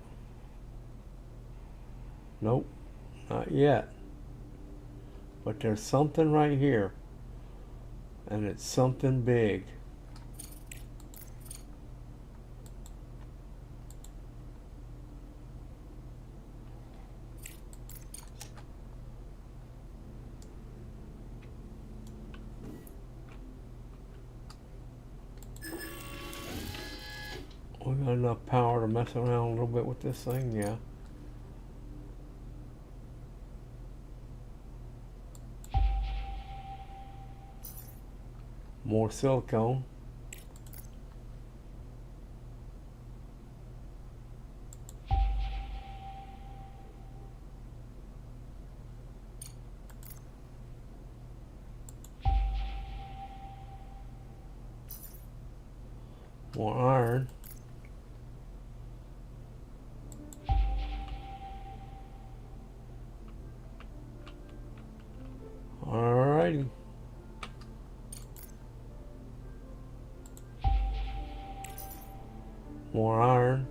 Nope. Not yet. But there's something right here. And it's something big. We got enough power to mess around a little bit with this thing, yeah. More silicone. More iron. Alrighty. More iron.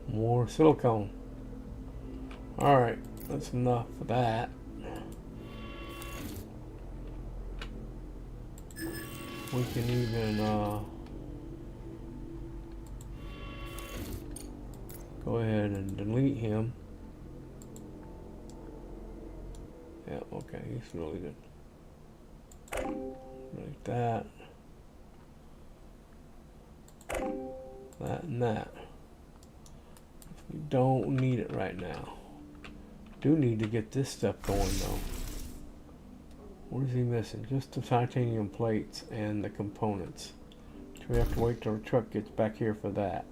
More silicone. Alright, that's enough for that. We can even go ahead and delete him. Yeah, okay, he's really good. Like that. That and that. We don't need it right now. Do need to get this stuff going though. What is he missing? Just the titanium plates and the components. So we have to wait till the truck gets back here for that.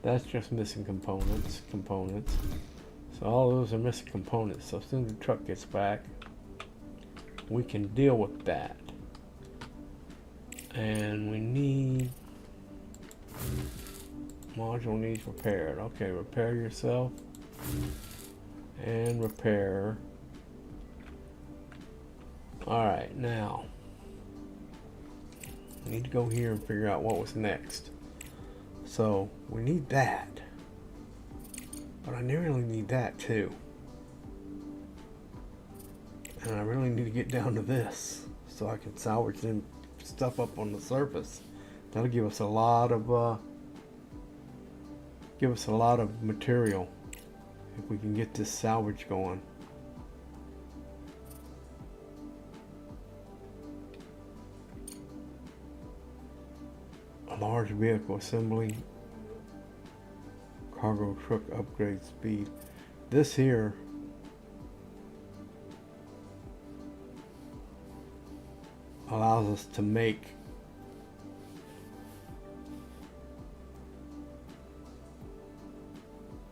That's just missing components. So all those are missing components. So as soon as the truck gets back, we can deal with that. And we need Module needs repaired. Okay, repair yourself. And repair. Alright, now. I need to go here and figure out what was next. So, we need that. But I really need that too. And I really need to get down to this so I can salvage them stuff up on the surface. That'll give us a lot of material if we can get this salvage going. A large vehicle assembly, cargo truck upgrade speed. This here allows us to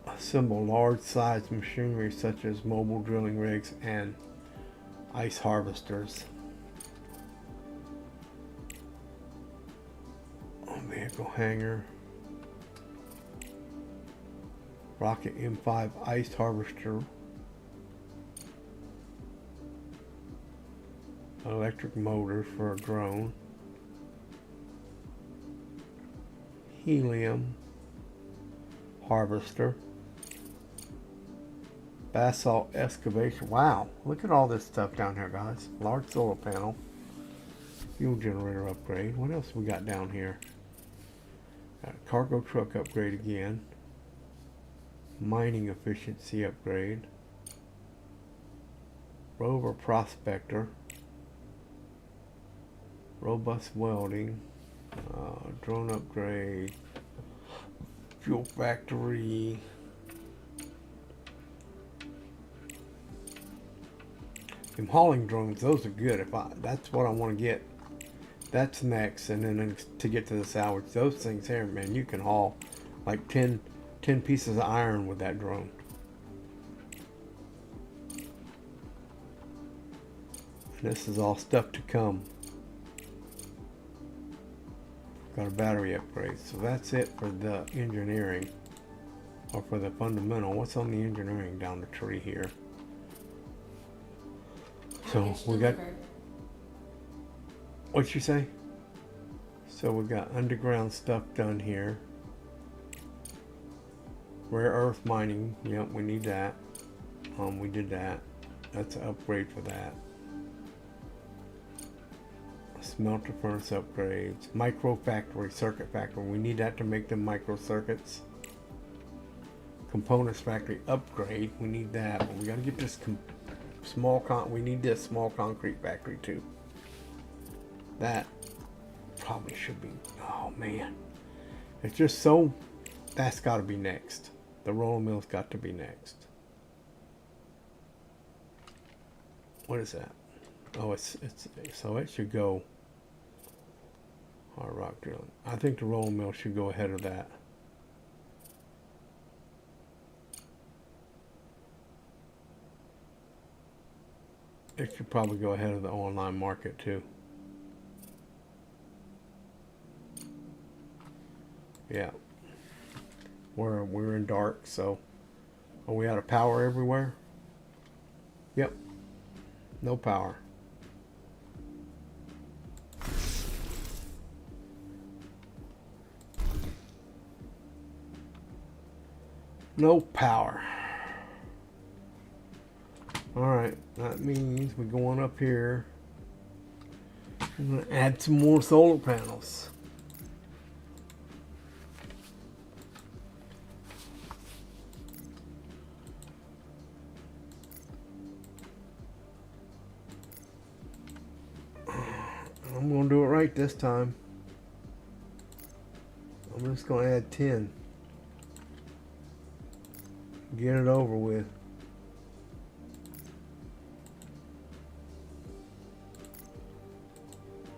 assemble large sized machinery such as mobile drilling rigs and ice harvesters. Vehicle hangar, rocket M5 ice harvester, electric motor for a drone, helium harvester, basalt excavation. Wow, look at all this stuff down here, guys. Large solar panel, fuel generator upgrade. What else we got down here? Cargo truck upgrade again, mining efficiency upgrade, rover prospector, robust welding, drone upgrade, fuel factory, them hauling drones. Those are good. That's what I want to get. That's next, and then to get to the salvage, those things here, man, you can haul like 10 pieces of iron with that drone. And this is all stuff to come. Got a battery upgrade, so that's it for the engineering, or for the fundamental. What's on the engineering down the tree here? So we got. What'd you say? So we got underground stuff done here. Rare earth mining. Yep, we need that. We did that. That's an upgrade for that. Smelter furnace upgrades. Micro factory, circuit factory. We need that to make them micro circuits. Components factory upgrade. We need that. But we gotta get this we need this small concrete factory too. That probably should be. Oh man, it's just so. That's got to be next. The rolling mill's got to be next. What is that? Oh, it's so it should go. Hard rock drilling. I think the rolling mill should go ahead of that. It should probably go ahead of the online market too. Yeah, we're in dark, so are we out of power everywhere? Yep, no power. No power. All right, that means we're going up here. I'm gonna add some more solar panels. I'm going to do it right this time. I'm just going to add 10. Get it over with.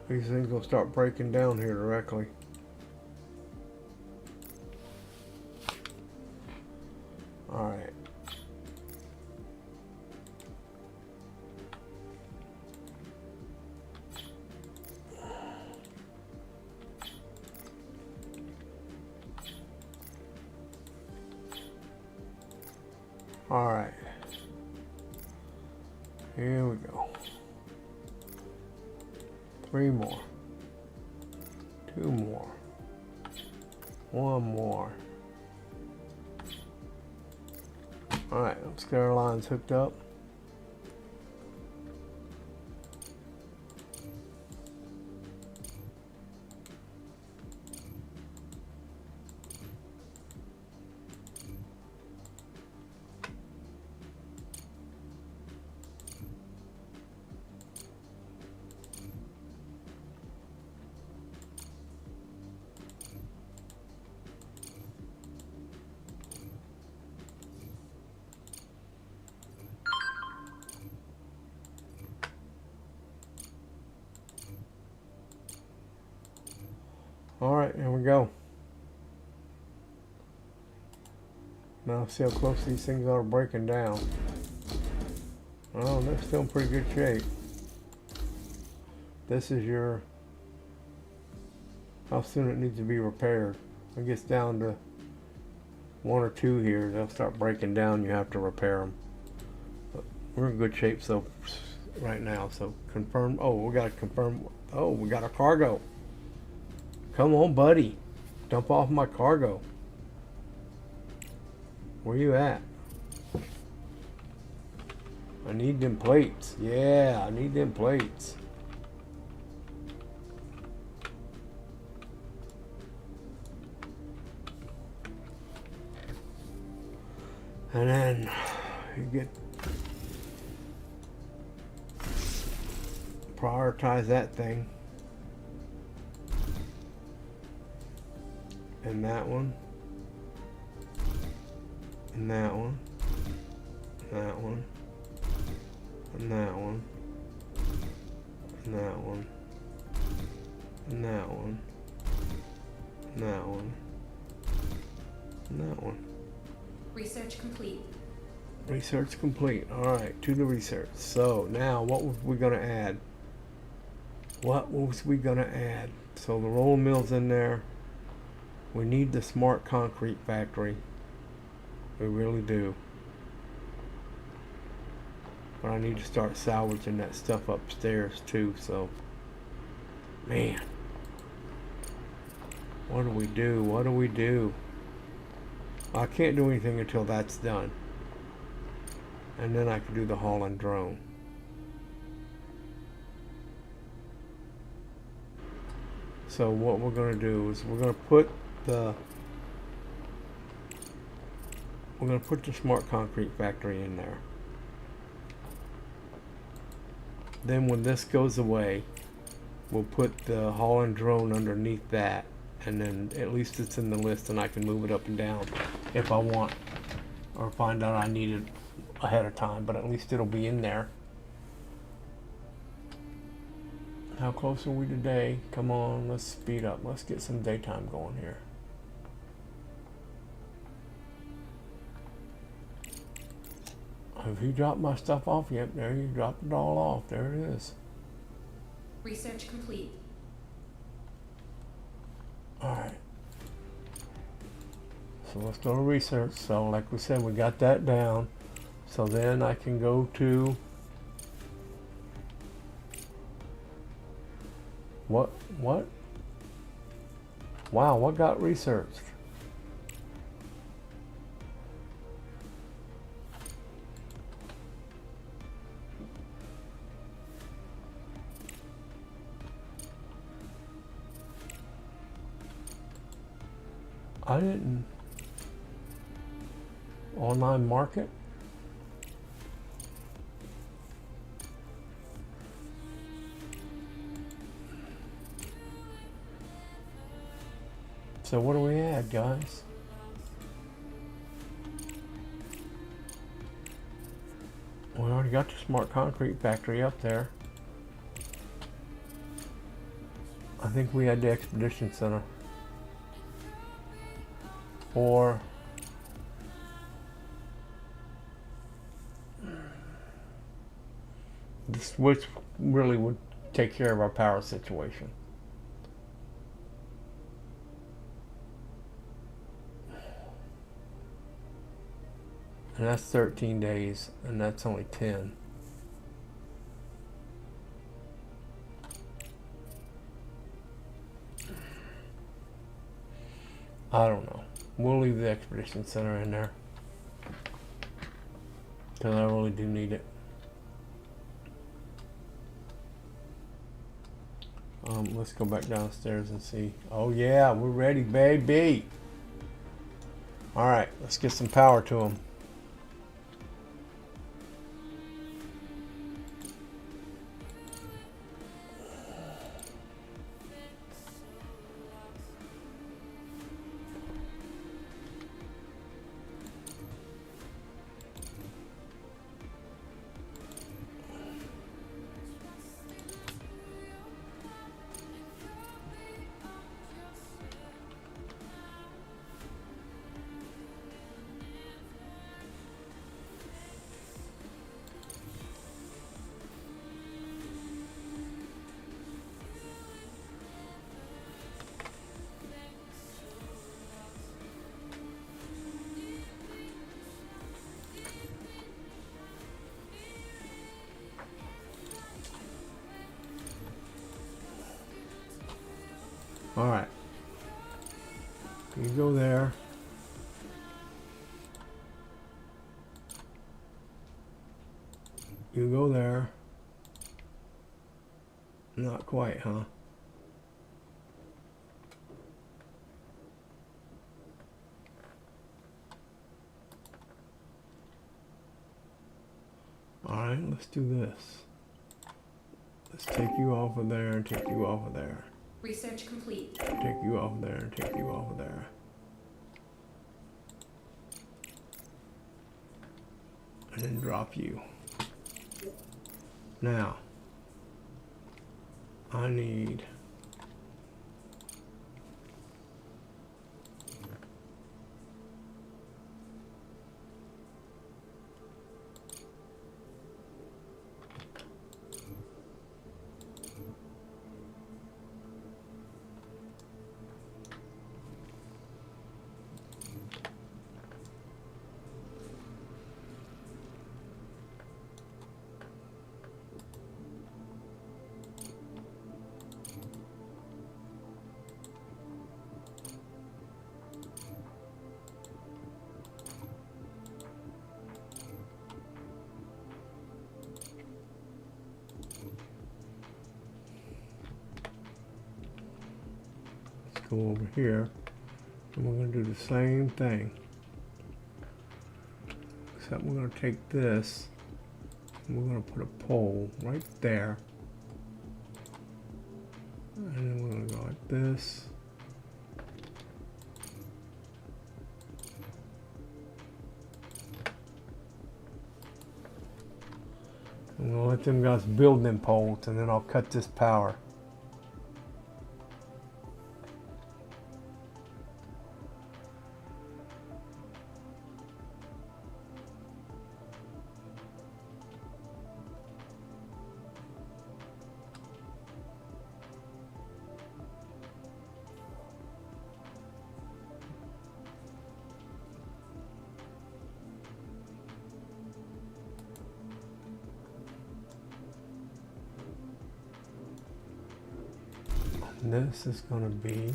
These things will start breaking down here directly. Alright. Alright. Here we go. 3 more. 2 more. 1 more. Alright, let's get our lines hooked up. Alright, here we go. Now see how close these things are breaking down. Oh, they're still in pretty good shape. This is your how soon it needs to be repaired. It gets down to 1 or 2 here, they'll start breaking down. You have to repair them. But we're in good shape so right now. So confirm. Oh, we got to confirm. Oh, we got a cargo. Come on, buddy. Dump off my cargo. Where you at? I need them plates. Yeah, I need them plates. And then you get prioritize that thing. And that one. And that one. That one. And that one. And that one. And that one. And that one. And that one. Research complete. Research complete. Alright, to the research. So now what was we gonna add? What was we gonna add? So the roll mill's in there. We need the smart concrete factory. We really do. But I need to start salvaging that stuff upstairs too, so man. What do we do? What do we do? I can't do anything until that's done. And then I can do the hauling drone. So what we're gonna do is we're gonna put the smart concrete factory in there. Then when this goes away, we'll put the hauling drone underneath that, and then at least it's in the list and I can move it up and down if I want, or find out I need it ahead of time, but at least it'll be in there. How close are we today? Come on, let's speed up. Let's get some daytime going here. Have you dropped my stuff off yet? There, you dropped it all off. There it is. Research complete. Alright. So let's go to research. So like we said, we got that down. So then I can go to what? Wow, what got researched? I didn't. Online market? So what do we add, guys? We already got the smart concrete factory up there. I think we had the expedition center. Or this, which really would take care of our power situation. And that's 13 days, and that's only 10. I don't know. We'll leave the Expedition Center in there, because I really do need it. Let's go back downstairs and see. Oh yeah, we're ready, baby. All right, let's get some power to them. All right, you go there. You go there. Not quite, huh? All right, let's do this. Let's take you off of there and take you off of there. Research complete. Take you off of there and take you off of there. And then drop you. Now, I need go over here, and we're going to do the same thing, except we're going to take this and we're going to put a pole right there, and then we're going to go like this, I'm going to let them guys build them poles, and then I'll cut this power. This is going to be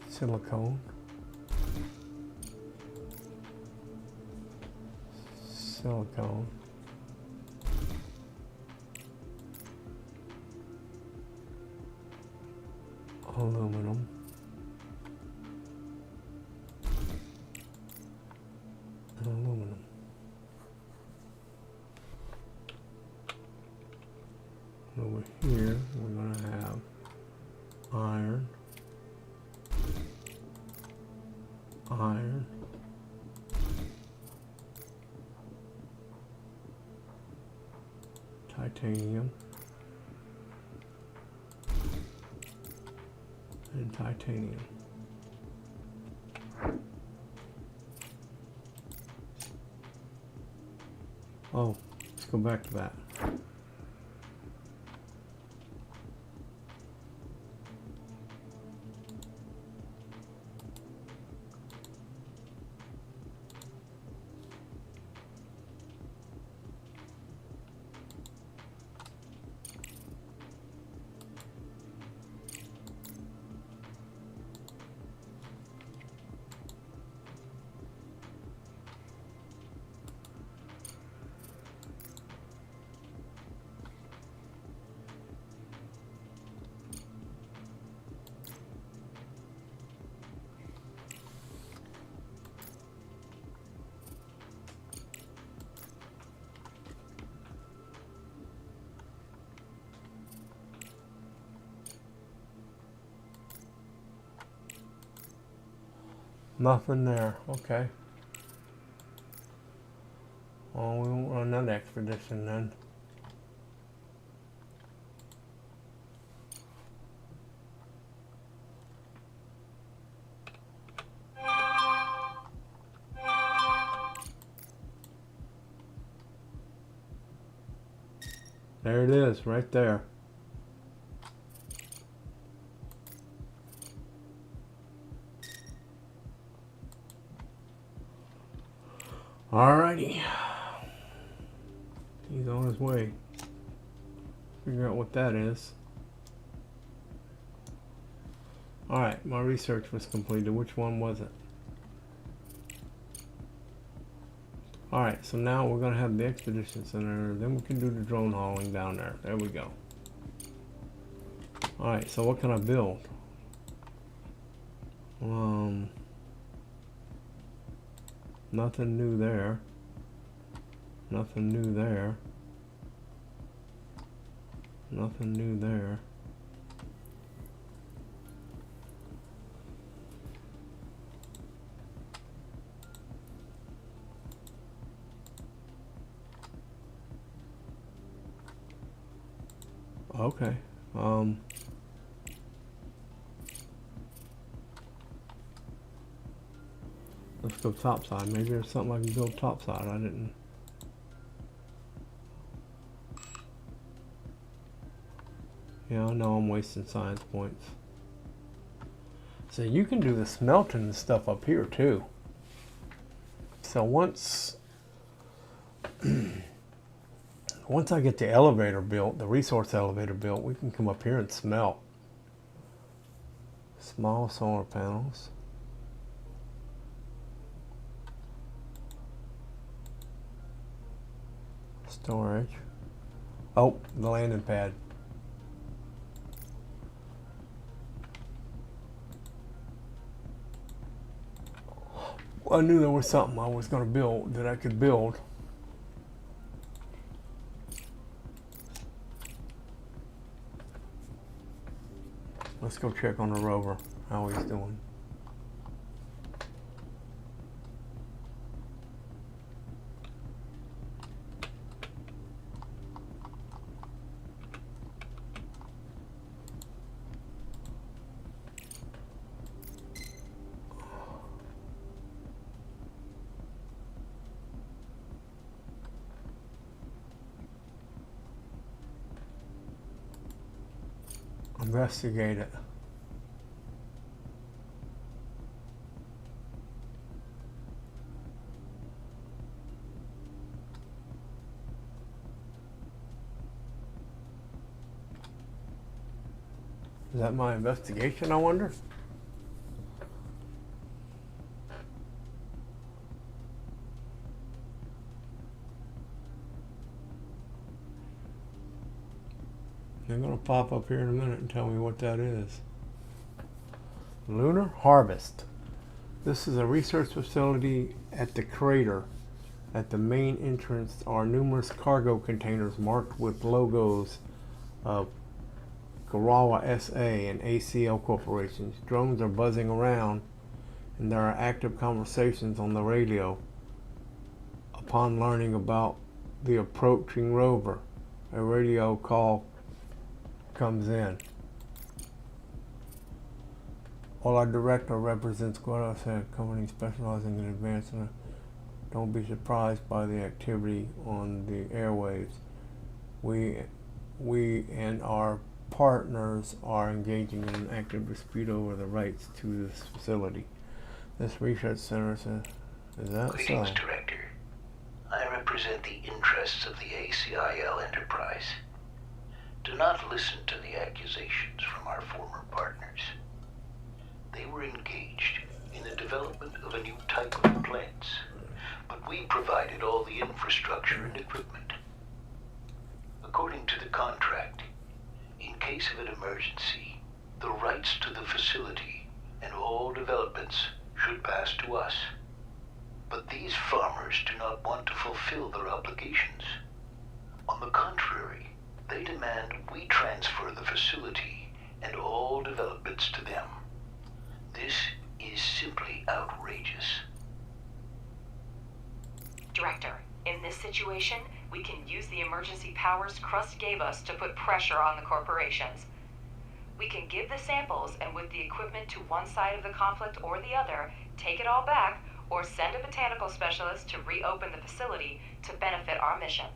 silicone, aluminum, and aluminum. Over here, we're going to have iron, titanium, and titanium. Oh, let's go back to that. Nothing there. Okay. Well, we won't run that expedition then. There it is, right there. Alrighty. He's on his way. Figure out what that is. Alright, my research was completed. Which one was it? Alright, so now we're going to have the expedition center. Then we can do the drone hauling down there. There we go. Alright, so what can I build? Nothing new there. Nothing new there. Nothing new there. Okay. Let's go topside. Maybe there's something I can build topside. I didn't. Yeah, I know I'm wasting science points. So you can do the smelting and stuff up here too. So once I get the elevator built, the resource elevator built, we can come up here and smelt. Small solar panels. Storage. Oh, the landing pad. Well, I knew there was something I was going to build that I could build. Let's go check on the rover, how he's doing. Investigate it. Is that my investigation, I wonder? They're going to pop up here in a minute and tell me what that is. Lunar Harvest. This is a research facility at the crater. At the main entrance are numerous cargo containers marked with logos of Garawa SA and ACL corporations. Drones are buzzing around and there are active conversations on the radio. Upon learning about the approaching rover, a radio call comes in. While our director represents Guara said, a company specializing in advancing. Don't be surprised by the activity on the airwaves. We and our partners are engaging in an active dispute over the rights to this facility. This research center says, is that Greetings, so? Director. I represent the interests of the ACIL enterprise. Do not listen to the accusations from our former partners. They were engaged in the development of a new type of plants, but we provided all the infrastructure and equipment. According to the contract, in case of an emergency, the rights to the facility and all developments should pass to us. But these farmers do not want to fulfill their obligations. On the contrary, they demand we transfer the facility and all developments to them. This is simply out outrageous. Director, in this situation, we can use the emergency powers Crust gave us to put pressure on the corporations. We can give the samples and with the equipment to one side of the conflict or the other, take it all back, or send a botanical specialist to reopen the facility to benefit our mission.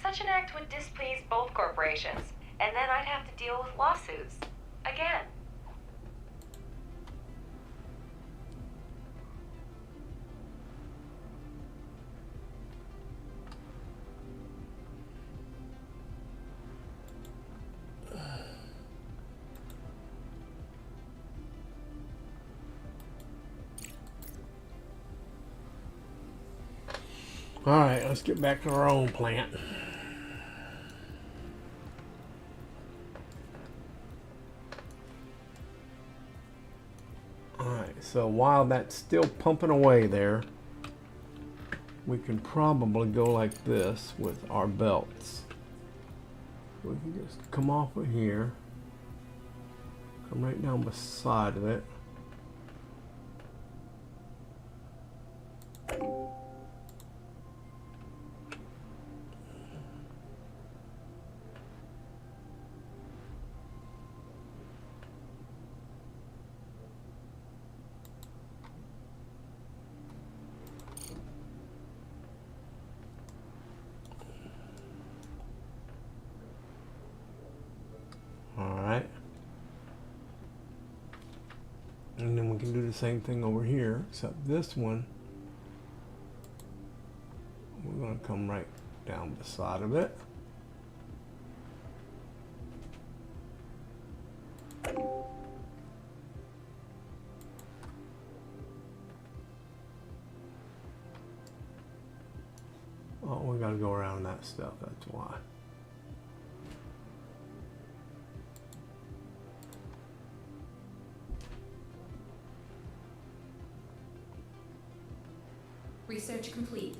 Such an act would displease both corporations, and then I'd have to deal with lawsuits. Again. Alright, let's get back to our own plant. Alright, so while that's still pumping away there, we can probably go like this with our belts. We can just come off of here, come right down beside of it. Alright. And then we can do the same thing over here, except this one, we're going to come right down the side of it. Oh, we got to go around that stuff, that's why. Research complete.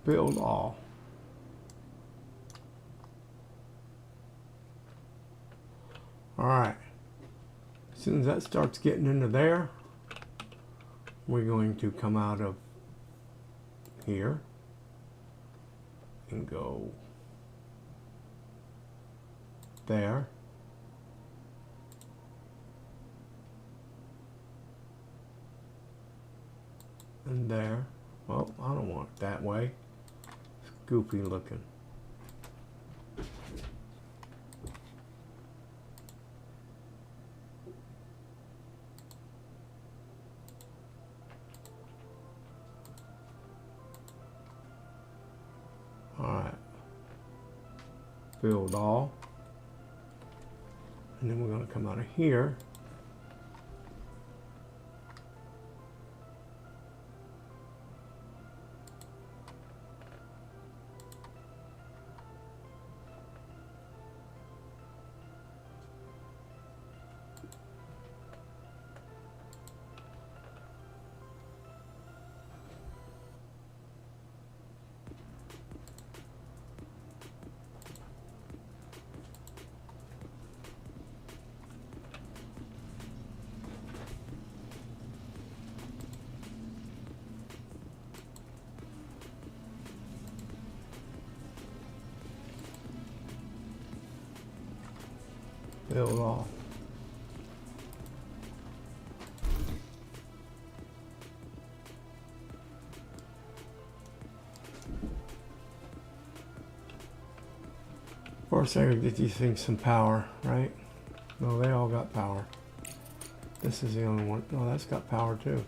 Build all. Alright. As soon as that starts getting into there, we're going to come out of here and go there. And there. Well, I don't want it that way. It's goofy looking. Alright. Build all. And then we're going to come out of here. Build all. Of course, I could get these things some power, right? No, they all got power. This is the only one. Oh, that's got power too.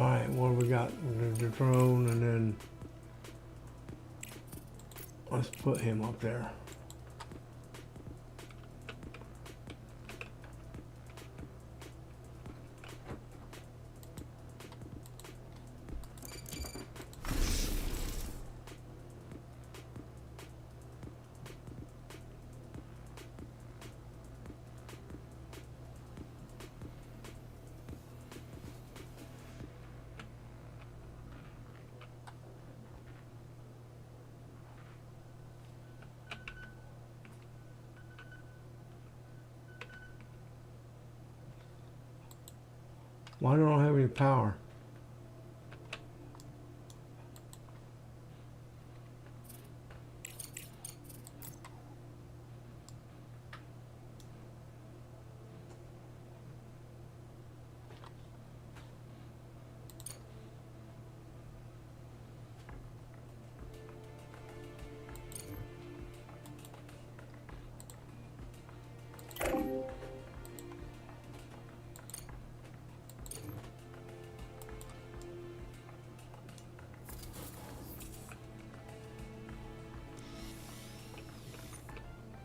Alright, what do we got? The drone, and then let's put him up there. Why don't I have any power?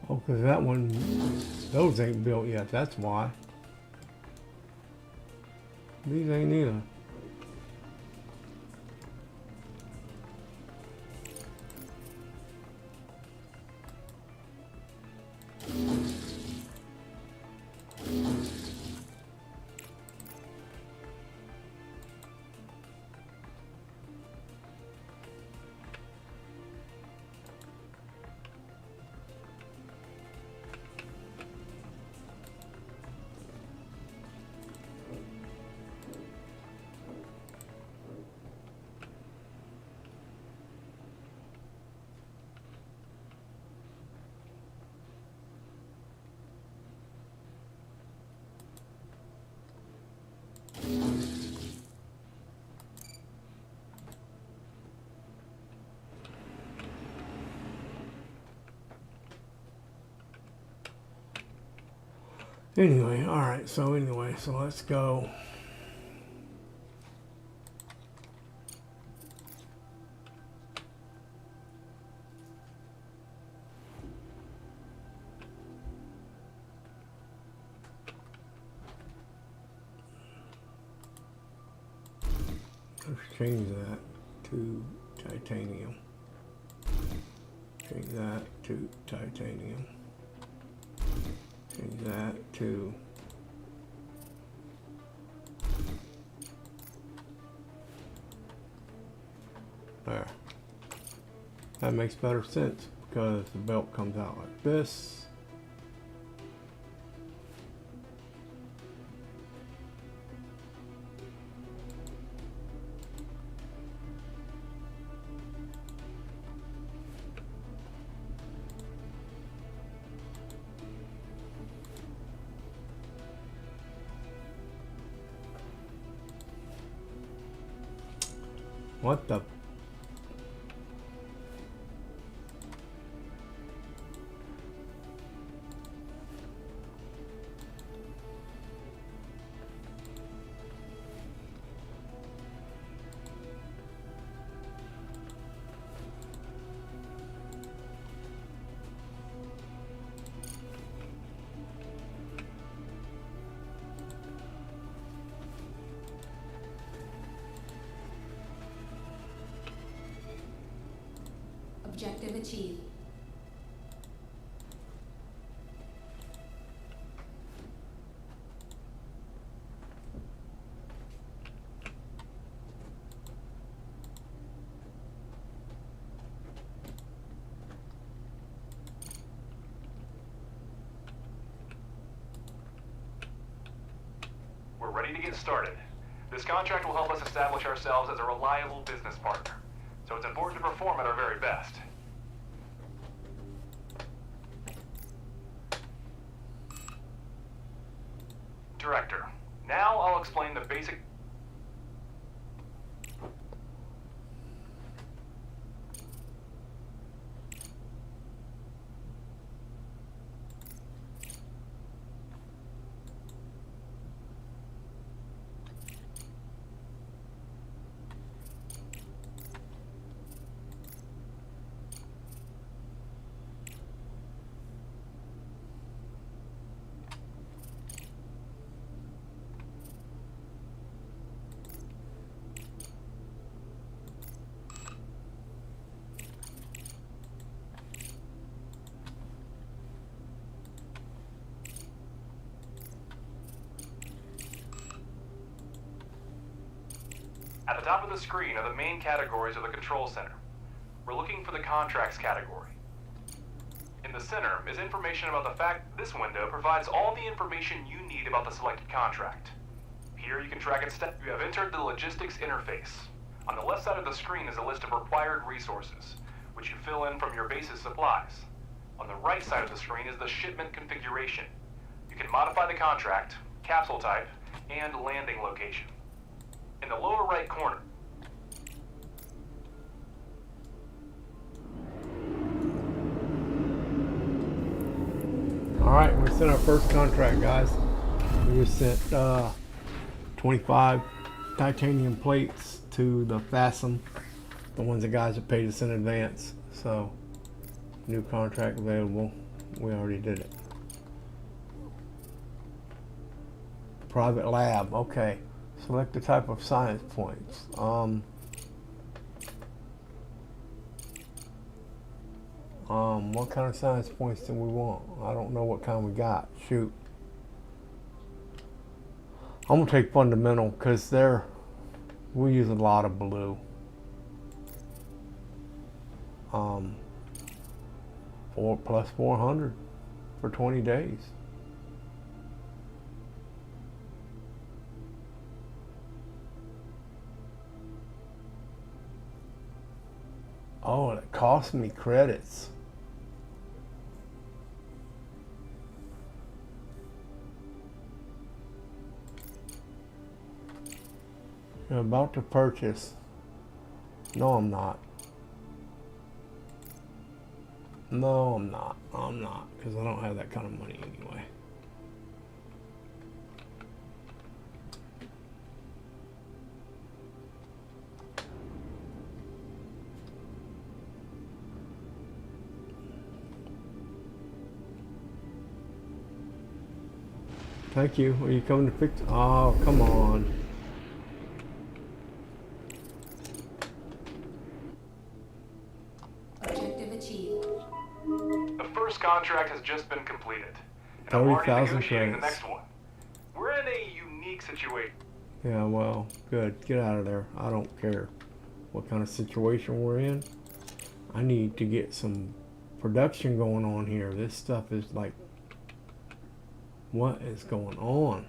Oh, because that one, those ain't built yet, that's why. These ain't either. Anyway, alright, so let's go. Let's change that to titanium. Change that to titanium. Change that to there. That makes better sense because the belt comes out like this. What the? Objective achieved. We're ready to get started. This contract will help us establish ourselves as a reliable business partner, so it's important to perform at our very best. Director, now I'll explain the basic... At the top of the screen are the main categories of the control center. We're looking for the contracts category. In the center is information about the fact this window provides all the information you need about the selected contract. Here you can track its step. You have entered the logistics interface. On the left side of the screen is a list of required resources, which you fill in from your base's supplies. On the right side of the screen is the shipment configuration. You can modify the contract, capsule type, and landing location. In the lower right corner, Alright, we sent our first contract, guys. We just sent 25 titanium plates to the Fasten, the ones the guys have paid us in advance. So, new contract available. We already did it. Private lab, okay. Select the type of science points. What kind of science points do we want? I don't know what kind we got. Shoot. I'm gonna take fundamental because we use a lot of blue. 4 plus 400 for 20 days. Oh, it cost me credits. You're about to purchase. No, I'm not. No, I'm not. I'm not, because I don't have that kind of money anyway. Thank you. Are you coming to fix? Oh, come on. Objective achieved. the first contract has just been completed. And I'm already 30,000 negotiating the credits. next one. We're in a unique situation. Yeah, well, good. Get out of there. I don't care what kind of situation we're in. I need to get some production going on here. This stuff is like, what is going on?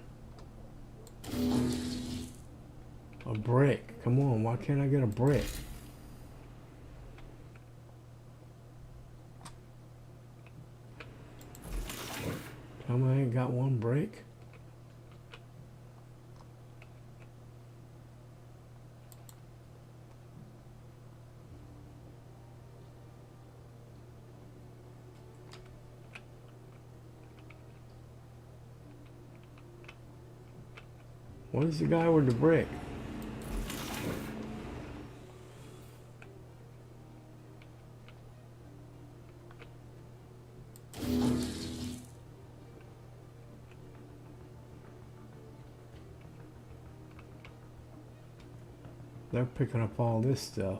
A brick. Come on, why can't I get a brick? Tell me I ain't got one brick. Where's the guy with the brick? They're picking up all this stuff.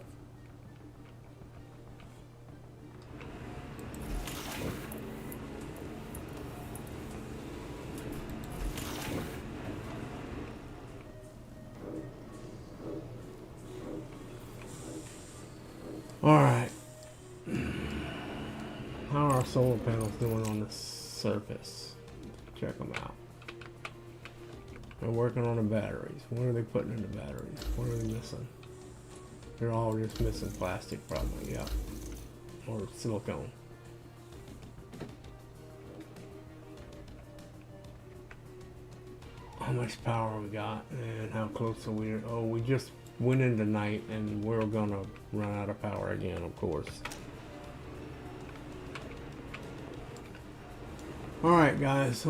Alright. How are our solar panels doing on the surface? Check them out. They're working on the batteries. What are they putting in the batteries? What are they missing? They're all just missing plastic probably, yeah. Or silicone. How much power we got and how close are we? Oh, we just went into night and we're gonna run out of power again, of course. Alright guys,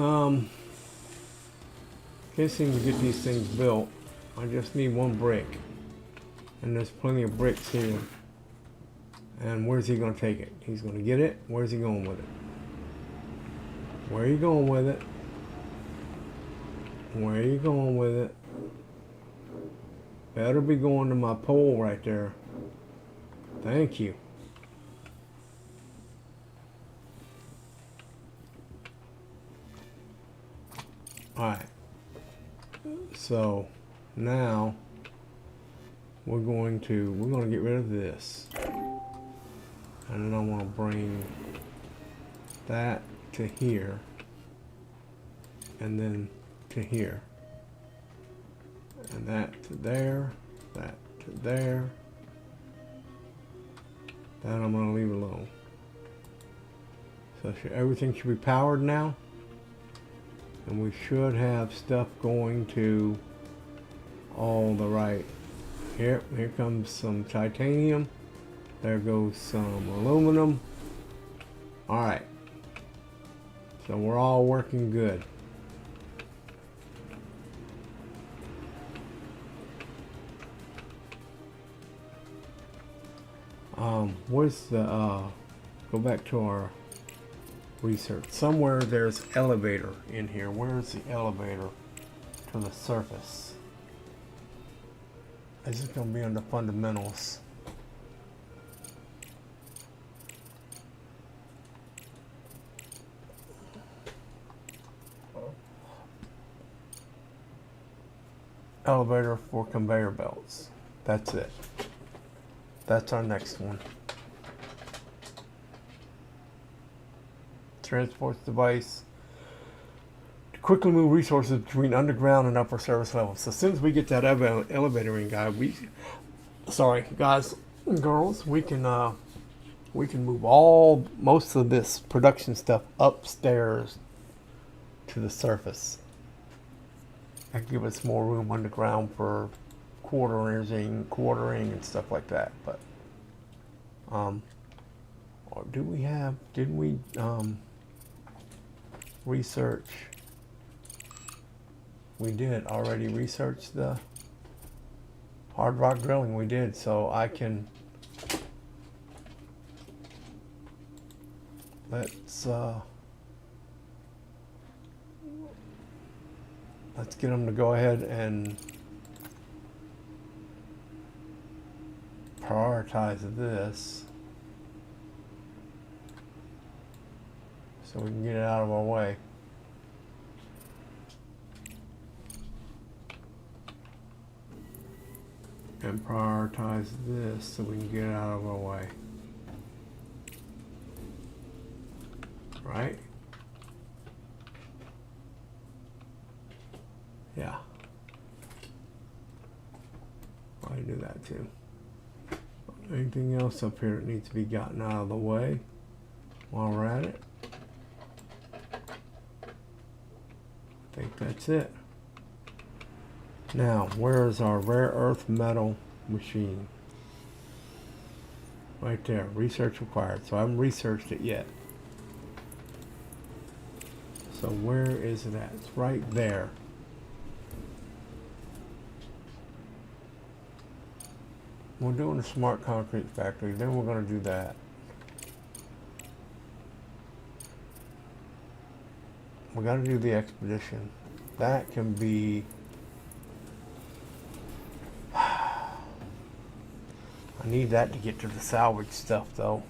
guessing to get these things built, I just need one brick. And there's plenty of bricks here. And where's he gonna take it? He's gonna get it? Where's he going with it? Where are you going with it? Where are you going with it? Better be going to my pole right there. Thank you. Alright. So, now, we're going to get rid of this. And then I want to bring that to here. And then to here. And that to there. That to there. That I'm going to leave alone. So everything should be powered now. And we should have stuff going to all the right. Here comes some titanium. There goes some aluminum. Alright. So we're all working good. Where's the go back to our research. Somewhere there's elevator in here. Where's the elevator to the surface? This is going to be under fundamentals. Elevator for conveyor belts. That's it. That's our next one. Transport device to quickly move resources between underground and upper service levels. So as soon as we get that elevator in, guys, guys and girls, we can move most of this production stuff upstairs to the surface. That give us more room underground for quartering and stuff like that. But or didn't we research? We did already research the hard rock drilling. We did, so I can let's get them to go ahead and prioritize this so we can get it out of our way. And prioritize this so we can get it out of our way. Right? Yeah. I do that too. Anything else up here that needs to be gotten out of the way while we're at it? I think that's it. Now, where is our rare earth metal machine? Right there. Research required. So I haven't researched it yet. So where is it at? It's right there. We're doing a smart concrete factory, then we're going to do that. We got to do the expedition. That can be. I need that to get to the salvage stuff, though.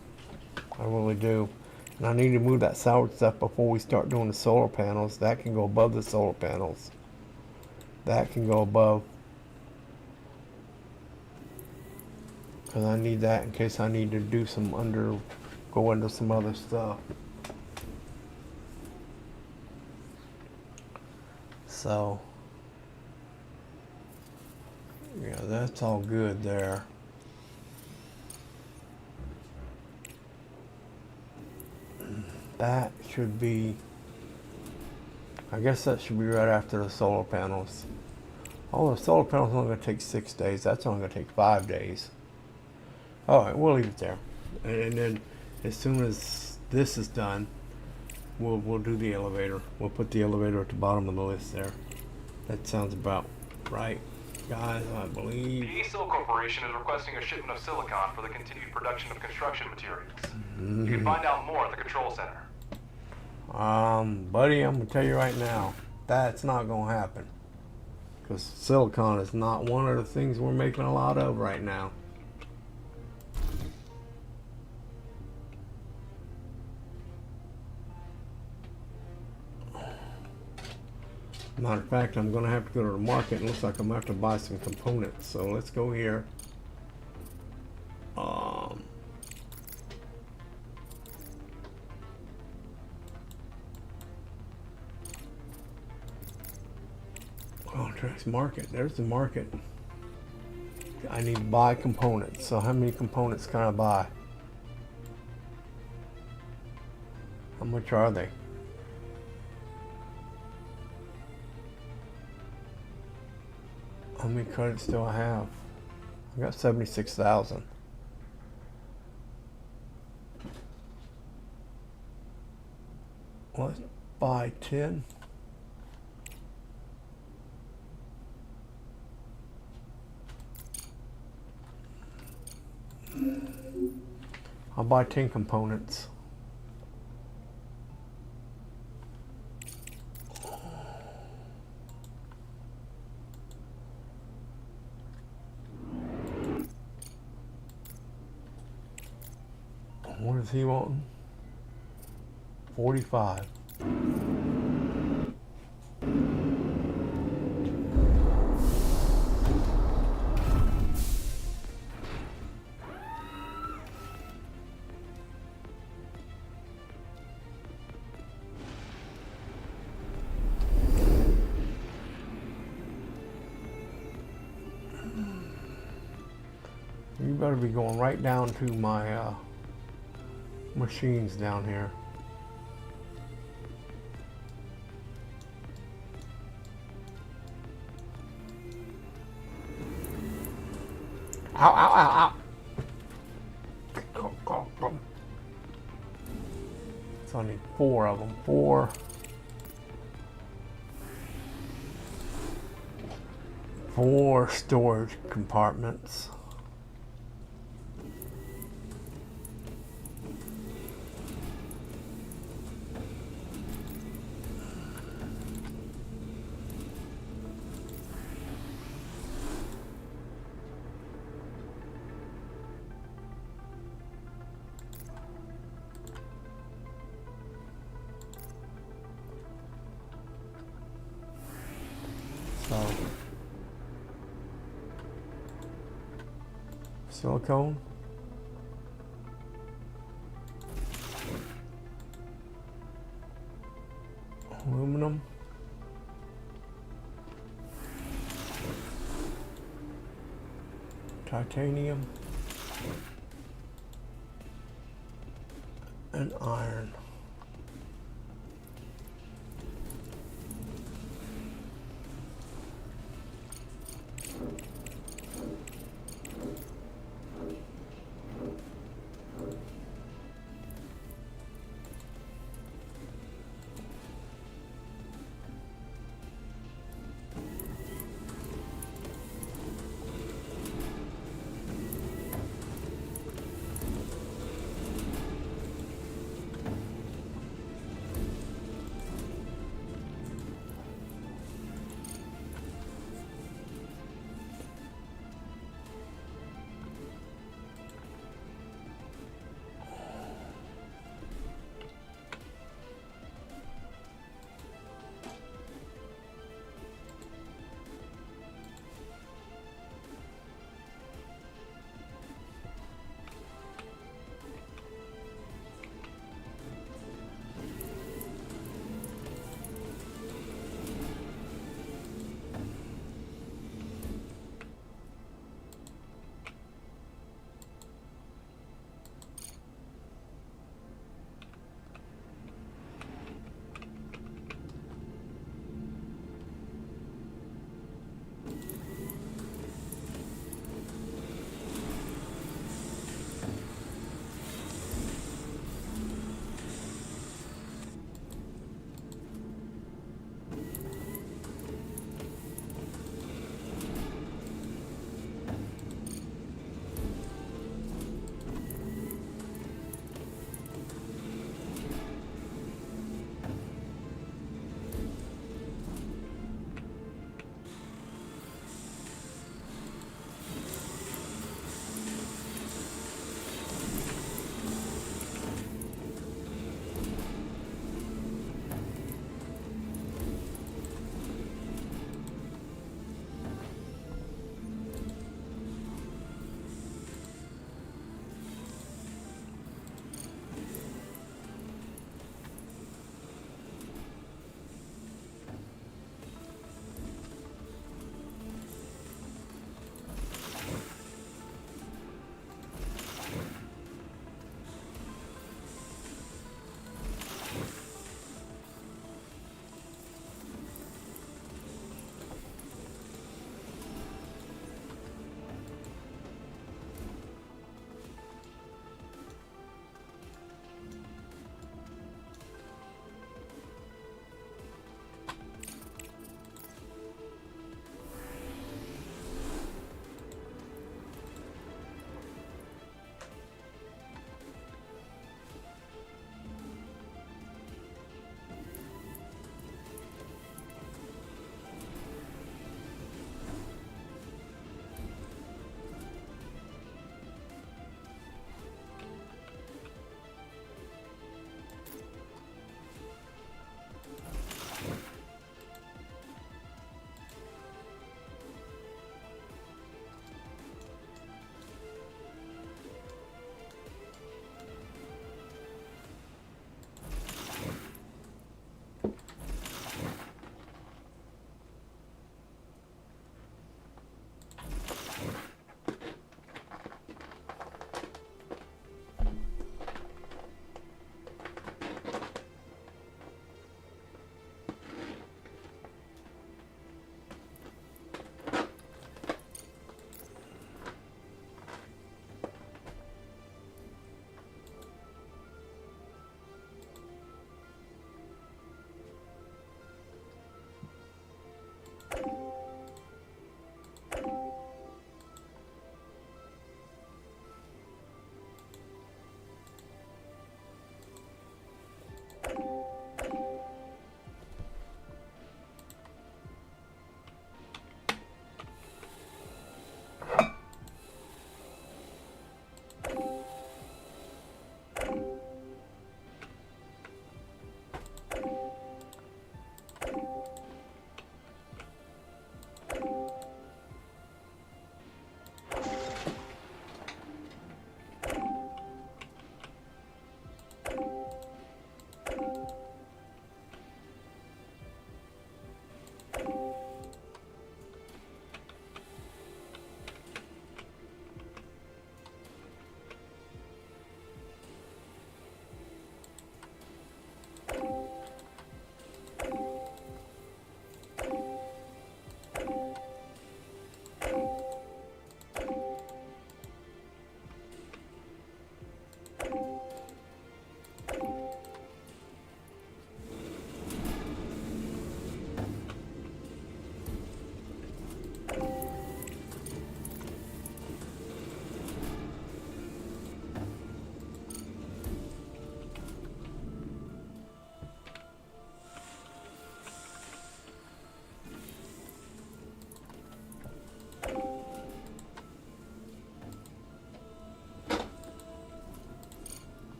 I really do. And I need to move that salvage stuff before we start doing the solar panels. That can go above the solar panels. That can go above. Because I need that in case I need to do some go under some other stuff. So, yeah, that's all good there. That should be, I guess that should be right after the solar panels. Oh, the solar panels are only going to take 6 days. That's only going to take 5 days. Alright, we'll leave it there. And then as soon as this is done, we'll do the elevator. We'll put the elevator at the bottom of the list there. That sounds about right. Guys, I believe. The ASIL Corporation is requesting a shipment of silicon for the continued production of construction materials. You can find out more at the control center. Buddy, I'm gonna tell you right now, that's not gonna happen. Because silicon is not one of the things we're making a lot of right now. Matter of fact, I'm going to have to go to the market. It looks like I'm going to have to buy some components. So let's go here. Contracts market. There's the market. I need to buy components. So how many components can I buy? How much are they? How many credits do I have? I got 76,000. Let's buy 10. I'll buy 10 components. What is he wanting? 45. You better be going right down to my machines down here. Ow, ow, ow, ow. So I need 4 of them. 4 storage compartments. So, silicone, aluminum, titanium, and iron.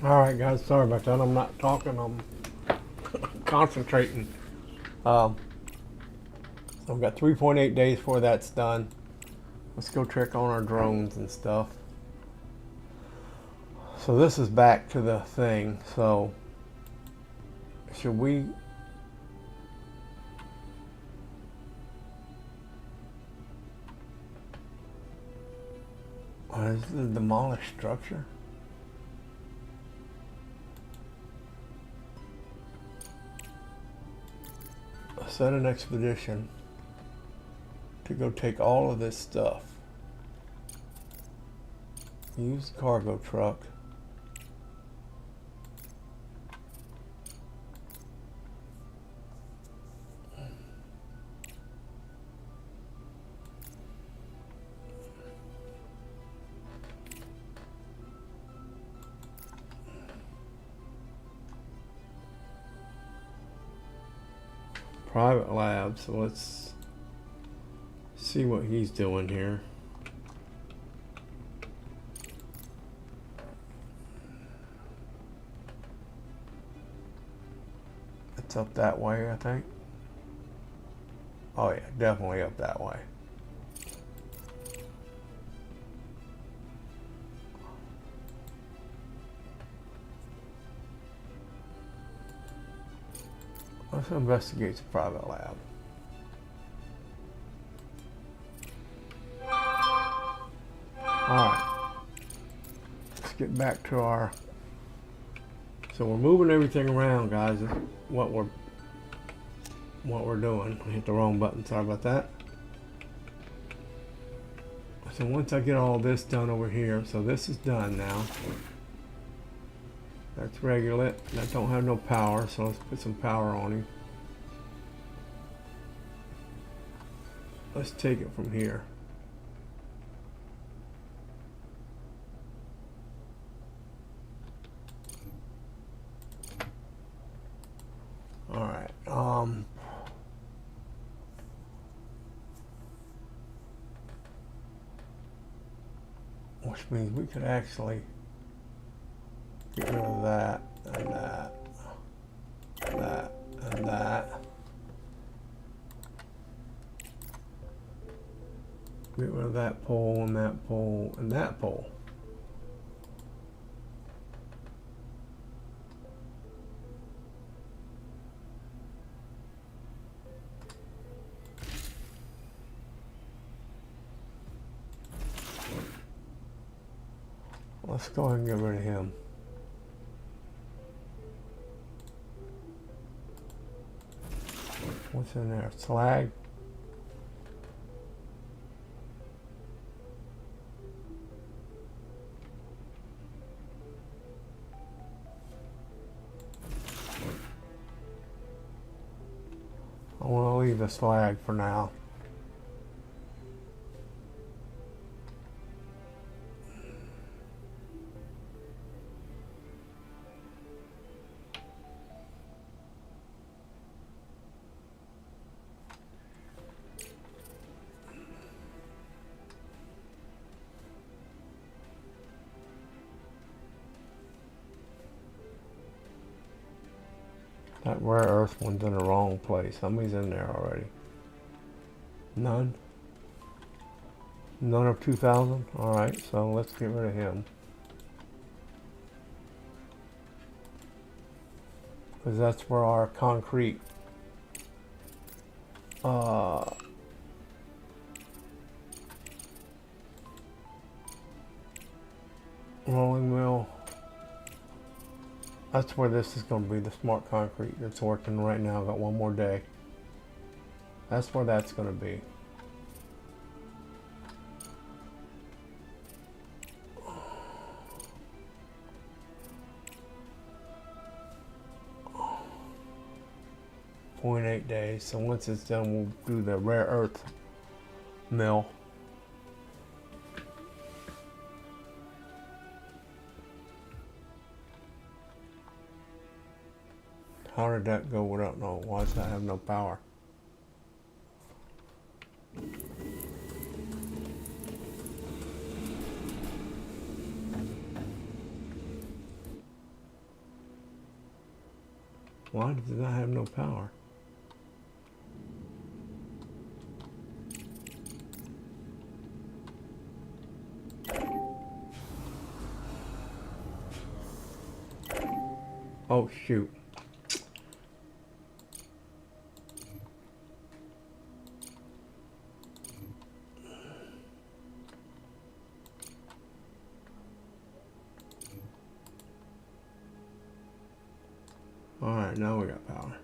All right, guys. Sorry about that. I'm not talking. I'm concentrating. So I've got 3.8 days before that's done. Let's go check on our drones and stuff. So this is back to the thing. So should we? What is the demolished structure? Set an expedition to go take all of this stuff. Use the cargo truck. Private lab, so let's see what he's doing here. It's up that way, I think. Oh yeah, definitely up that way. Let's investigate the private lab. Alright. Let's get back to our... So we're moving everything around, guys. That's what we're doing. I hit the wrong button, sorry about that. So once I get all this done over here, so this is done now. That's regular. That don't have no power, so let's put some power on him. Let's take it from here. All right. Which means we could actually get rid of that and that, that and that. Get rid of that pole and that pole and that pole. Let's go ahead and get rid of him. What's in there? Slag? I want to leave the slag for now. That rare earth one's in the wrong place. Somebody's in there already. None? None of 2,000? Alright, so let's get rid of him. Because that's where our concrete rolling mill. That's where this is going to be, the smart concrete that's working right now. Got one more day. That's where that's going to be. .8 days. So once it's done, we'll do the rare earth mill. How did that go without no? Why does that have no power? Why does it not have no power? Oh shoot. Alright, now we got power.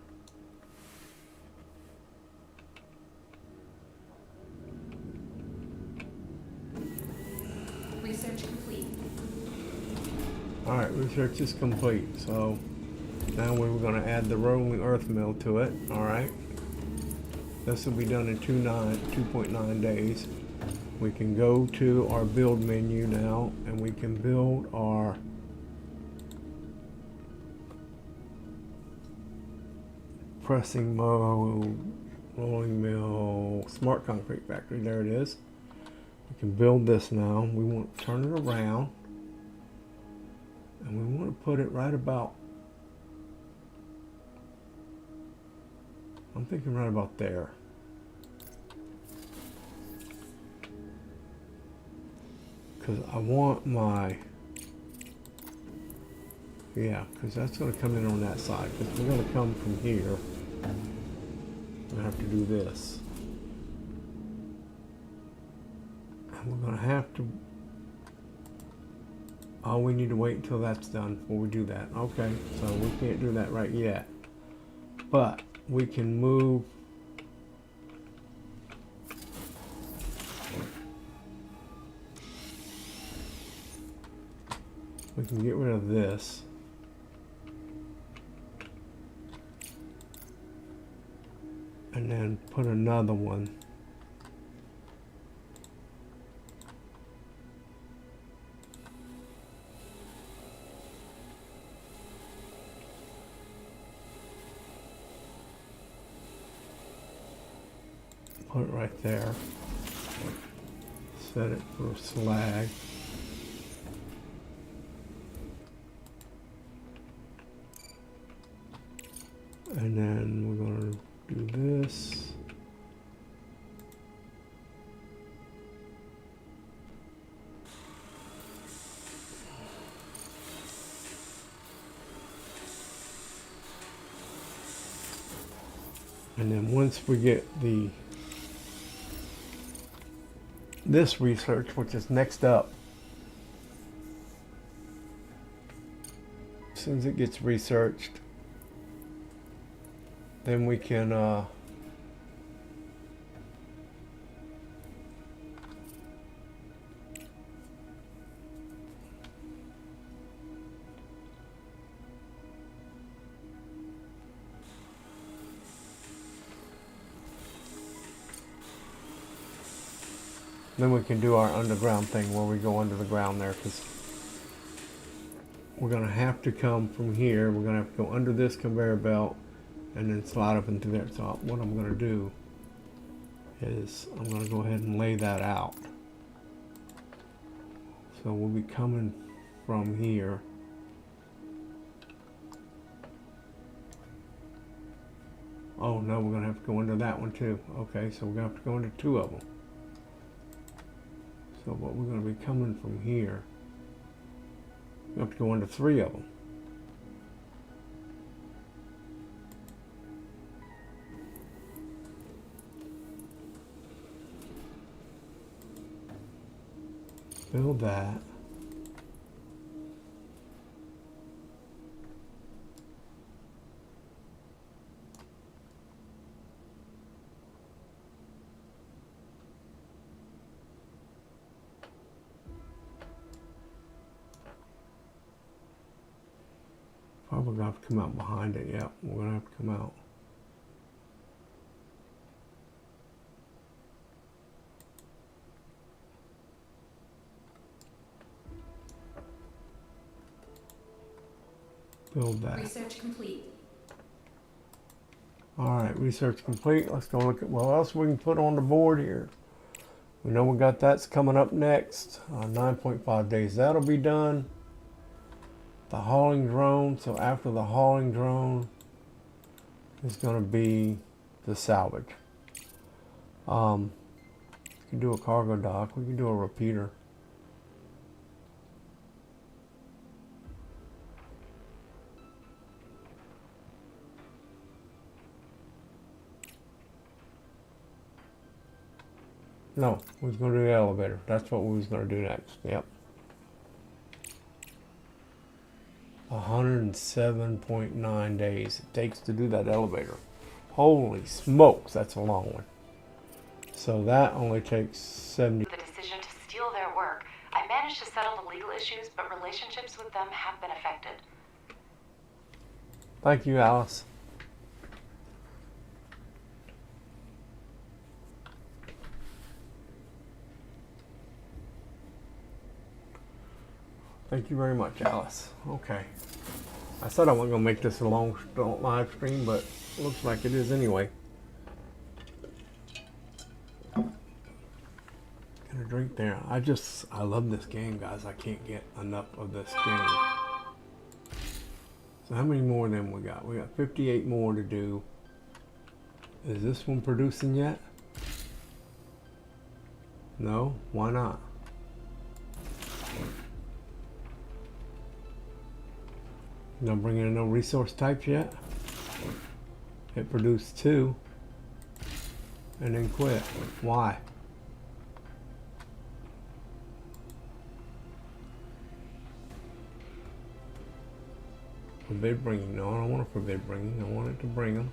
Research complete. Alright, research is complete. So now we were going to add the rolling earth mill to it. Alright. This will be done in 2.9 days. We can go to our build menu now and we can build our pressing mold, rolling mill, smart concrete factory. There it is. We can build this now. We want to turn it around and we want to put it right about, I'm thinking right about there. Because I want my, yeah, because that's going to come in on that side. Because we're going to come from here. We're going to have to do this. And we're going to have to, oh, we need to wait until that's done before we do that. Okay, so we can't do that right yet. But we can move we can get rid of this. And then put another one. Put it right there. Set it for slag. And then we're going to do this. And then once we get this research, which is next up, as soon as it gets researched, then we can do our underground thing where we go under the ground there, because we're going to have to come from here. We're going to have to go under this conveyor belt and then slide up into there. So what I'm going to do is I'm going to go ahead and lay that out. So we'll be coming from here. Oh no, we're going to have to go under that one too. Okay, so we're going to have to go under two of them. So what we're going to be coming from here, we have to go under three of them. Build that. Probably gonna have to come out behind it. Yeah, we're gonna have to come out. Build that. Research complete. Alright, research complete. Let's go look at what else we can put on the board here. We know we got that's coming up next. 9.5 days. That'll be done. The hauling drone. So after the hauling drone, is going to be the salvage. We can do a cargo dock. We can do a repeater. No, we was going to do the elevator. That's what we was going to do next. Yep. 107.9 days it takes to do that elevator. Holy smokes, that's a long one. So that only takes 70. The decision to steal their work. I managed to settle the legal issues, but relationships with them have been affected. Thank you, Alice. Thank you very much, Alice. Okay. I said I wasn't going to make this a long live stream, but it looks like it is anyway. Get a drink there. I love this game, guys. I can't get enough of this game. So how many more of them we got? We got 58 more to do. Is this one producing yet? No? Why not? Not bringing in no resource types yet. It produced 2 and then quit. Why? Forbid bringing. No, I don't want to forbid bringing. I want it to bring them.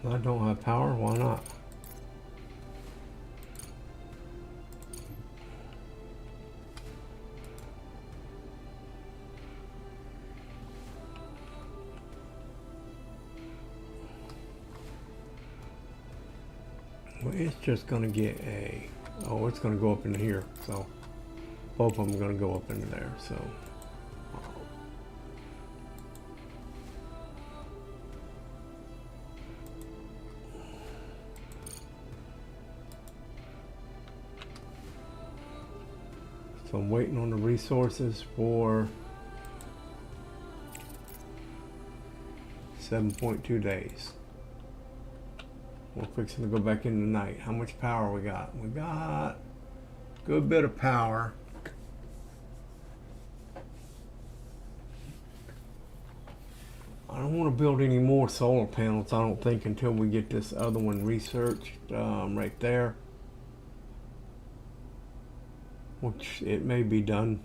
I don't have power. Why not? Well, it's just going to get a... Oh, it's going to go up into here. So both of them are going to go up into there. So... So I'm waiting on the resources for 7.2 days. We're fixing to go back in tonight. How much power we got? We got a good bit of power. I don't want to build any more solar panels, I don't think, until we get this other one researched right there. Which it may be done.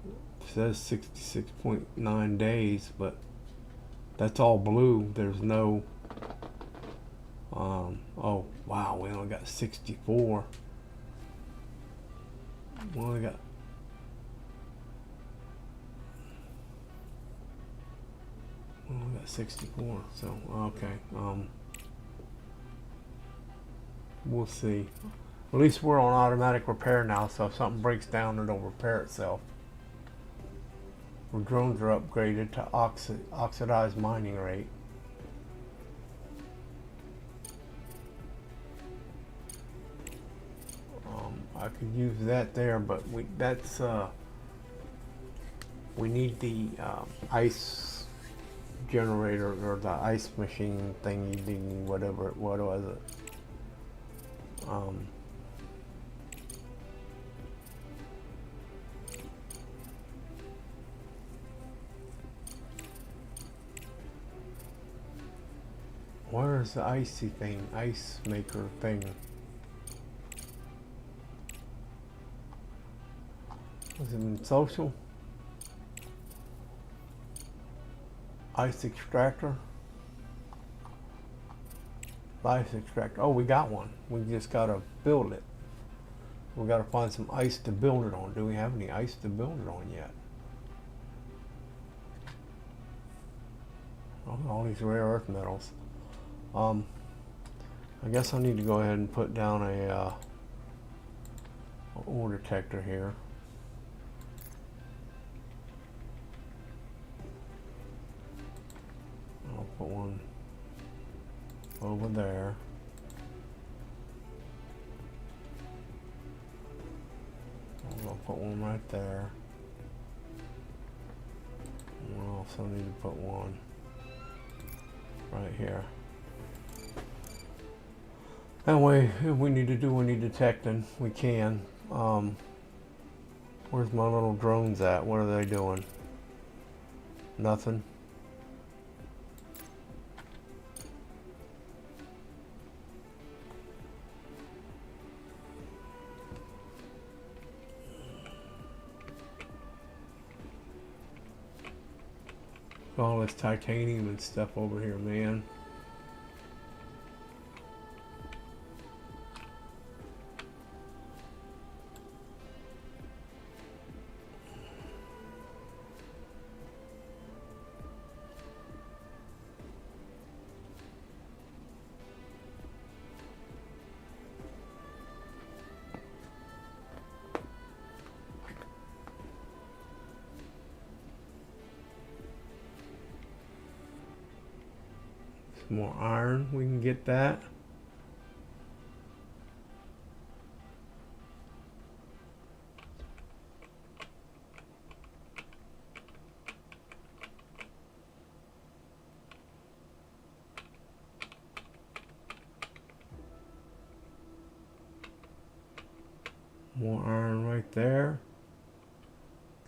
It says 66.9 days, but that's all blue. There's no oh wow, we only got 64. We only got We only got 64, so okay. We'll see. At least we're on automatic repair now, so if something breaks down, it'll repair itself. Our drones are upgraded to oxidized mining rate. I could use that there, but we need the ice generator or the ice machine thingy, whatever. What was it? Where's the icy thing? Ice maker thing. Was it in social? Ice extractor? Ice extractor. Oh, we got one. We just gotta build it. We gotta find some ice to build it on. Do we have any ice to build it on yet? Oh, all these rare earth metals. I guess I need to go ahead and put down a ore detector here. I'll put one over there. I'm gonna put one right there. We'll also need to put one right here. That way, if we need to do any detecting, we can. Where's my little drones at? What are they doing? Nothing. All this titanium and stuff over here, man. Some more iron, we can get that. More iron right there.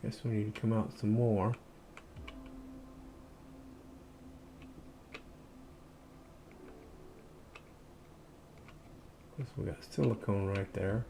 Guess we need to come out some more. Guess we got silicone right there.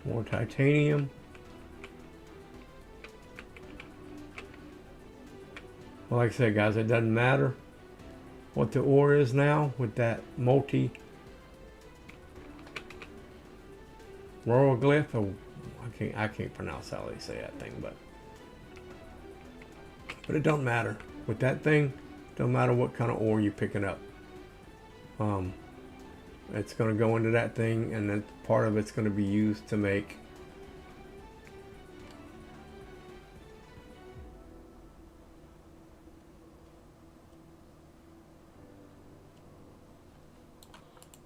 More titanium. Well, like I said, guys, it doesn't matter what the ore is now with that multi roroglyph. Oh, I can't pronounce how they say that thing, but it don't matter with that thing. Don't matter what kind of ore you're picking up. It's going to go into that thing, and then part of it's going to be used to make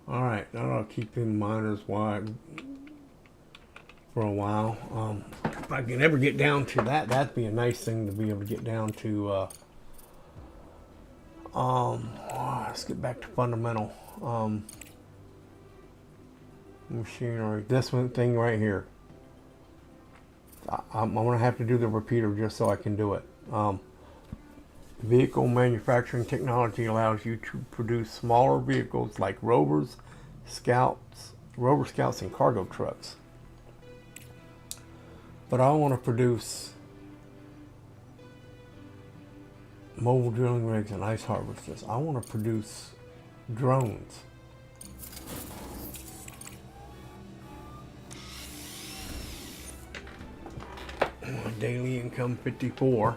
alright, that'll keep them miners wide for a while. If I can ever get down to that, that'd be a nice thing to be able to get down to. Let's get back to fundamental. Machinery, this one thing right here. I'm gonna have to do the repeater just so I can do it. Vehicle manufacturing technology allows you to produce smaller vehicles like rover scouts, and cargo trucks. But I want to produce mobile drilling rigs and ice harvesters. I want to produce drones. Daily income 54.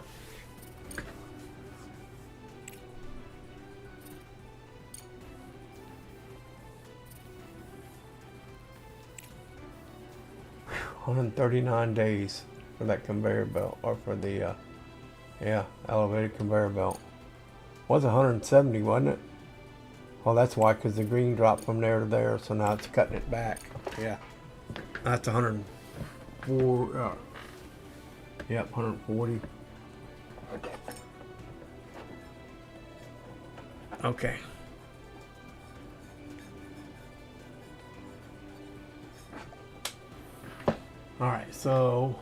$139 days for that conveyor belt, or for the elevated conveyor belt. Was 170, wasn't it? Well, that's why, because the green dropped from there to there, so now it's cutting it back. Yeah, that's 104. Yep, 140. Okay. Alright, so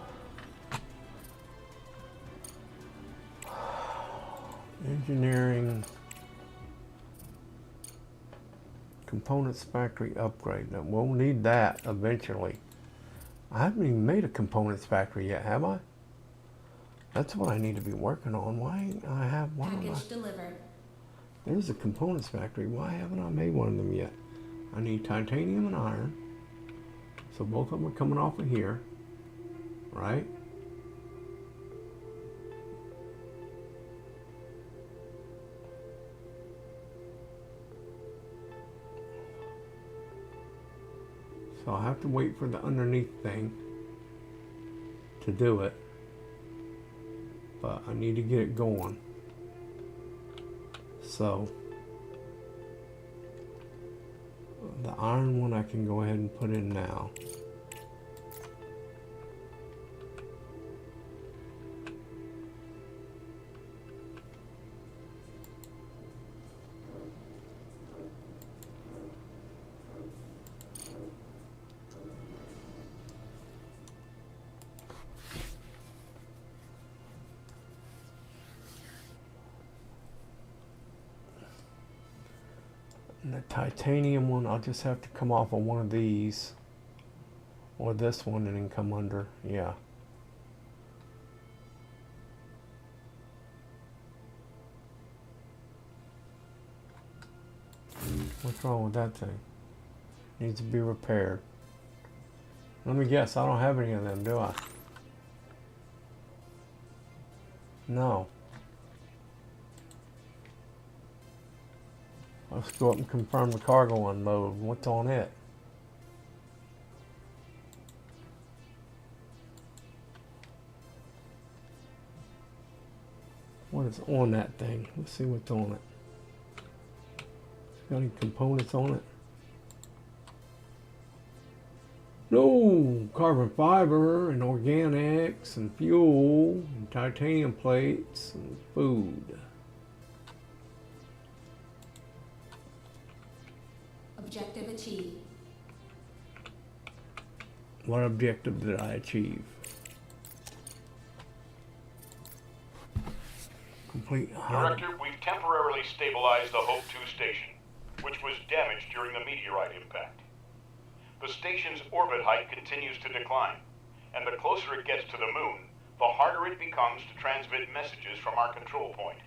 engineering components factory upgrade. Now, we'll need that eventually. I haven't even made a components factory yet, have I? That's what I need to be working on. Why I have one of my... Package delivered. There's a components factory. Why haven't I made one of them yet? I need titanium and iron. So both of them are coming off of here, right? So I'll have to wait for the underneath thing to do it. But I need to get it going. So the iron one I can go ahead and put in now. And the titanium one, I'll just have to come off of one of these, or this one, and then come under. Yeah. What's wrong with that thing? Needs to be repaired. Let me guess, I don't have any of them, do I? No. Let's go up and confirm the cargo unload. What's on it? What is on that thing? Let's see what's on it. Got any components on it? No! Carbon fiber and organics and fuel and titanium plates and food. Objective achieved. What objective did I achieve? Complete. Director, we've temporarily stabilized the Hope 2 station, which was damaged during the meteorite impact. The station's orbit height continues to decline, and the closer it gets to the moon, the harder it becomes to transmit messages from our control point.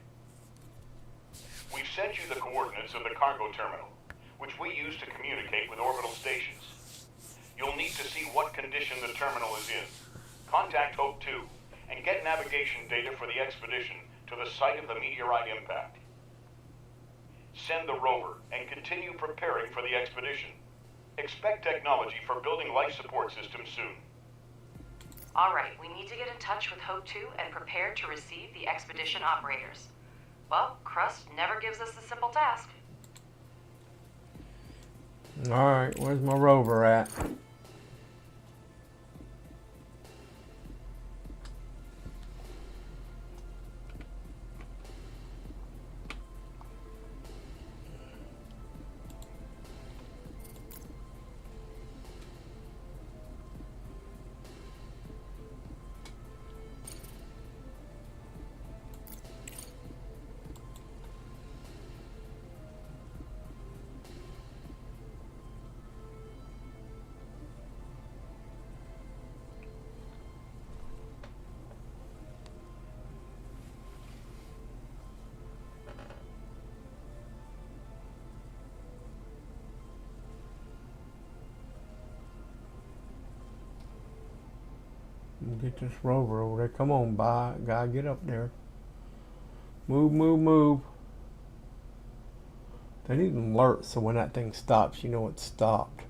We've sent you the coordinates of the cargo terminal, which we use to communicate with orbital stations. You'll need to see what condition the terminal is in. Contact Hope 2 and get navigation data for the expedition to the site of the meteorite impact. Send the rover and continue preparing for the expedition. Expect technology for building life support systems soon. All right, we need to get in touch with Hope 2 and prepare to receive the expedition operators. Well, Crust never gives us a simple task. Alright, where's my rover at? Get this rover over there. Come on, guy, get up there. Move, move, move. They need an alert so when that thing stops, you know it's stopped.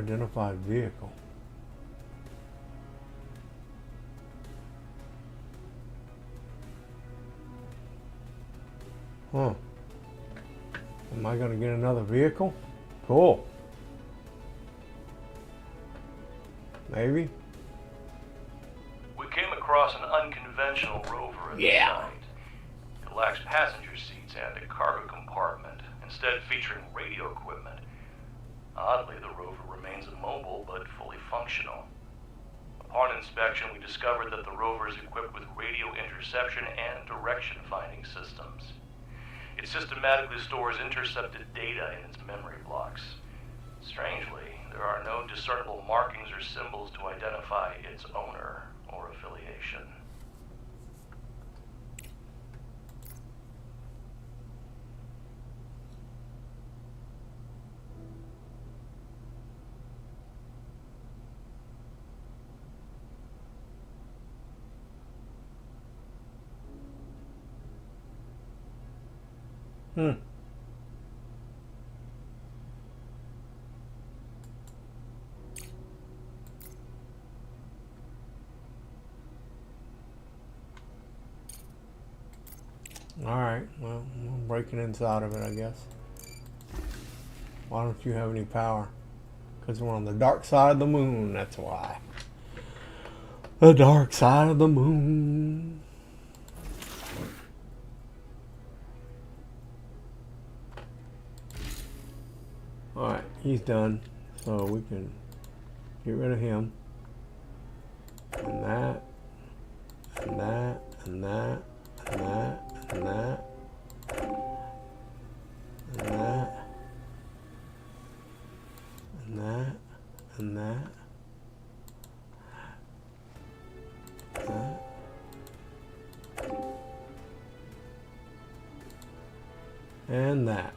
Unidentified vehicle. Huh. Am I going to get another vehicle? Cool. Maybe. We came across an unconventional rover at the site. It lacks passenger seats and a cargo compartment, instead featuring radio equipment. Oddly, the rover remains immobile but fully functional. Upon inspection, we discovered that the rover is equipped with radio interception and direction-finding systems. It systematically stores intercepted data in its memory blocks. Strangely, there are no discernible markings or symbols to identify its owner or affiliation. Alright, well, I'm breaking inside of it, I guess. Why don't you have any power? Because we're on the dark side of the moon, that's why. The dark side of the moon. Alright, he's done. So we can get rid of him. And that. And that. And that. And that. And that. And that. And that. And that. That. And that.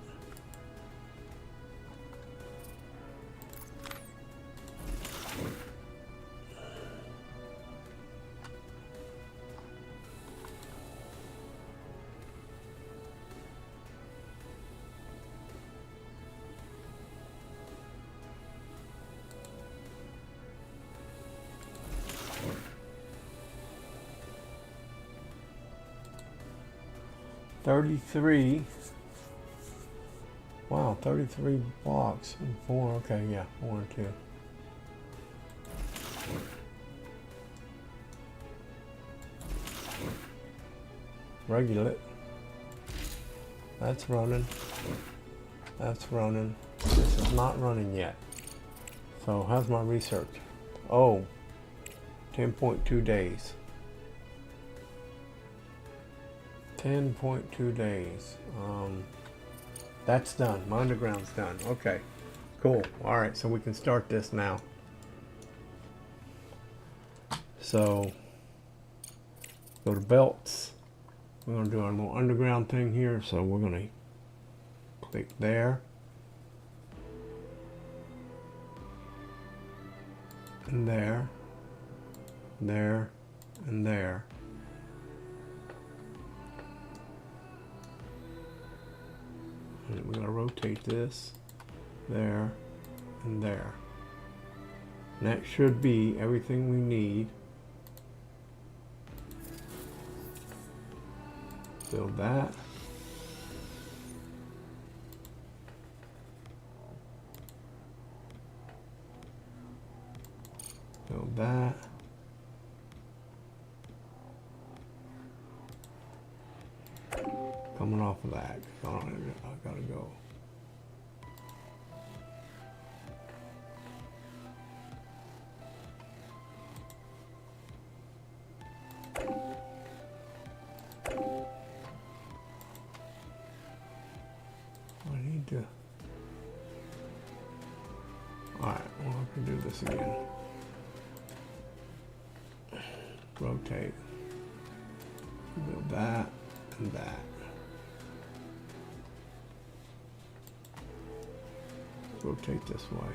$33. Wow, 33 blocks. 4, okay, yeah, 4 and 2. Regulate. That's running. That's running. This is not running yet. So how's my research? Oh, 10.2 days. 10.2 days. That's done. My underground's done. Okay, cool. All right, so we can start this now. So go to belts. We're gonna do our little underground thing here. So we're gonna click there. And there. There. And there. And we're going to rotate this there and there. And that should be everything we need. Build that. Build that. Coming off of that. I gotta go. I need to. Alright, we'll have to do this again. Rotate. Build that and that. Rotate this way.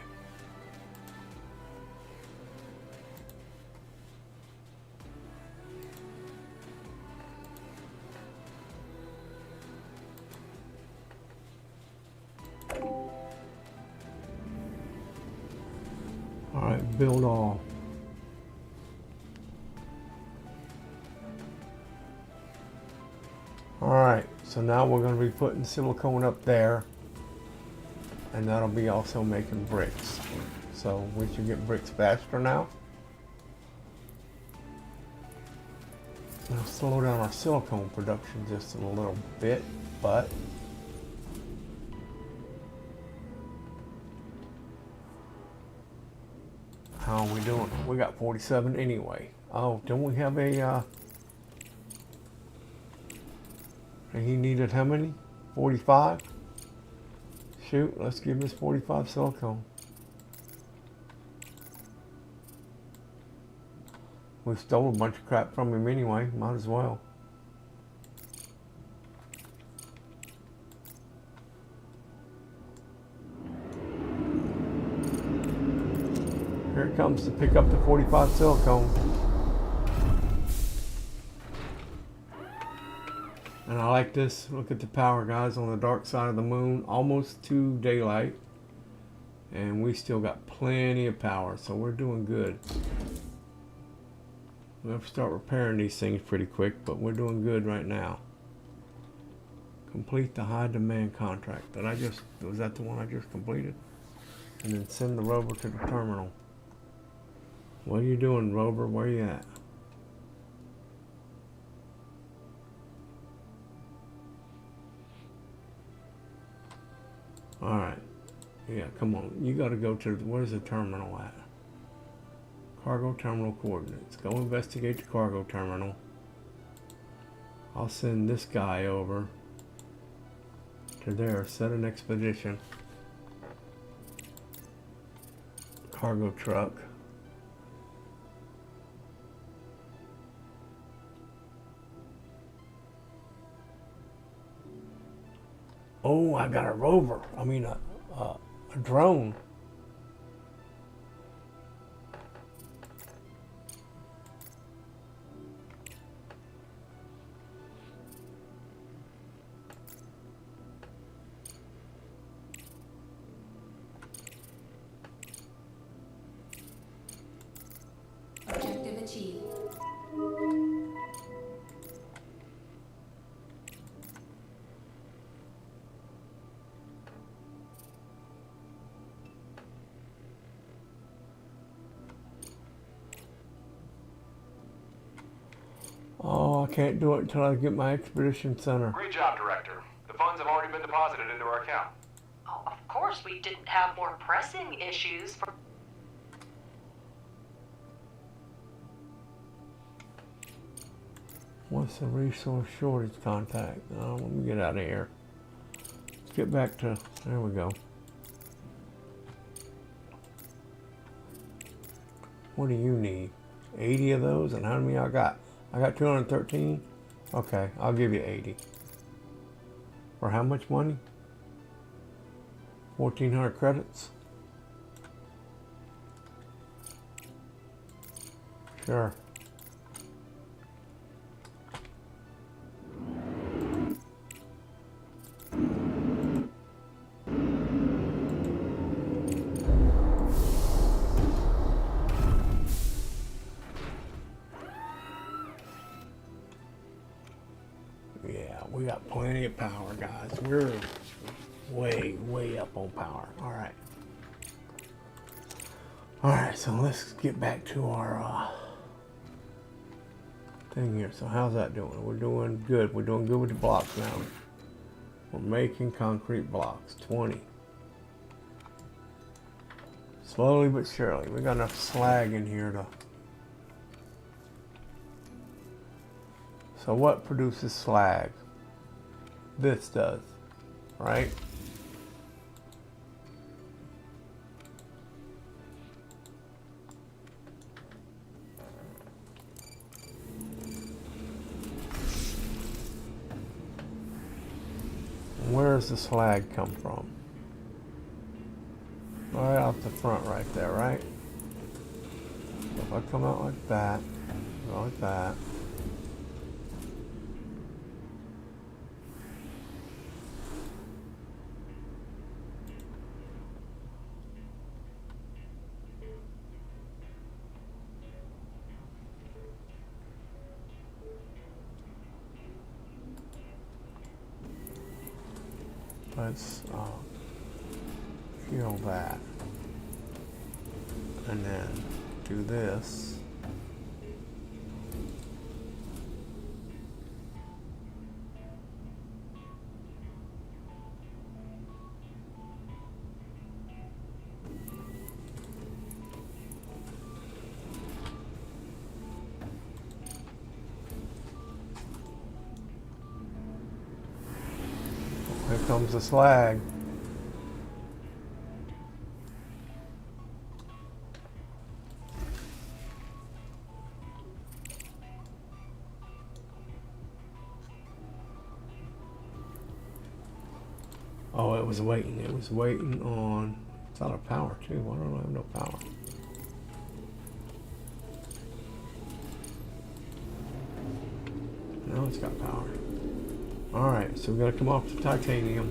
build all. Alright, so now we're going to be putting silicone up there, and that'll be also making bricks. So we should get bricks faster now. It'll slow down our silicone production just a little bit, but how are we doing? We got 47 anyway. Oh, don't we have a he needed how many? 45? Shoot, let's give this 45 silicone. We stole a bunch of crap from him anyway, might as well. Here it comes to pick up the 45 silicone. And I like this. Look at the power, guys, on the dark side of the moon. Almost to daylight. And we still got plenty of power, so we're doing good. We'll have to start repairing these things pretty quick, but we're doing good right now. Complete the high demand contract. Was that the one I just completed? And then send the rover to the terminal. What are you doing, rover? Where are you at? Alright. Yeah, come on. You gotta go to, where's the terminal at? Cargo terminal coordinates. Go investigate the cargo terminal. I'll send this guy over to there. Set an expedition. Cargo truck. Oh, I got a rover. I mean, a drone. Objective achieved. Oh, I can't do it until I get my expedition center. Great job, Director. The funds have already been deposited into our account. Oh, of course, we didn't have more pressing issues for... What's the resource shortage contact? Oh, let me get out of here. Let's get back to, there we go. What do you need? 80 of those? And how many I got? I got 213? Okay, I'll give you 80. For how much money? 1,400 credits? Sure. Yeah, we got plenty of power, guys. We're way up on power. All right, so let's get back to our thing here. So how's that doing? We're doing good. We're doing good with the blocks now. We're making concrete blocks. 20. Slowly but surely. We got enough slag in here to... So what produces slag? This does, right? Where does the slag come from? Right off the front right there, right? If I come out like that, go like that. Let's kill that. And then do this. Here comes the slag. Oh, it was waiting. It was waiting on... It's out of power too. Why don't I have no power? Now it's got power. Alright, so we gotta come off the titanium.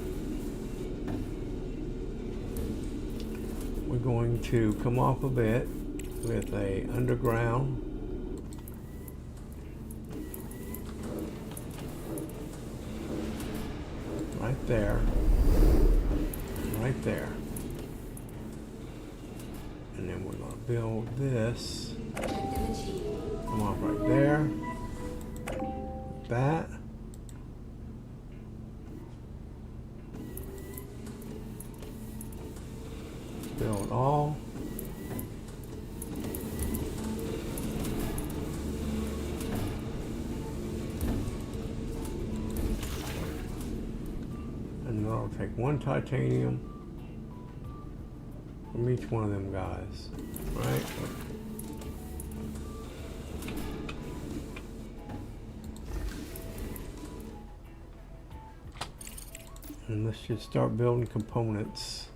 We're going to come off a bit with a underground. Right there. Right there. And then we're gonna build this. Objective achieved. Come off right there. That. Build all. And then I'll take one titanium from each one of them guys, right? And let's just start building components.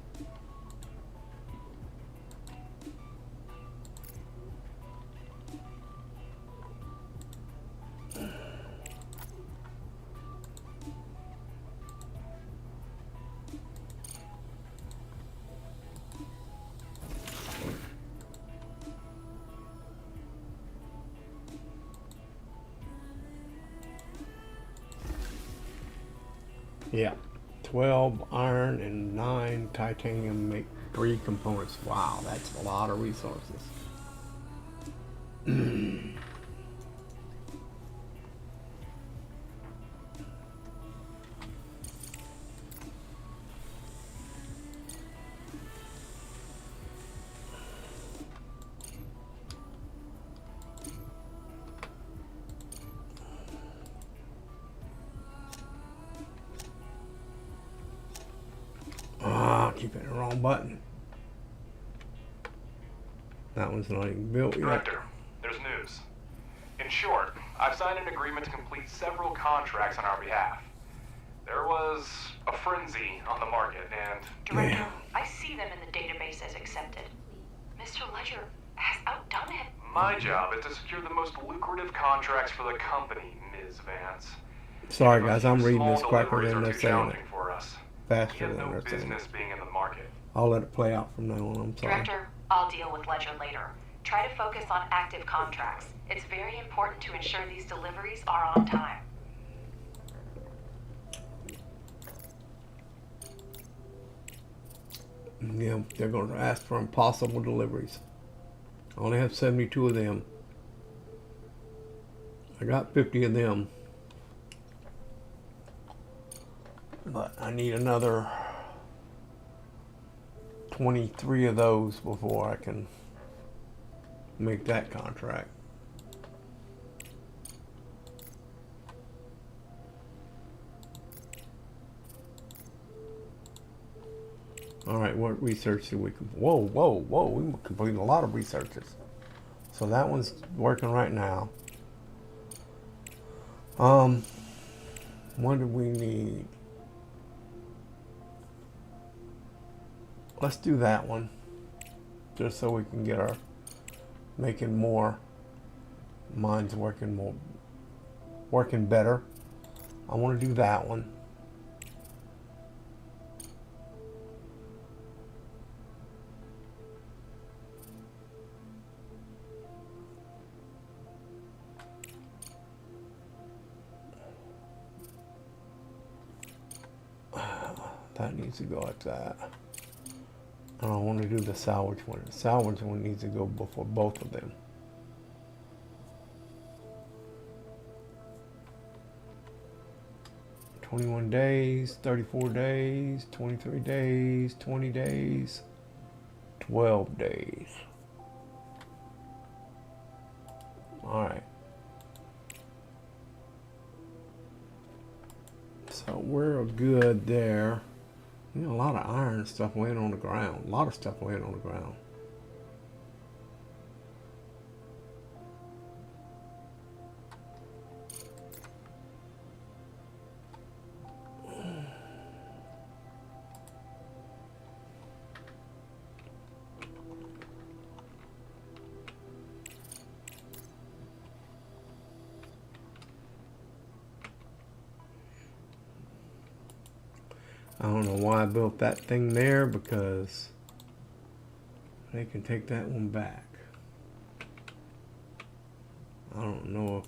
Yeah, 12 iron and 9 titanium make 3 components. Wow, that's a lot of resources. Keep hitting the wrong button. That one's not even built yet. Director, there's news. In short, I've signed an agreement to complete several contracts on our behalf. There was a frenzy on the market, and... Director, I see them in the database as accepted. Mr. Ledger has outdone it. My job is to secure the most lucrative contracts for the company, Ms. Vance. Sorry guys, I'm reading this Small quicker deliveries than are they're too saying it. challenging for us. Faster We have than no they're saying business it. being in the market. I'll let it play out from now on, I'm sorry. Director, I'll deal with Ledger later. Try to focus on active contracts. It's very important to ensure these deliveries are on time. Yeah, they're going to ask for impossible deliveries. I only have 72 of them. I got 50 of them. But I need another 23 of those before I can make that contract. All right, what research did we complete? Whoa, whoa, whoa, we completed a lot of researches. So that one's working right now. What do we need? Let's do that one. Just so we can get our making more. Mine's working better. I want to do that one. That needs to go like that. I don't want to do the salvage one. The salvage one needs to go before both of them. "21 days, 34 days, 23 days, 20 days, 12 days. Alright. So we're good there. You know, a lot of iron stuff laying on the ground. A lot of stuff laying on the ground. I don't know why I built that thing there, because they can take that one back. I don't know if